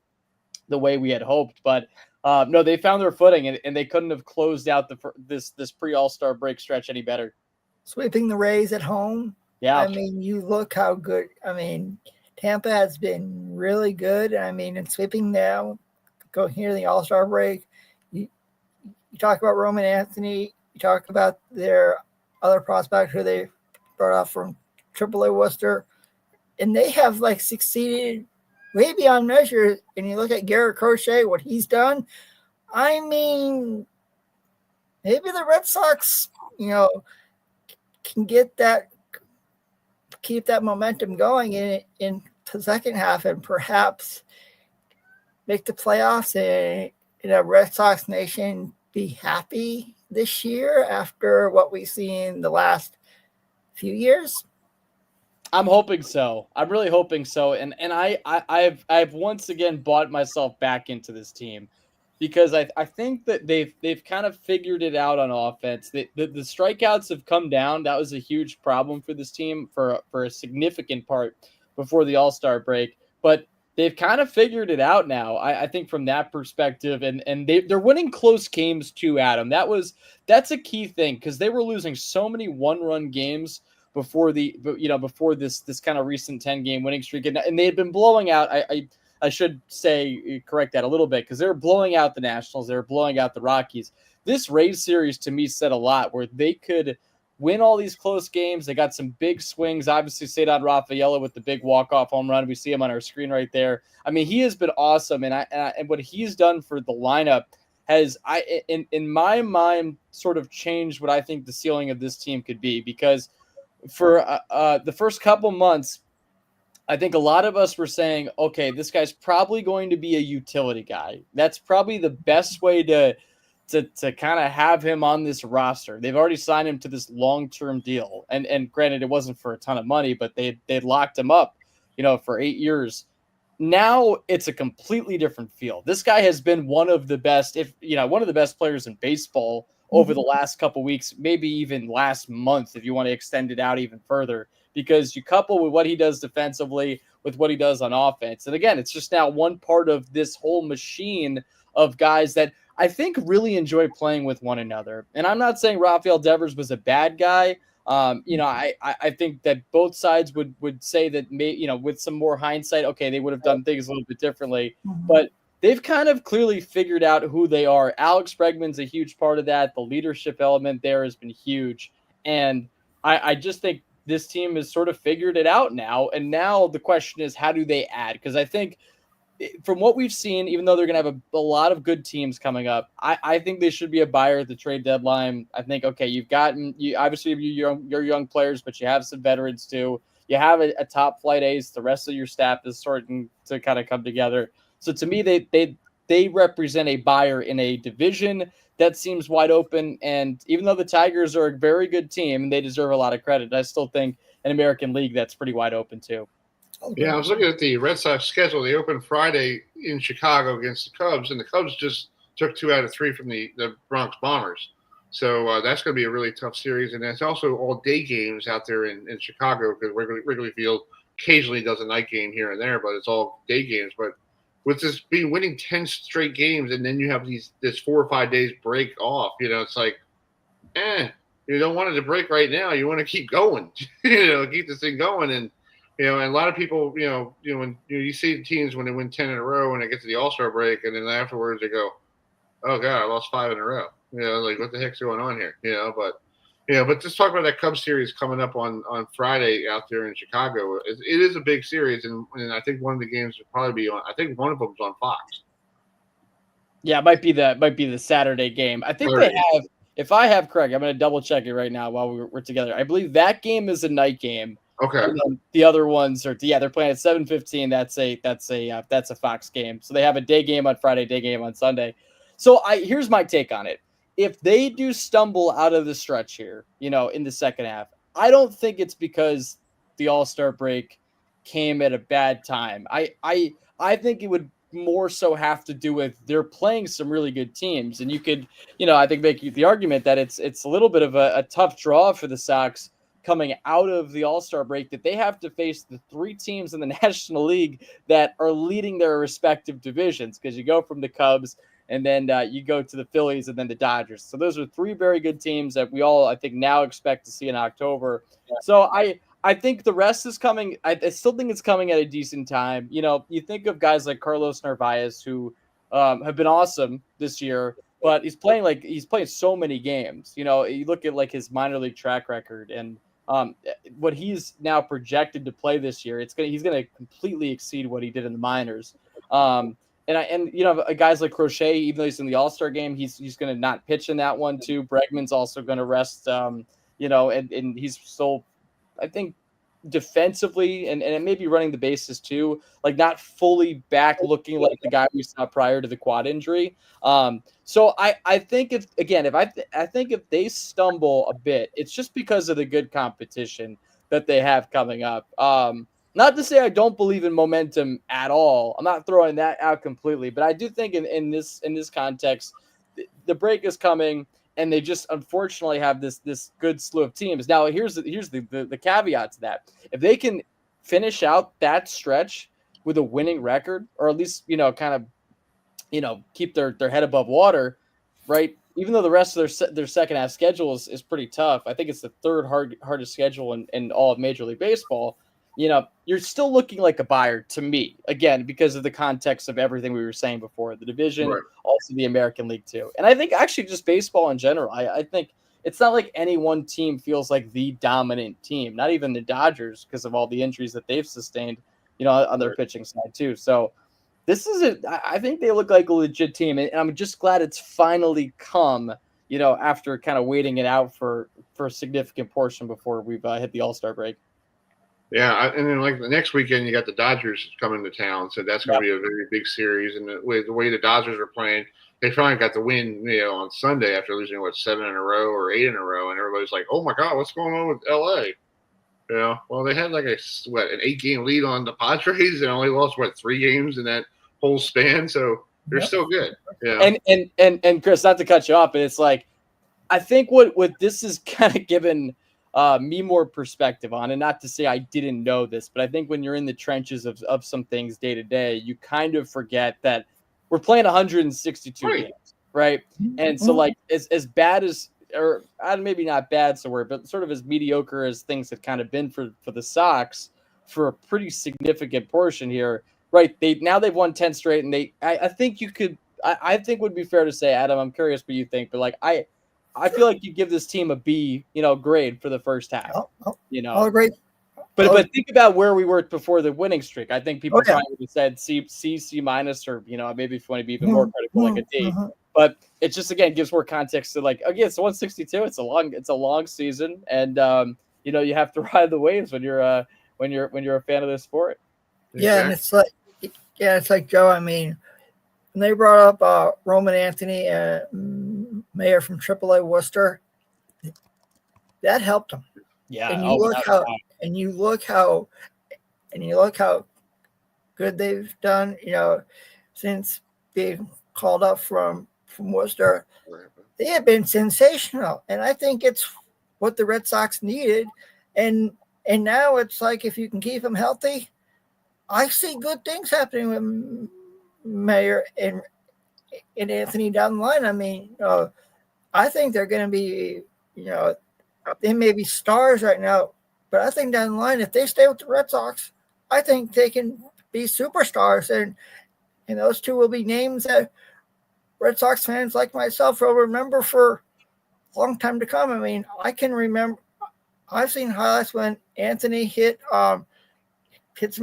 the way we had hoped. But no, they found their footing and they couldn't have closed out this pre-All-Star break stretch any better. Sweeping the Rays at home. Yeah. I mean, you look how good. I mean, Tampa has been really good. I mean, and sweeping now, go here to the All-Star break. You talk about Roman Anthony. You talk about their other prospect who they brought up from AAA Worcester. And they have, succeeded way beyond measure. And you look at Garrett Crochet, what he's done. I mean, maybe the Red Sox, can keep that momentum going in the second half and perhaps make the playoffs and Red Sox Nation be happy this year after what we've seen the last few years? I'm hoping so. I'm really hoping so. And I've once again bought myself back into this team because I think that they've kind of figured it out on offense. The strikeouts have come down. That was a huge problem for this team for a significant part before the All-Star break. But they've kind of figured it out now, I think, from that perspective. And they're winning close games too, Adam. That's a key thing because they were losing so many one-run games before this kind of recent 10-game winning streak. And they had been blowing out. I should correct that a little bit because they were blowing out the Nationals. They were blowing out the Rockies. This Rays series to me said a lot where they could win all these close games. They got some big swings. Obviously, Cedar Rafaela with the big walk-off home run. We see him on our screen right there. I mean, he has been awesome. And what he's done for the lineup has, in my mind, sort of changed what I think the ceiling of this team could be. Because for the first couple months, I think a lot of us were saying, okay, this guy's probably going to be a utility guy. That's probably the best way to kind of have him on this roster. They've already signed him to this long-term deal. And granted, it wasn't for a ton of money, but they'd locked him up, for 8 years. Now it's a completely different feel. This guy has been one of the best players in baseball over the last couple weeks, maybe even last month, if you want to extend it out even further. because you couple with what he does defensively with what he does on offense. And again, it's just now one part of this whole machine of guys that I think really enjoy playing with one another. And I'm not saying Rafael Devers was a bad guy. I think that both sides would say that, with some more hindsight, okay, they would have done things a little bit differently. But they've kind of clearly figured out who they are. Alex Bregman's a huge part of that. The leadership element there has been huge. And I just think this team has sort of figured it out now. And now the question is, how do they add? Because I think from what we've seen, even though they're going to have a lot of good teams coming up, I think they should be a buyer at the trade deadline. I think, okay, you obviously you're young players, but you have some veterans too. You have a top flight ace. The rest of your staff is starting to kind of come together. So to me, they represent a buyer in a division that seems wide open. And even though the Tigers are a very good team and they deserve a lot of credit, I still think an American League that's pretty wide open too. Yeah, I was looking at the Red Sox schedule. They opened Friday in Chicago against the Cubs, and the Cubs just took 2 out of 3 from the Bronx Bombers. So that's going to be a really tough series. And it's also all day games out there in Chicago, because Wrigley Field occasionally does a night game here and there, but it's all day games. But with this winning 10 straight games, and then you have this 4 or 5 days break off, it's like, you don't want it to break right now. You want to keep going, keep this thing going. And and a lot of people, when you see teams when they win 10 in a row and they get to the All-Star break, and then afterwards they go, "Oh God, I lost 5 in a row." Like, what the heck's going on here? But just talk about that Cubs series coming up on Friday out there in Chicago. It is a big series, and I think one of the games will probably be on. I think one of them's on Fox. Yeah, it might be the Saturday game. I think they have. If I have correct, I'm going to double check it right now while we're together. I believe that game is a night game. Okay. And then the other ones are they're playing at 7:15. That's a Fox game. So they have a day game on Friday, day game on Sunday. So here's my take on it. If they do stumble out of the stretch here, in the second half, I don't think it's because the All-Star break came at a bad time. I think it would more so have to do with they're playing some really good teams, and you could, I think make the argument that it's a little bit of a tough draw for the Sox coming out of the All-Star break, that they have to face the 3 teams in the National League that are leading their respective divisions, because you go from the Cubs and then you go to the Phillies and then the Dodgers. So those are 3 very good teams that we all, I think, now expect to see in October. Yeah. So I think the rest is coming. I still think it's coming at a decent time. You think of guys like Carlos Narvaez, who have been awesome this year, but he's playing so many games. You look at his minor league track record, and what he's now projected to play this year, he's going to completely exceed what he did in the minors. Guys like Crochet, even though he's in the All-Star game, he's going to not pitch in that one too. Bregman's also going to rest. And he's still, I think, defensively and maybe running the bases too, not fully back looking like the guy we saw prior to the quad injury. So I think if they stumble a bit, it's just because of the good competition that they have coming up. Not to say I don't believe in momentum at all. I'm not throwing that out completely, but I do think in this context, the break is coming, and they just unfortunately have this good slew of teams. Now, here's the caveat to that. If they can finish out that stretch with a winning record, or at least keep their head above water, right? Even though the rest of their second half schedule is pretty tough. I think it's the 3rd hardest schedule in all of Major League Baseball. You're still looking like a buyer to me, again, because of the context of everything we were saying before, the division, right, also the American League too. And I think actually just baseball in general, I think it's not like any one team feels like the dominant team, not even the Dodgers, because of all the injuries that they've sustained, on their pitching side too. So I think they look like a legit team, and I'm just glad it's finally come, after kind of waiting it out for a significant portion before we've hit the All-Star break. Yeah, and then the next weekend you got the Dodgers coming to town, so that's going to be a very big series. And the way the Dodgers are playing, they finally got the win, on Sunday after losing 7 in a row or 8 in a row, and everybody's like, "Oh my God, what's going on with LA?" Well, they had an 8-game lead on the Padres, and only lost 3 games in that whole span, so they're still good. Yeah. And Chris, not to cut you off, but it's I think what this is kind of given me more perspective on. And not to say I didn't know this, but I think when you're in the trenches of some things day to day, you kind of forget that we're playing 162 games, right? And so like as bad as, or maybe not bad so word, but sort of as mediocre as things have kind of been for the Sox for a pretty significant portion here, right? They've won 10 straight, and I think you could, I think would be fair to say, Adam, I'm curious what you think, but like I feel like you give this team a B, grade for the first half. I'll agree. But think about where we were before the winning streak. I think people probably would have said C minus, or maybe if you want to be even more critical, like a D. But it just again gives more context to like again, it's 162. It's a long season, and you have to ride the waves when you're a fan of this sport. Yeah, and it's like Joe. I mean, when they brought up Roman Anthony, Mayor from AAA Worcester, that helped them. Yeah, and you look how good they've done. Since being called up from Worcester, they have been sensational, and I think it's what the Red Sox needed. And now it's like if you can keep them healthy, I see good things happening with Mayor and Anthony down the line. I mean, I think they're going to be, they may be stars right now, but I think down the line, if they stay with the Red Sox, I think they can be superstars, and those two will be names that Red Sox fans like myself will remember for a long time to come. I mean, I can remember, I've seen highlights when Anthony hit some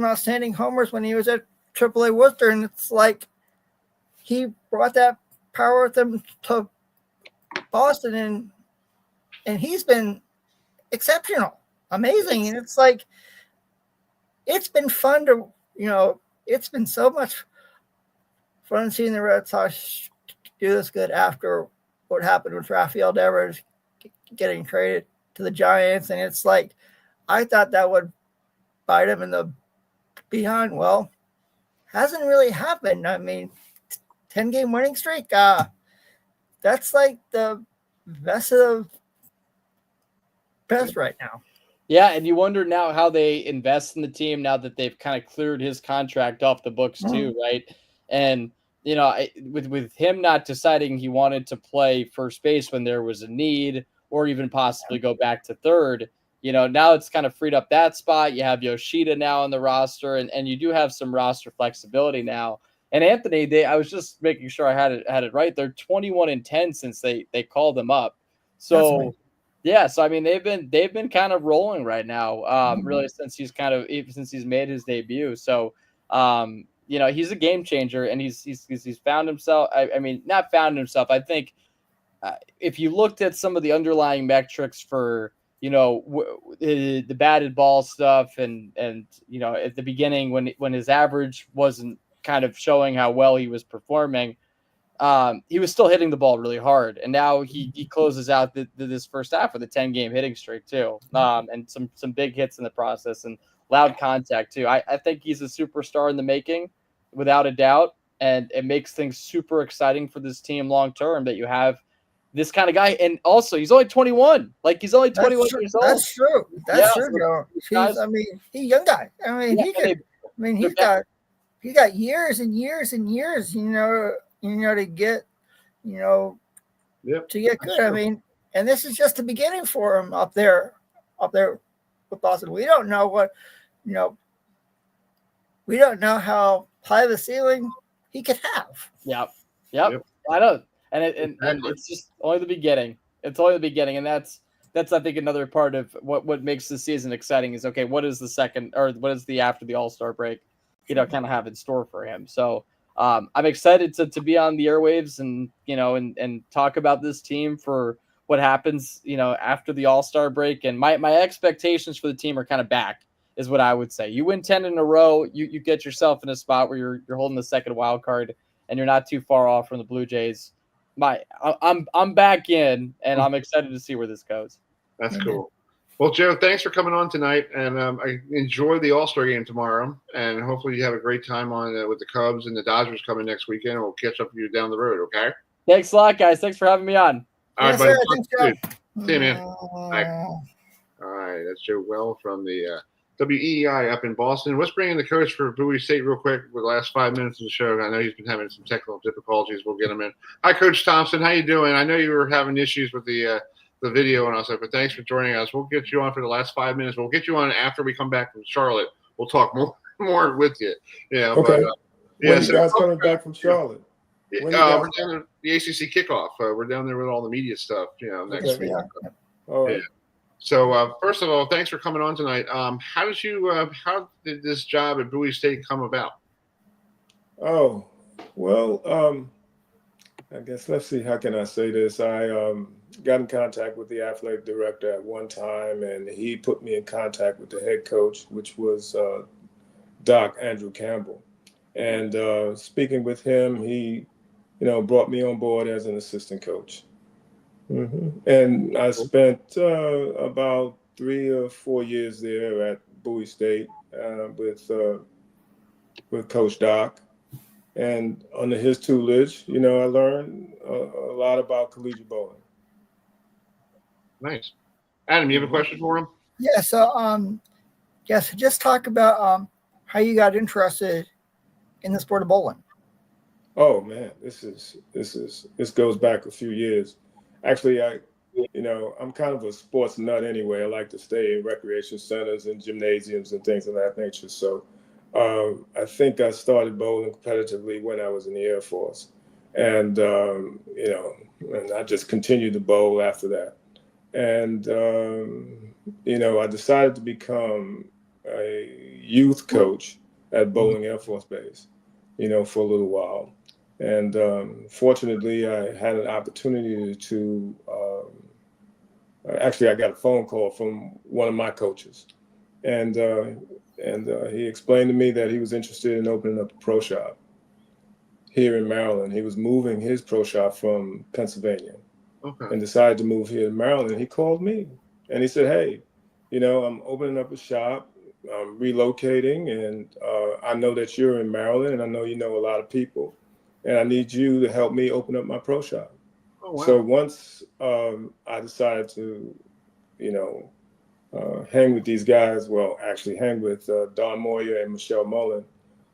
outstanding homers when he was at AAA Worcester, and it's like he brought that power with him to Boston, and he's been exceptional, amazing. And it's like, it's been fun to, it's been so much fun seeing the Red Sox do this good after what happened with Rafael Devers getting traded to the Giants. And it's like, I thought that would bite him in the behind. Well, hasn't really happened. I mean, 10-game winning streak, that's like the best of best right now. Yeah, and you wonder now how they invest in the team now that they've kind of cleared his contract off the books too, right? And with him not deciding he wanted to play first base when there was a need, or even possibly go back to third, now it's kind of freed up that spot. You have Yoshida now on the roster, and you do have some roster flexibility now. And Anthony, I was just making sure I had it right. They're 21-10 since they called them up. So yeah, so I mean they've been kind of rolling right now, really since he's made his debut. So he's a game changer, and he's found himself. I mean, not found himself. I think if you looked at some of the underlying metrics for the batted ball stuff, and at the beginning when his average wasn't kind of showing how well he was performing, he was still hitting the ball really hard, and now he closes out this first half with a 10-game hitting streak too, and some big hits in the process and loud contact too. I think he's a superstar in the making, without a doubt, and it makes things super exciting for this team long term that you have this kind of guy. And also, he's only 21. Like, he's only 21 years old. That's true. That's true, Joe. He's a young guy. I mean, he's got years and years and years, to get, to get good. I mean, and this is just the beginning for him up there with Boston. We don't know what, we don't know how high the ceiling he could have. Yep. I know. And it's just only the beginning. It's only the beginning. And that's I think another part of what makes the season exciting is, okay, what is the second, or what is the after the All-Star break, kind of have in store for him. So I'm excited to be on the airwaves and talk about this team for what happens, after the All-Star break. And my expectations for the team are kind of back, is what I would say. You win 10 in a row, you get yourself in a spot where you're holding the second wild card, and you're not too far off from the Blue Jays. I'm back in, and I'm excited to see where this goes. That's cool. Well, Joe, thanks for coming on tonight, and I enjoy the All-Star game tomorrow, and hopefully you have a great time on with the Cubs and the Dodgers coming next weekend, and we'll catch up with you down the road, okay? Thanks a lot, guys. Thanks for having me on. All right, buddy. See you, man. Bye. All right, that's Joe Well from the WEI up in Boston. Let's bring in the coach for Bowie State real quick with the last 5 minutes of the show. I know he's been having some technical difficulties. We'll get him in. Hi, Coach Thompson. How you doing? I know you were having issues with the video and all that, but thanks for joining us. We'll get you on for the last 5 minutes. We'll get you on after we come back from Charlotte. We'll talk more with you. Yeah. Okay. But, when are you guys coming back from Charlotte? We're down there, the ACC kickoff. We're down there with all the media stuff, next week. All right. Yeah. So first of all, thanks for coming on tonight. How did this job at Bowie State come about? Oh, well, I guess let's see. How can I say this? I got in contact with the athletic director at one time, and he put me in contact with the head coach, which was Doc Andrew Campbell. And speaking with him, he, brought me on board as an assistant coach. And I spent about 3 or 4 years there at Bowie State with Coach Doc. And under his tutelage, I learned a lot about collegiate bowling. Nice. Adam, you have a question for him? Yeah. So, so just talk about how you got interested in the sport of bowling. Oh man, this goes back a few years. Actually, I'm kind of a sports nut anyway. I like to stay in recreation centers and gymnasiums and things of that nature. So I think I started bowling competitively when I was in the Air Force. And, and I just continued to bowl after that. And, I decided to become a youth coach at Bowling Air Force Base, for a little while. And fortunately, I had an opportunity to, actually, I got a phone call from one of my coaches. And he explained to me that he was interested in opening up a pro shop here in Maryland. He was moving his pro shop from Pennsylvania and decided to move here to Maryland. He called me and he said, hey, I'm opening up a shop. I'm relocating, and I know that you're in Maryland, and I know you know a lot of people, and I need you to help me open up my pro shop. Oh, wow. So once I decided to, hang with these guys, actually hang with Don Moyer and Michelle Mullen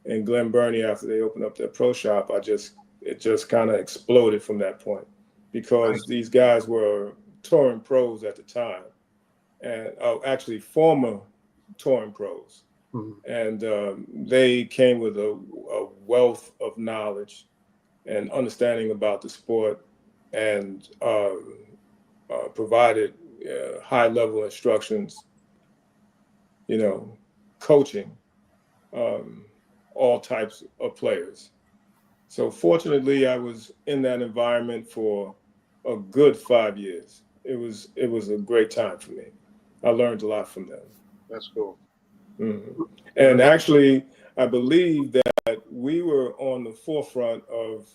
and Glenn Burney after they opened up their pro shop, it just kind of exploded from that point, because these guys were touring pros at the time, and actually former touring pros. And they came with a wealth of knowledge and understanding about the sport, and provided high level instructions, coaching all types of players. So fortunately, I was in that environment for a good 5 years. It was a great time for me. I learned a lot from them. That's cool. And actually, I believe that we were on the forefront of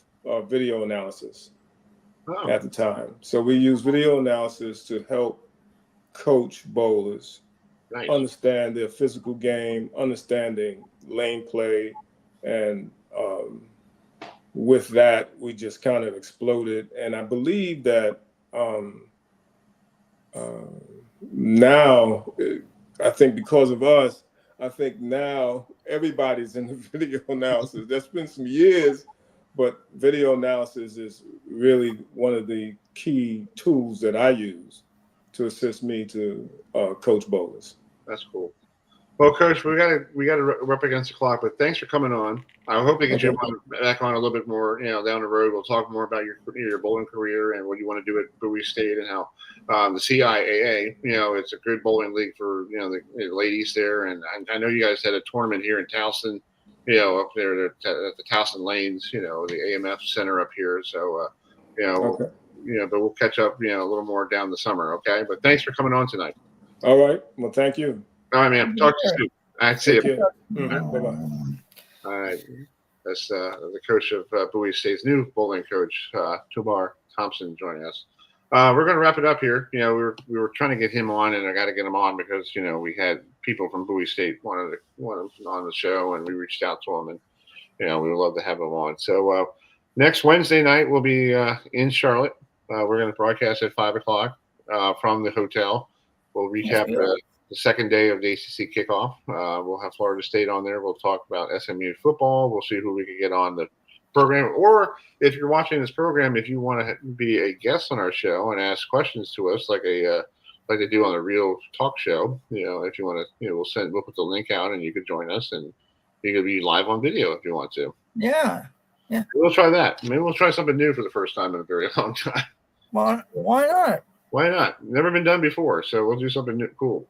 video analysis at the time. So we used video analysis to help coach bowlers understand their physical game, understanding lane play, and with that, we just kind of exploded. And I believe that now, I think because of us, I think now everybody's in the video analysis. There's been some years, but video analysis is really one of the key tools that I use to assist me to coach bowlers. That's cool. Well, Coach, we we're up against the clock, but thanks for coming on. I hope we can get you back on a little bit more, down the road. We'll talk more about your bowling career and what you want to do at Bowie State, and how the CIAA, it's a good bowling league for the ladies there. And I know you guys had a tournament here in Towson, up there at the Towson Lanes, the AMF Center up here. So, but we'll catch up, a little more down the summer. Okay. But thanks for coming on tonight. All right. Well, thank you. All right, man. Talk to you soon. All right, see you. Bye-bye. All right. That's the coach of Bowie State's new bowling coach, Tubar Thompson, joining us. We're going to wrap it up here. We were trying to get him on, and I got to get him on because we had people from Bowie State wanted on the show, and we reached out to him, and we would love to have him on. So next Wednesday night we'll be in Charlotte. We're going to broadcast at 5:00 from the hotel. We'll recap the second day of the ACC kickoff. We'll have Florida State on there. We'll talk about SMU football. We'll see who we can get on the program. Or if you're watching this program, if you want to be a guest on our show and ask questions to us, like they do on a real talk show, if you want to, we'll put the link out and you could join us and you could be live on video if you want to. Yeah. Yeah. We'll try that. Maybe we'll try something new for the first time in a very long time. Well, why not? Why not? Never been done before, so we'll do something new, cool.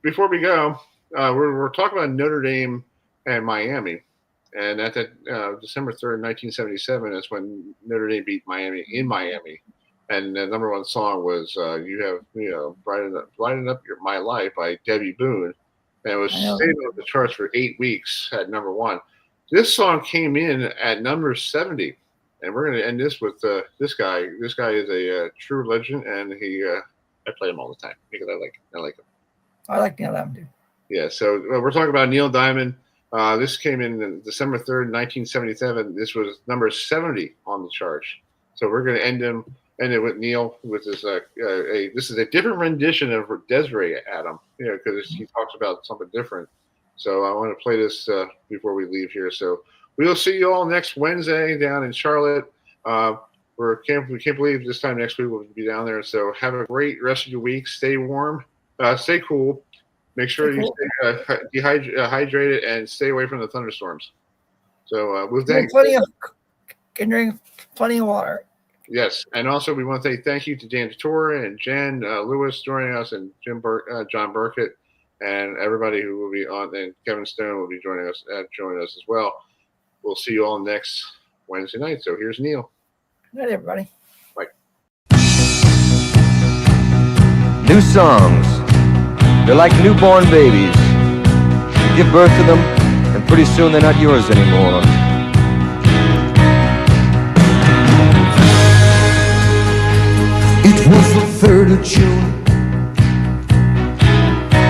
Before we go, we're talking about Notre Dame and Miami. And at that December 3rd, 1977, that's when Notre Dame beat Miami in Miami. And the number one song was Brighten Up My Life by Debbie Boone. And it was staying on the charts for 8 weeks at number one. This song came in at number 70. And we're going to end this with this guy. This guy is a true legend, and I play him all the time because I like him. I like Neil Diamond, too. Yeah, so we're talking about Neil Diamond. This came in December 3rd, 1977. This was number 70 on the chart. So we're going to end it with Neil with this. This is a different rendition of Desiree Adam, because he talks about something different. So I want to play this before we leave here. So we'll see you all next Wednesday down in Charlotte. We can't believe this time next week we'll be down there. So have a great rest of your week. Stay warm, stay cool. Make sure you stay hydrated and stay away from the thunderstorms. So we'll thank drink plenty of water. Yes, and also we want to say thank you to Dan Tortora and Jenn Lewis joining us, and John Burkett, and everybody who will be on, and Kevin Stone will be joining us as well. We'll see you all next Wednesday night. So here's Neil. Good night, everybody. Bye. New songs. They're like newborn babies. You give birth to them, and pretty soon they're not yours anymore. It was the 3rd of June,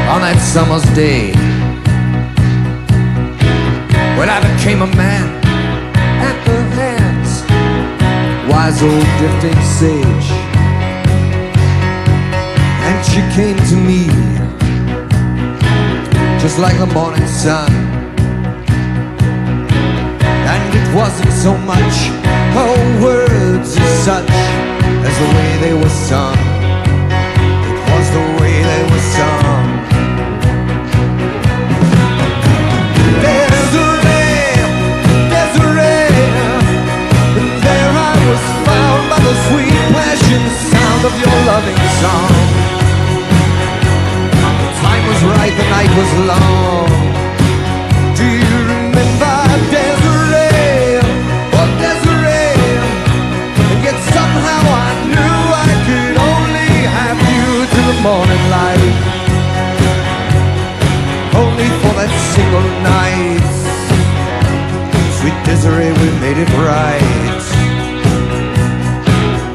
on that summer's day, when I became a man at the hands, wise old drifting sage. And she came to me, just like the morning sun. And it wasn't so much her words as such as the way they were sung. It was the way they were sung. Desiree, Desiree, and there I was found by the sweet passion sound of your loving song. The time was right, the night was long. Do you remember Desiree? Oh, Desiree, and yet somehow I knew I could only have you till the morning light. Only for that single night. Sweet Desiree, we made it right.